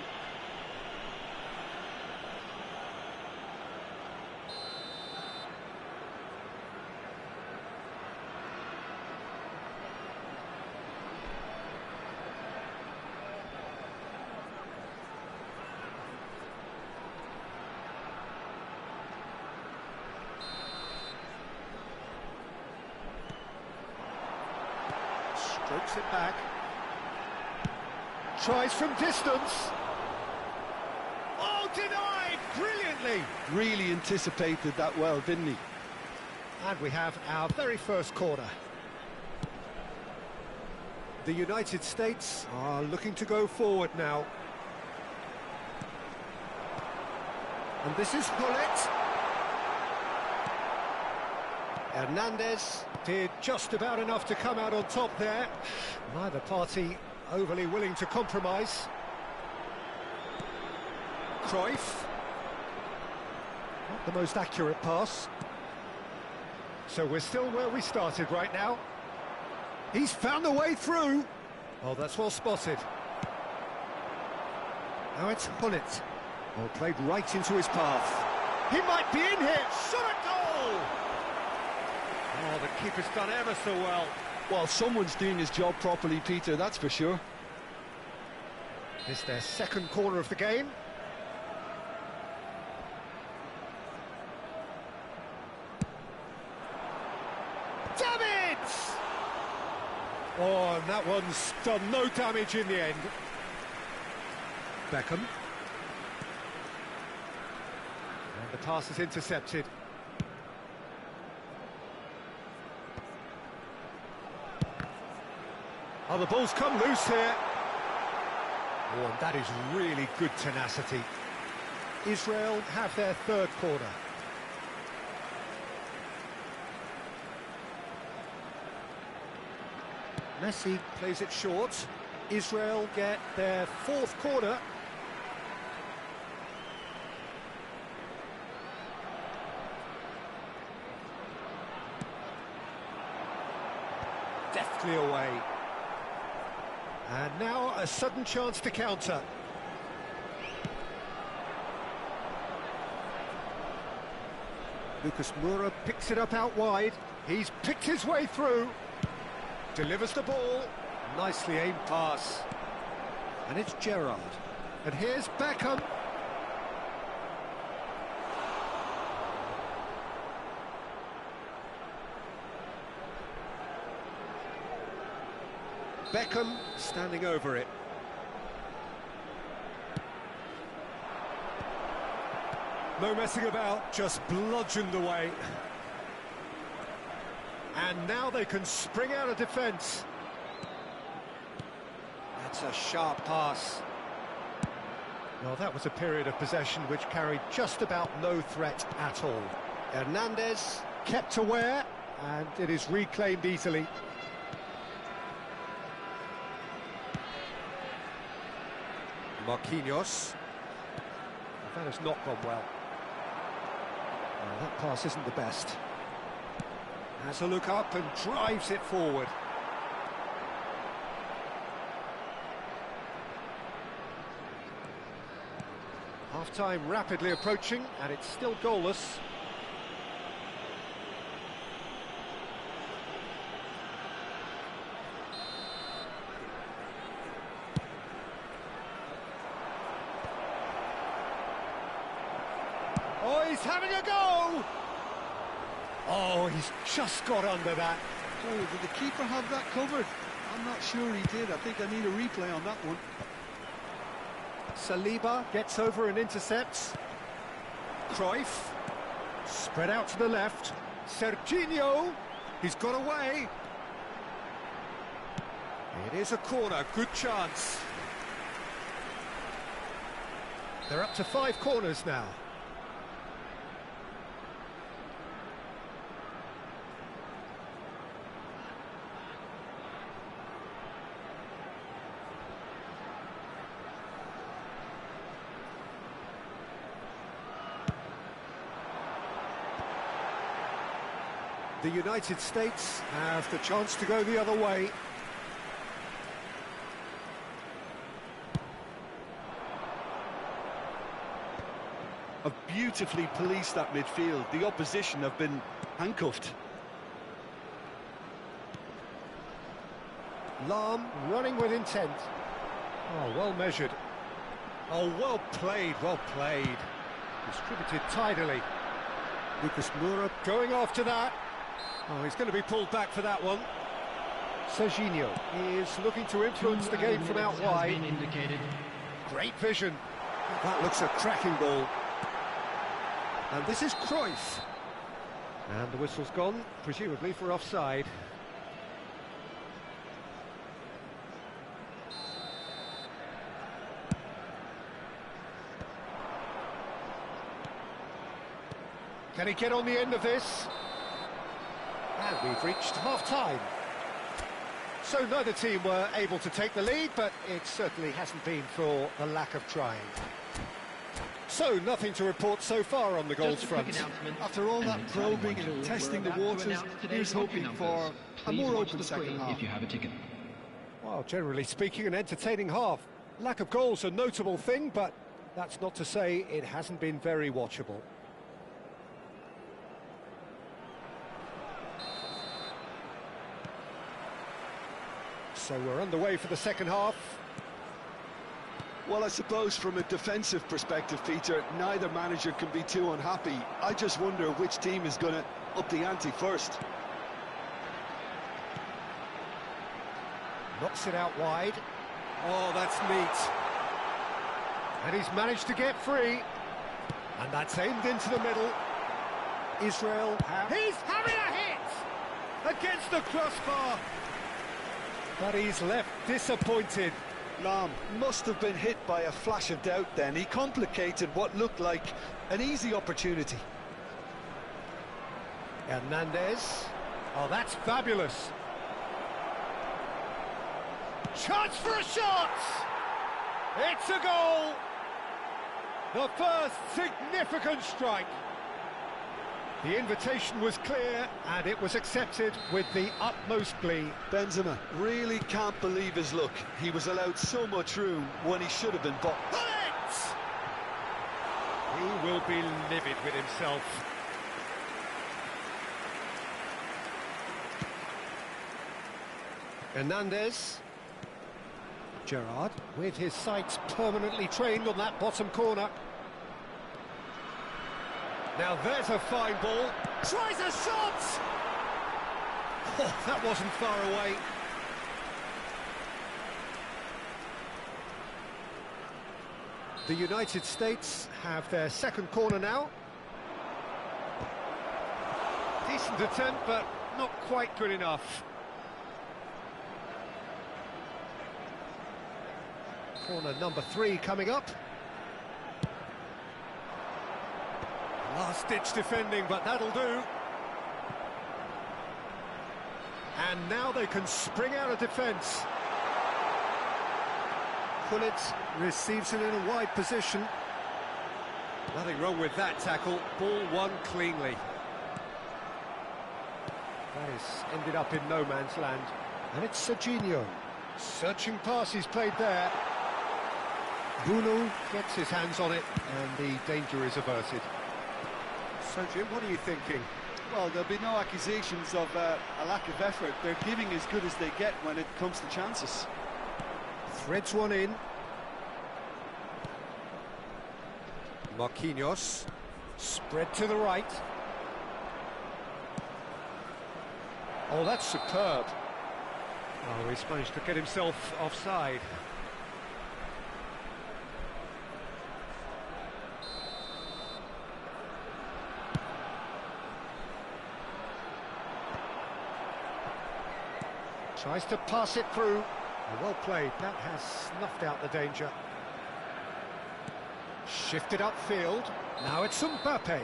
Strokes it back. Tries from distance. Oh, denied! Brilliantly! Really anticipated that well, didn't he? And we have our very first corner. The United States are looking to go forward now. And this is Hullet. Hernandez did just about enough to come out on top there. Neither party overly willing to compromise. Cruyff. Not the most accurate pass. So we're still where we started right now. He's found a way through. Oh, that's well spotted. Now it's Hullet. Well, played right into his path. He might be in here. Shot at goal! Oh, the keeper's done ever so well. Well, someone's doing his job properly, Peter, that's for sure. It's their second corner of the game. Davids! Oh, and that one's done no damage in the end. Beckham. And the pass is intercepted. Oh, the ball's come loose here. Oh, and that is really good tenacity. Israel have their third corner. Messi plays it short. Israel get their fourth corner. Deftly away. And now a sudden chance to counter. Lucas Moura picks it up out wide. He's picked his way through. delivers the ball. Nicely aimed pass. And it's Gerrard. And here's Beckham. Beckham standing over it. No messing about, just bludgeoned away. And now they can spring out of defence. That's a sharp pass. Well, that was a period of possession which carried just about no threat at all. Hernandez kept aware, and it is reclaimed easily. Marquinhos. That has not gone well. That pass isn't the best. Has a look up and drives it forward. Half-time rapidly approaching, and it's still goalless. Oh, he's having a go! Oh, he's just got under that. Oh, did the keeper have that covered? I'm not sure he did. I think I need a replay on that one. Saliba gets over and intercepts. Cruyff, spread out to the left. Serginho, he's got away. It is a corner, good chance. They're up to 5 corners now. The United States have the chance to go the other way. Have beautifully policed that midfield. The opposition have been handcuffed. Lahm running with intent. Oh, well measured. Oh, well played, well played. Distributed tidily. Lucas Moura going after that. Oh, he's going to be pulled back for that one. Serginho is looking to influence the game from out wide. Great vision. That looks a cracking ball. And this is Cruyff. And the whistle's gone, presumably for offside. Can he get on the end of this? And we've reached half-time. So neither team were able to take the lead, but it certainly hasn't been for the lack of trying. So nothing to report so far on the goals front. After all that probing and testing the waters, here's hoping for a more open second half. If you have a ticket. Well, generally speaking, an entertaining half. Lack of goals a notable thing, but that's not to say it hasn't been very watchable. So we're underway for the second half. Well, I suppose from a defensive perspective, Peter, neither manager can be too unhappy. I just wonder which team is going to up the ante first. Knocks it out wide. Oh, that's neat. And he's managed to get free. And that's aimed into the middle. Israel he's having a hit against the crossbar. But he's left disappointed. Lahm must have been hit by a flash of doubt then. He complicated what looked like an easy opportunity. Hernandez. Oh, that's fabulous. Chance for a shot! It's a goal! The first significant strike. The invitation was clear, and it was accepted with the utmost glee. Benzema really can't believe his luck. He was allowed so much room when he should have been blocked. He will be livid with himself. Hernandez. Gerrard, with his sights permanently trained on that bottom corner. Now there's a fine ball. Tries a shot! Oh, that wasn't far away. The United States have their second corner now. Decent attempt, but not quite good enough. Corner number 3 coming up. Last-ditch defending, but that'll do. And now they can spring out of defence. Pullet receives it in a wide position. Nothing wrong with that tackle. Ball won cleanly. That has ended up in no man's land. And it's Serginho. Searching pass is played there. Bruno gets his hands on it, and the danger is averted. So, Jim, what are you thinking? Well, there'll be no accusations of a lack of effort. They're giving as good as they get when it comes to chances. Threads one in. Marquinhos. Spread to the right. Oh, that's superb. Oh, he's managed to get himself offside. Tries to pass it through. Well played. That has snuffed out the danger. Shifted upfield. Now it's Mbappe.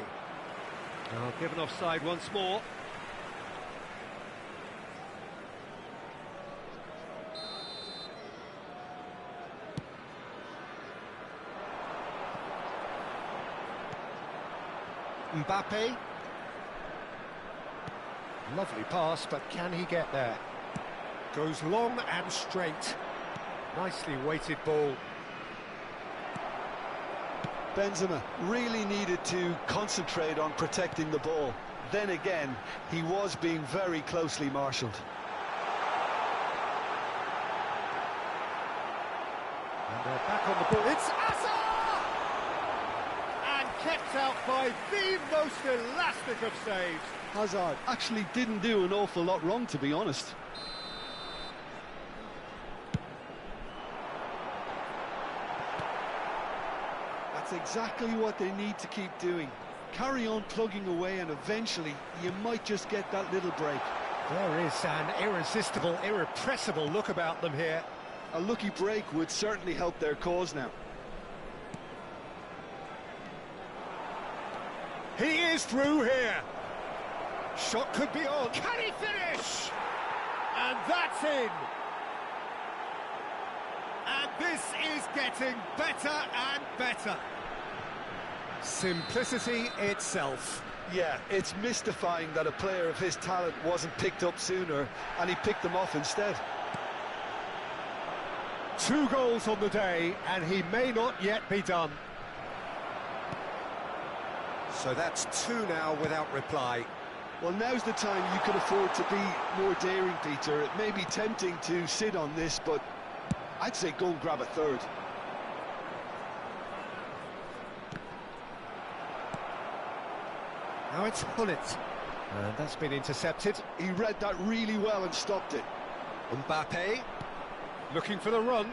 Now given offside once more. Mbappe. Lovely pass, but can he get there? Goes long and straight. Nicely weighted ball. Benzema really needed to concentrate on protecting the ball. Then again, he was being very closely marshalled. And they're back on the ball. It's Hazard! And kept out by the most elastic of saves. Hazard actually didn't do an awful lot wrong, to be honest. That's exactly what they need to keep doing. Carry on plugging away, and eventually you might just get that little break. There is an irresistible, irrepressible look about them here. A lucky break would certainly help their cause now. He is through here. Shot could be on. Can he finish? And that's in. And this is getting better and better. Simplicity itself. Yeah, it's mystifying that a player of his talent wasn't picked up sooner, and he picked them off instead. 2 goals on the day, and he may not yet be done. So that's 2 now without reply. Well, now's the time you can afford to be more daring, Peter. It may be tempting to sit on this, but I'd say go and grab a third. Now it's Pullet. And that's been intercepted. He read that really well and stopped it. Mbappe looking for the run.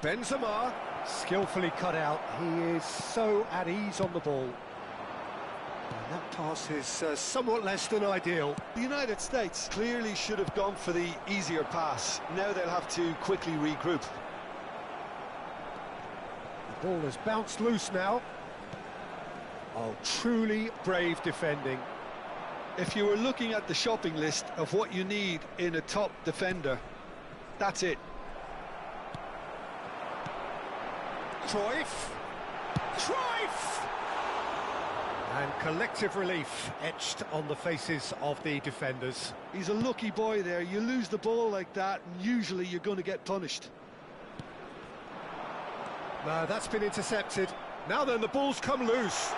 Benzema skillfully cut out. He is so at ease on the ball. And that pass is somewhat less than ideal. The United States clearly should have gone for the easier pass. Now they'll have to quickly regroup. The ball has bounced loose now. Oh, truly brave defending. If you were looking at the shopping list of what you need in a top defender, that's it. Cruyff! Cruyff! And collective relief etched on the faces of the defenders. He's a lucky boy there. You lose the ball like that, and usually you're going to get punished. No, that's been intercepted. Now then, the ball's come loose.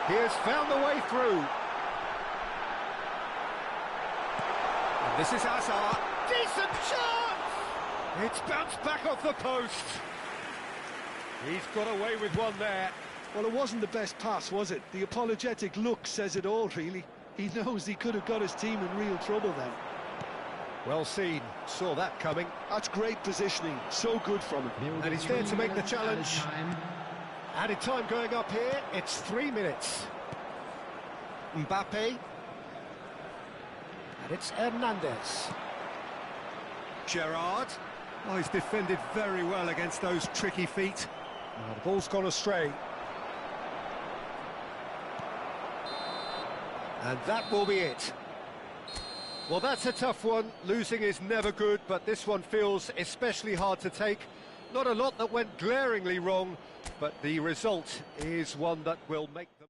He has found the way through. And This is Hazard. Decent chance! It's bounced back off the post. He's got away with one there. Well, it wasn't the best pass, was it? The apologetic look says it all, really. He knows he could have got his team in real trouble then. Well seen, saw that coming. That's great positioning, so good from him. And he's there to make the challenge. Added time going up here, it's 3 minutes. Mbappe. And it's Hernandez. Gerrard. Oh, he's defended very well against those tricky feet. Oh, the ball's gone astray. And that will be it. Well, that's a tough one. Losing is never good, but this one feels especially hard to take. Not a lot that went glaringly wrong, but the result is one that will make them...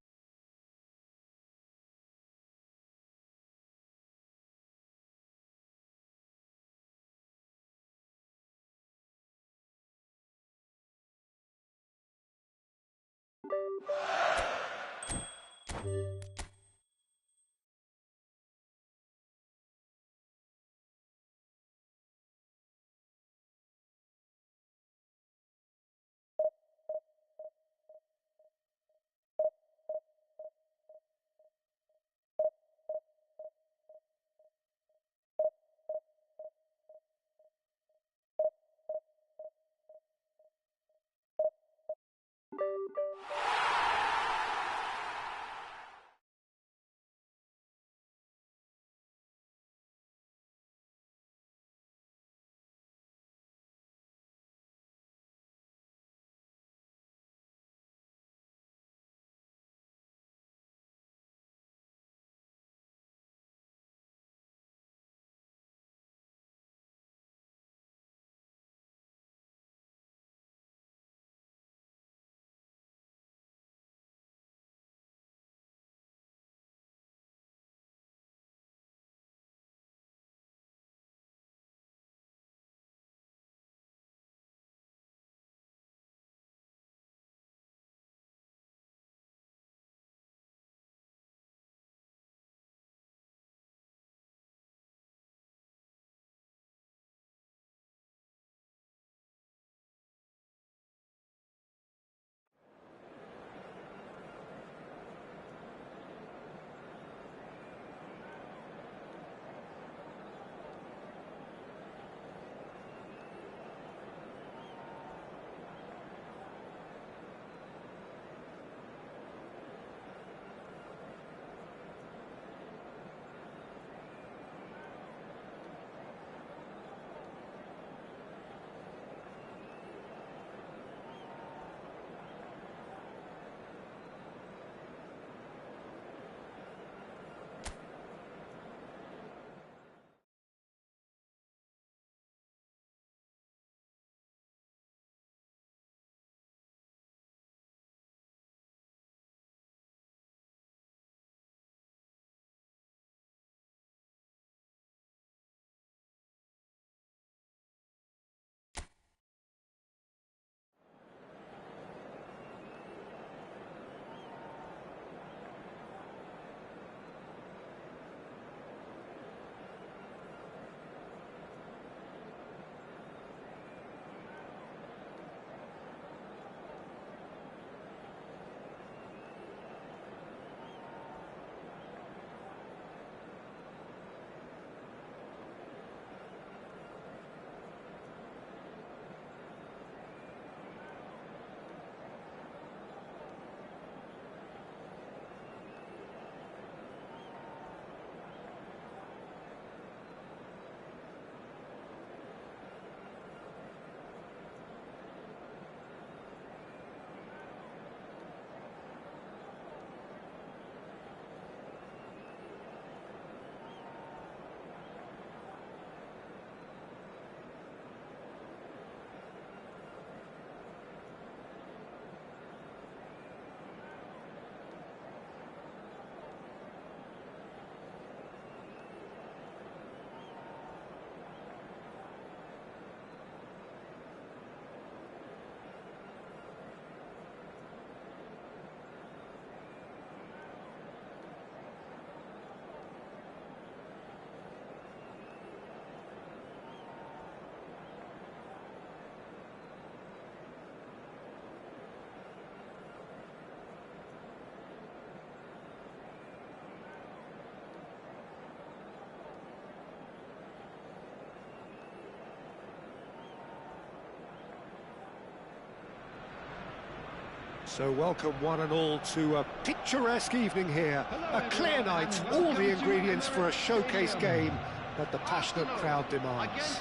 So welcome one and all to a picturesque evening here. A clear night, all the ingredients for a showcase game that the passionate crowd demands.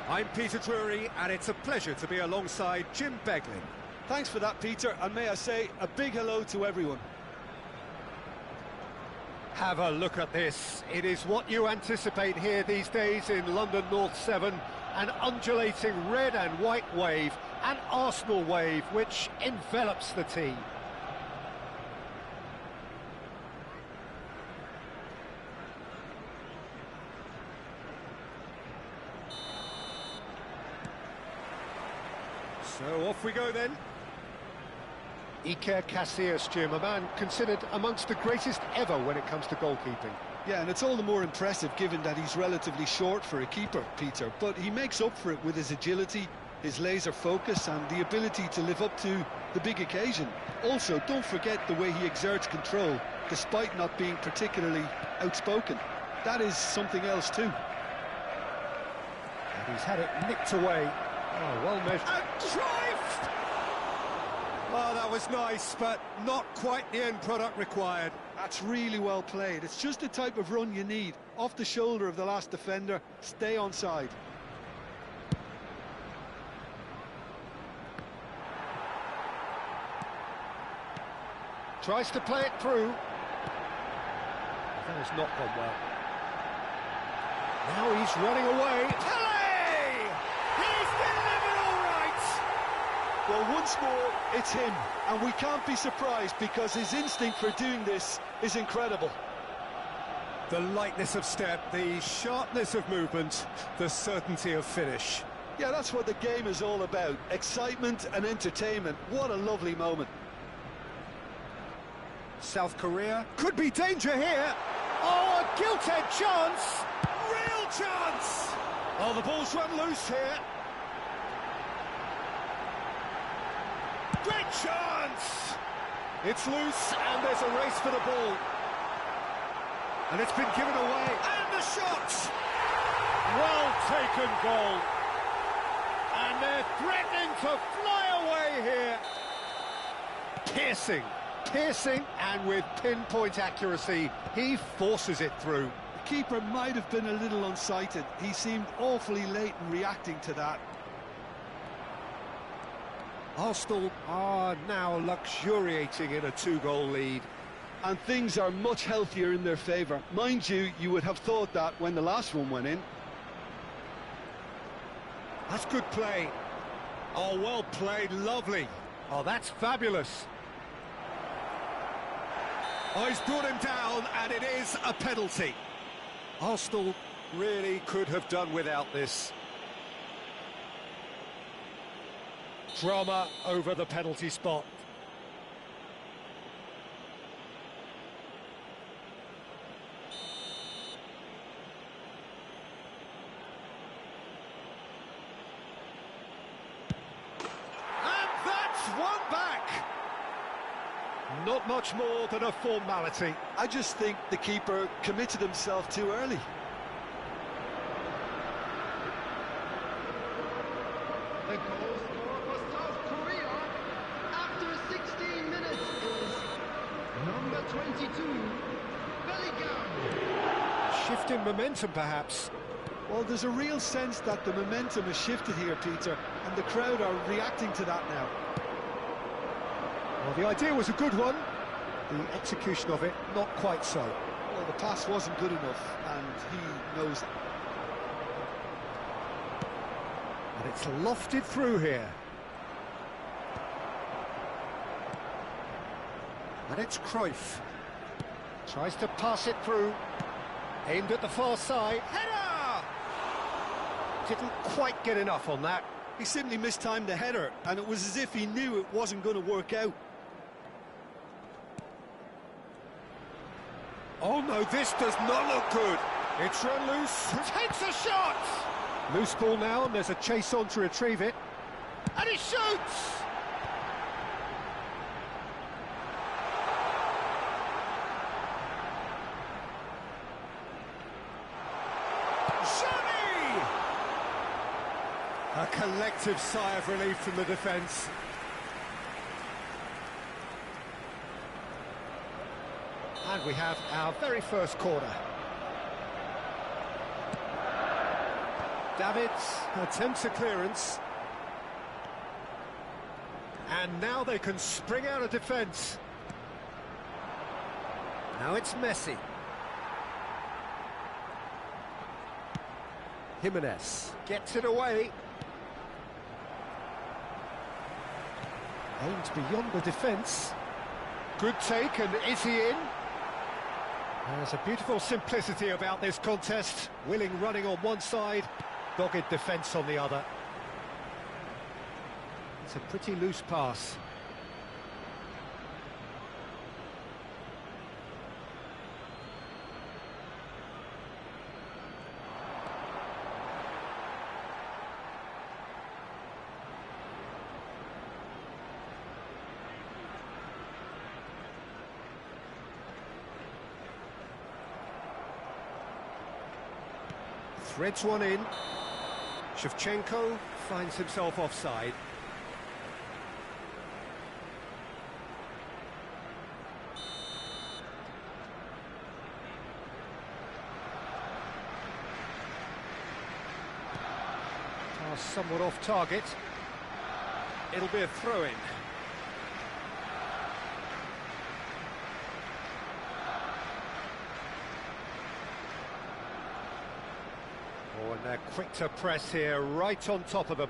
I'm Peter Drury, and it's a pleasure to be alongside Jim Beglin. Thanks for that, Peter, and may I say a big hello to everyone. Have a look at this. It is what you anticipate here these days in London North 7. An undulating red and white wave, an Arsenal wave which envelops the team. So off we go then. Iker Casillas, Jim, a man considered amongst the greatest ever when it comes to goalkeeping. Yeah, and it's all the more impressive given that he's relatively short for a keeper, Peter. But he makes up for it with his agility, his laser focus and the ability to live up to the big occasion. Also, don't forget the way he exerts control, despite not being particularly outspoken. That is something else too. And he's had it nicked away. Oh, well measured. And Cruyff! Oh, that was nice, but not quite the end product required. That's really well played. It's just the type of run you need. Off the shoulder of the last defender, stay onside. Tries to play it through. That has not gone well. Now he's running away. Pele! He's delivered all right! Well, once more, it's him. And we can't be surprised because his instinct for doing this is incredible. The lightness of step, the sharpness of movement, the certainty of finish. Yeah, that's what the game is all about. Excitement and entertainment. What a lovely moment. South Korea could be danger here. Oh, a gilt-edged chance! Real chance! Oh, the ball's run loose here. Great chance! It's loose and there's a race for the ball. And it's been given away. And the shot! Well taken goal. And they're threatening to fly away here. Piercing, and with pinpoint accuracy, he forces it through. The keeper might have been a little unsighted. He seemed awfully late in reacting to that. Arsenal are now luxuriating in a 2-goal lead. And things are much healthier in their favour. Mind you, you would have thought that when the last one went in. That's good play. Oh, well played, lovely. Oh, that's fabulous. Oh, he's brought him down, and it is a penalty. Arsenal really could have done without this. Drama over the penalty spot. And that's one back. Not much more than a formality. I just think the keeper committed himself too early. The goal scorer for South Korea after 16 minutes is number 22, Bellingham. Shift in momentum, perhaps. Well, there's a real sense that the momentum has shifted here, Peter, and the crowd are reacting to that now. Well, the idea was a good one. The execution of it, not quite so. Well, the pass wasn't good enough, and he knows it. And it's lofted through here. And it's Cruyff. Tries to pass it through. Aimed at the far side. Header! Didn't quite get enough on that. He simply mistimed the header, and it was as if he knew it wasn't going to work out. Oh no, this does not look good. It's run loose. Takes a shot! Loose ball now, and there's a chase on to retrieve it. And he shoots! Shami! A collective sigh of relief from the defence. we have our very first corner. Davids attempts a clearance. And now they can spring out of defence. Now it's Messi. Jimenez gets it away. Aimed beyond the defence. Good take, and is he in? There's a beautiful simplicity about this contest. Willing running on one side, dogged defence on the other. It's a pretty loose pass. Threads one in. Shevchenko finds himself offside. Pass somewhat off target. It'll be a throw-in. Oh, and they're quick to press here, right on top of them.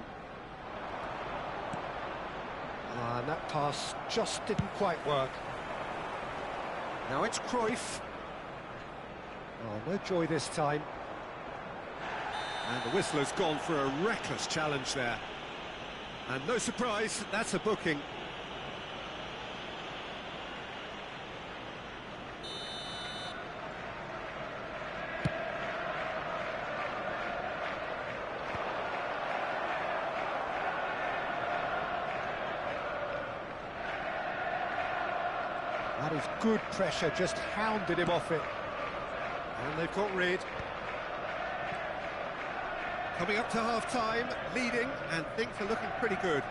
And that pass just didn't quite work. Now it's Cruyff. Oh, no joy this time. And the whistler's gone for a reckless challenge there. And no surprise, that's a booking. That is good pressure, just hounded him off it. And they've got rid. Coming up to half-time, leading, and things are looking pretty good.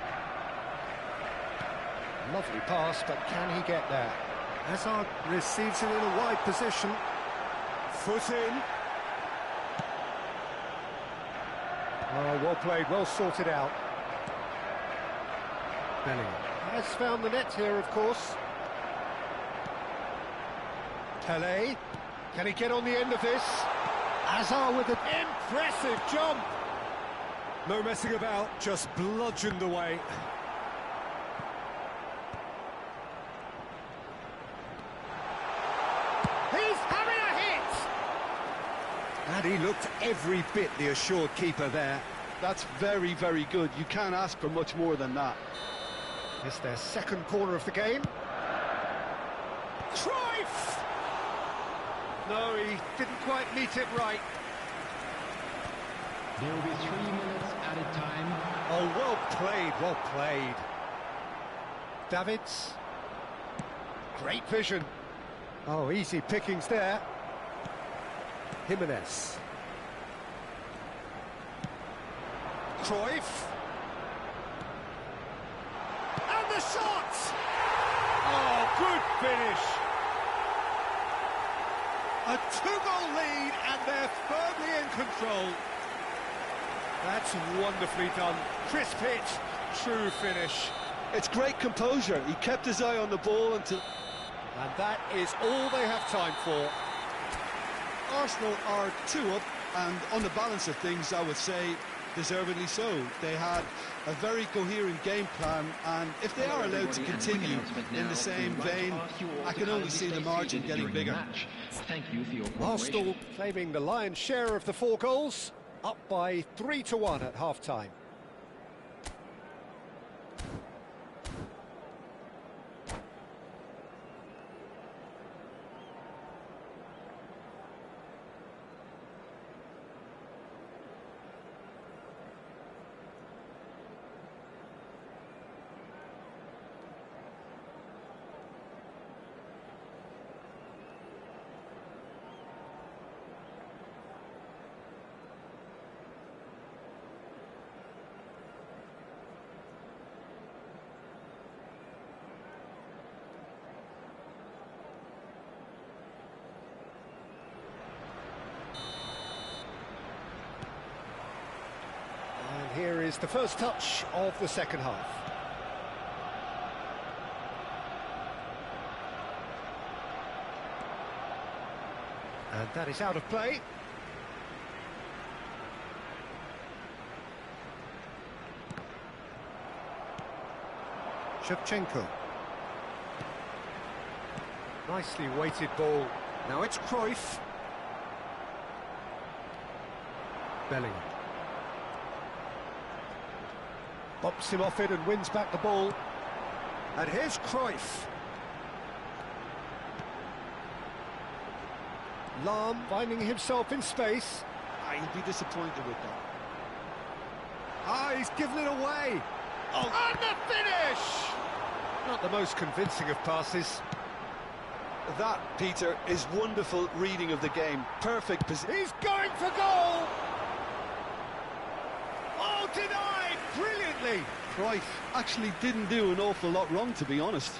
Lovely pass, but can he get there? Hazard receives it in a wide position. Foot in. Oh, well played, well sorted out. Bellingham has found the net here, of course. Pelé, can he get on the end of this? Hazard with an impressive jump. No messing about, just bludgeoned away. He's having a hit! And he looked every bit the assured keeper there. That's very, very good. You can't ask for much more than that. It's their second corner of the game. Cruyff! No, he didn't quite meet it right. There will be 3 minutes added time. Oh, well played, well played. Davids. Great vision. Oh, easy pickings there. Jimenez. Cruyff. And the shot! Oh, good finish. A 2-goal lead, and they're firmly in control. That's wonderfully done. Crisp hit, true finish. It's great composure. He kept his eye on the ball until... And that is all they have time for. Arsenal are 2 up, and on the balance of things, I would say, deservedly so. They had a very coherent game plan, and if they are allowed to continue in the same vein, I can only see the margin getting bigger. Thank you for your Arsenal claiming the lion's share of the 4 goals, up by 3-1 at half-time. is the first touch of the second half. And that is out of play. Shevchenko. Nicely weighted ball. Now it's Cruyff. Bellingham. Bops him off it and wins back the ball. And here's Cruyff. Lahm finding himself in space. He'd be disappointed with that. He's given it away. Oh. And the finish! Not the most convincing of passes. That, Peter, is wonderful reading of the game. Perfect position. He's going for goal! Oh, denied brilliantly! Cruyff actually didn't do an awful lot wrong, to be honest.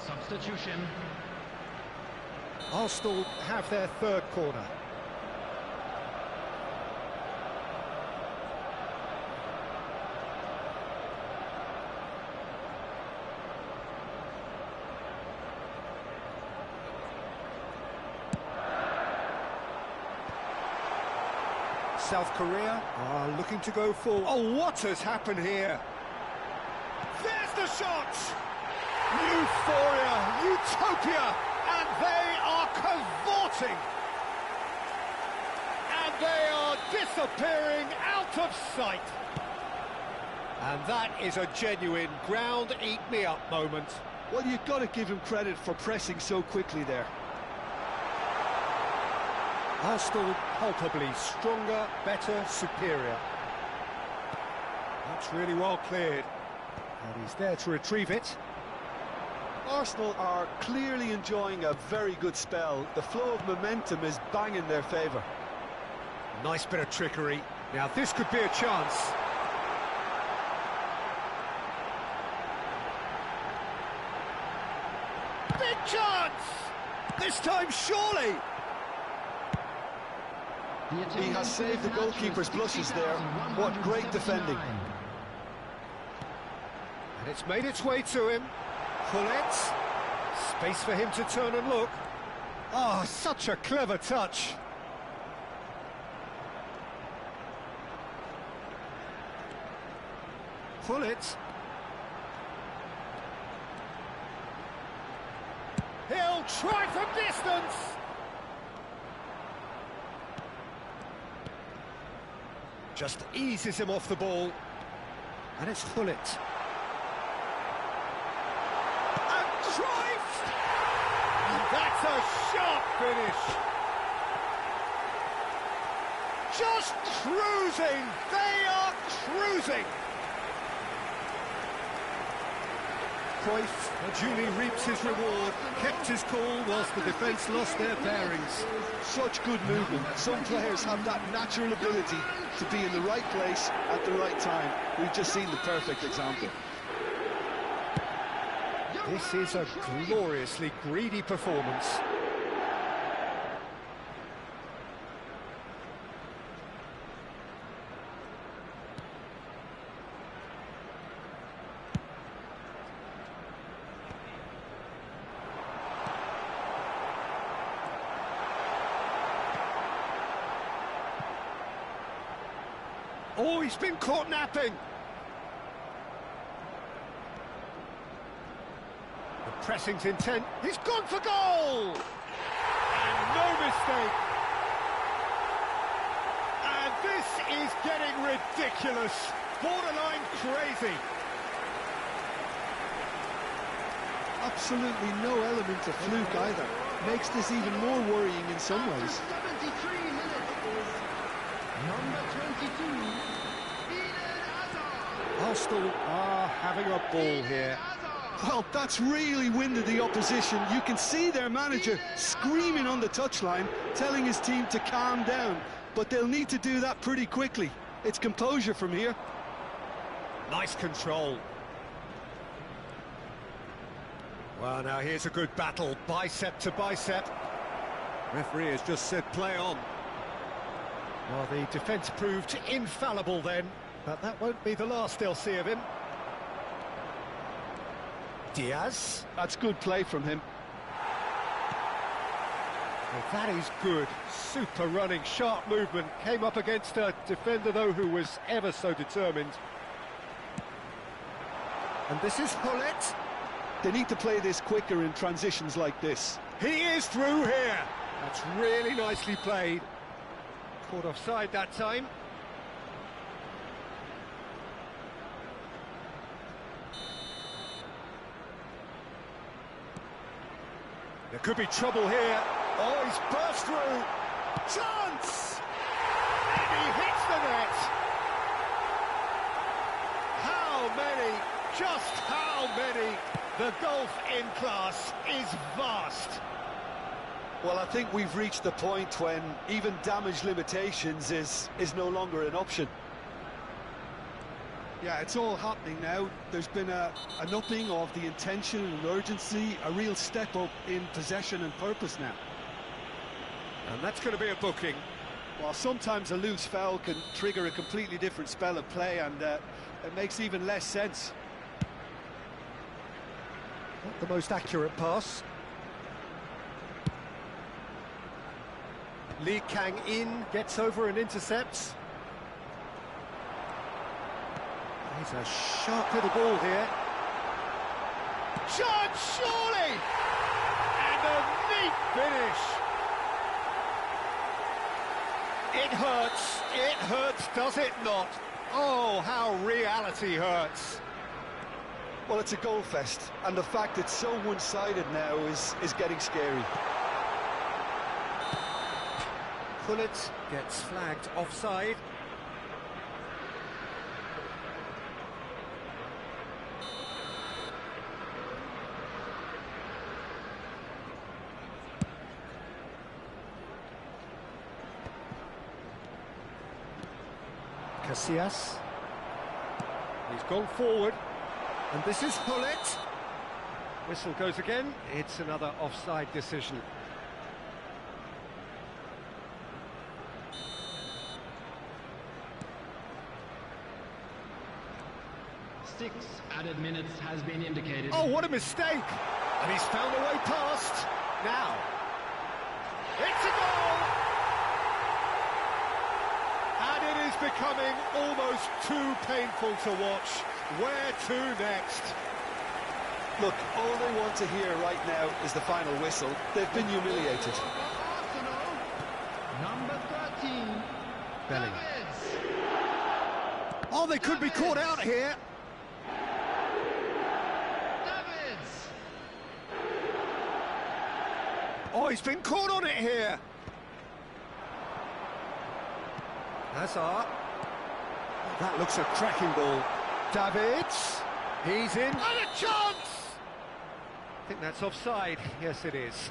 Substitution. Arsenal have their third corner. South Korea are looking to go full. Oh, what has happened here? There's the shot! Euphoria, utopia, and they are cavorting. And they are disappearing out of sight. And that is a genuine ground-eat-me-up moment. Well, you've got to give him credit for pressing so quickly there. Arsenal palpably stronger, better, superior. That's really well cleared. And he's there to retrieve it. Arsenal are clearly enjoying a very good spell. The flow of momentum is bang in their favour. Nice bit of trickery. Now this could be a chance. Big chance! This time surely! He has saved the goalkeeper's blushes there. What great defending. And it's made its way to him. Pullet. Space for him to turn and look. Oh, such a clever touch. Pullet. He'll try from distance. Just eases him off the ball. And it's Hullet. And Cruyff! And that's a sharp finish. Just cruising. They are cruising. Cruyff duly reaps his reward, kept his cool whilst the defence lost their bearings. Such good movement. Some players have that natural ability to be in the right place at the right time. We've just seen the perfect example. This is a gloriously greedy performance. Oh, he's been caught napping. The pressing's intent. He's gone for goal! And no mistake. And this is getting ridiculous. Borderline crazy. Absolutely no element of fluke either. Makes this even more worrying in some ways. 73 minutes is number 22. Arsenal are having a ball here. Well, that's really winded the opposition. You can see their manager screaming on the touchline, telling his team to calm down. But they'll need to do that pretty quickly. It's composure from here. Nice control. Well, now here's a good battle, bicep to bicep. Referee has just said play on. Well, the defence proved infallible then, but that won't be the last they'll see of him. Diaz. That's good play from him. Well, that is good. Super running, sharp movement. Came up against a defender, though, who was ever so determined. And this is Hullet. They need to play this quicker in transitions like this. He is through here. That's really nicely played. Caught offside that time. There could be trouble here. Oh, he's burst through. Chance! And he hits the net. How many? Just how many? The gulf in class is vast. Well, I think we've reached the point when even damage limitations is no longer an option. Yeah, it's all happening now. There's been an upping of the intention and urgency, a real step up in possession and purpose now. And that's going to be a booking. Well, sometimes a loose foul can trigger a completely different spell of play, and it makes even less sense. Not the most accurate pass. Lee Kang-in gets over and intercepts. He's a sharp little ball here. Chance, surely! And a neat finish. It hurts, does it not? Oh, how reality hurts. Well, it's a goal fest, and the fact it's so one-sided now is getting scary. Hullet gets flagged offside. Casillas. He's gone forward. And this is Hullet. Whistle goes again. It's another offside decision. Six added minutes has been indicated. Oh, what a mistake! And he's found a way past. Now, it's a goal! And it is becoming almost too painful to watch. Where to next? Look, all they want to hear right now is the final whistle. They've been humiliated. Number 13. Bellingham. Davids. Oh, they could be caught out here. Davids. Oh, he's been caught on it here. Hazard. That looks a cracking ball. Davids. He's in. And a chance! I think that's offside. Yes, it is.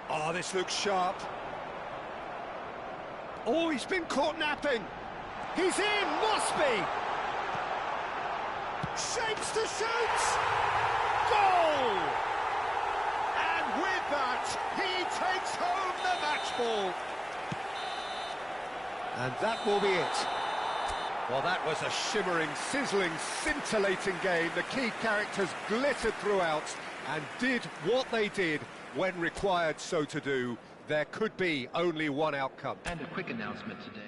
Oh, this looks sharp. Oh, he's been caught napping. He's in, must be. Shapes to shoot. Goal! And with that, he takes home the match ball. And that will be it. Well, that was a shimmering, sizzling, scintillating game. The key characters glittered throughout and did what they did when required so to do. There could be only one outcome. And a quick announcement today.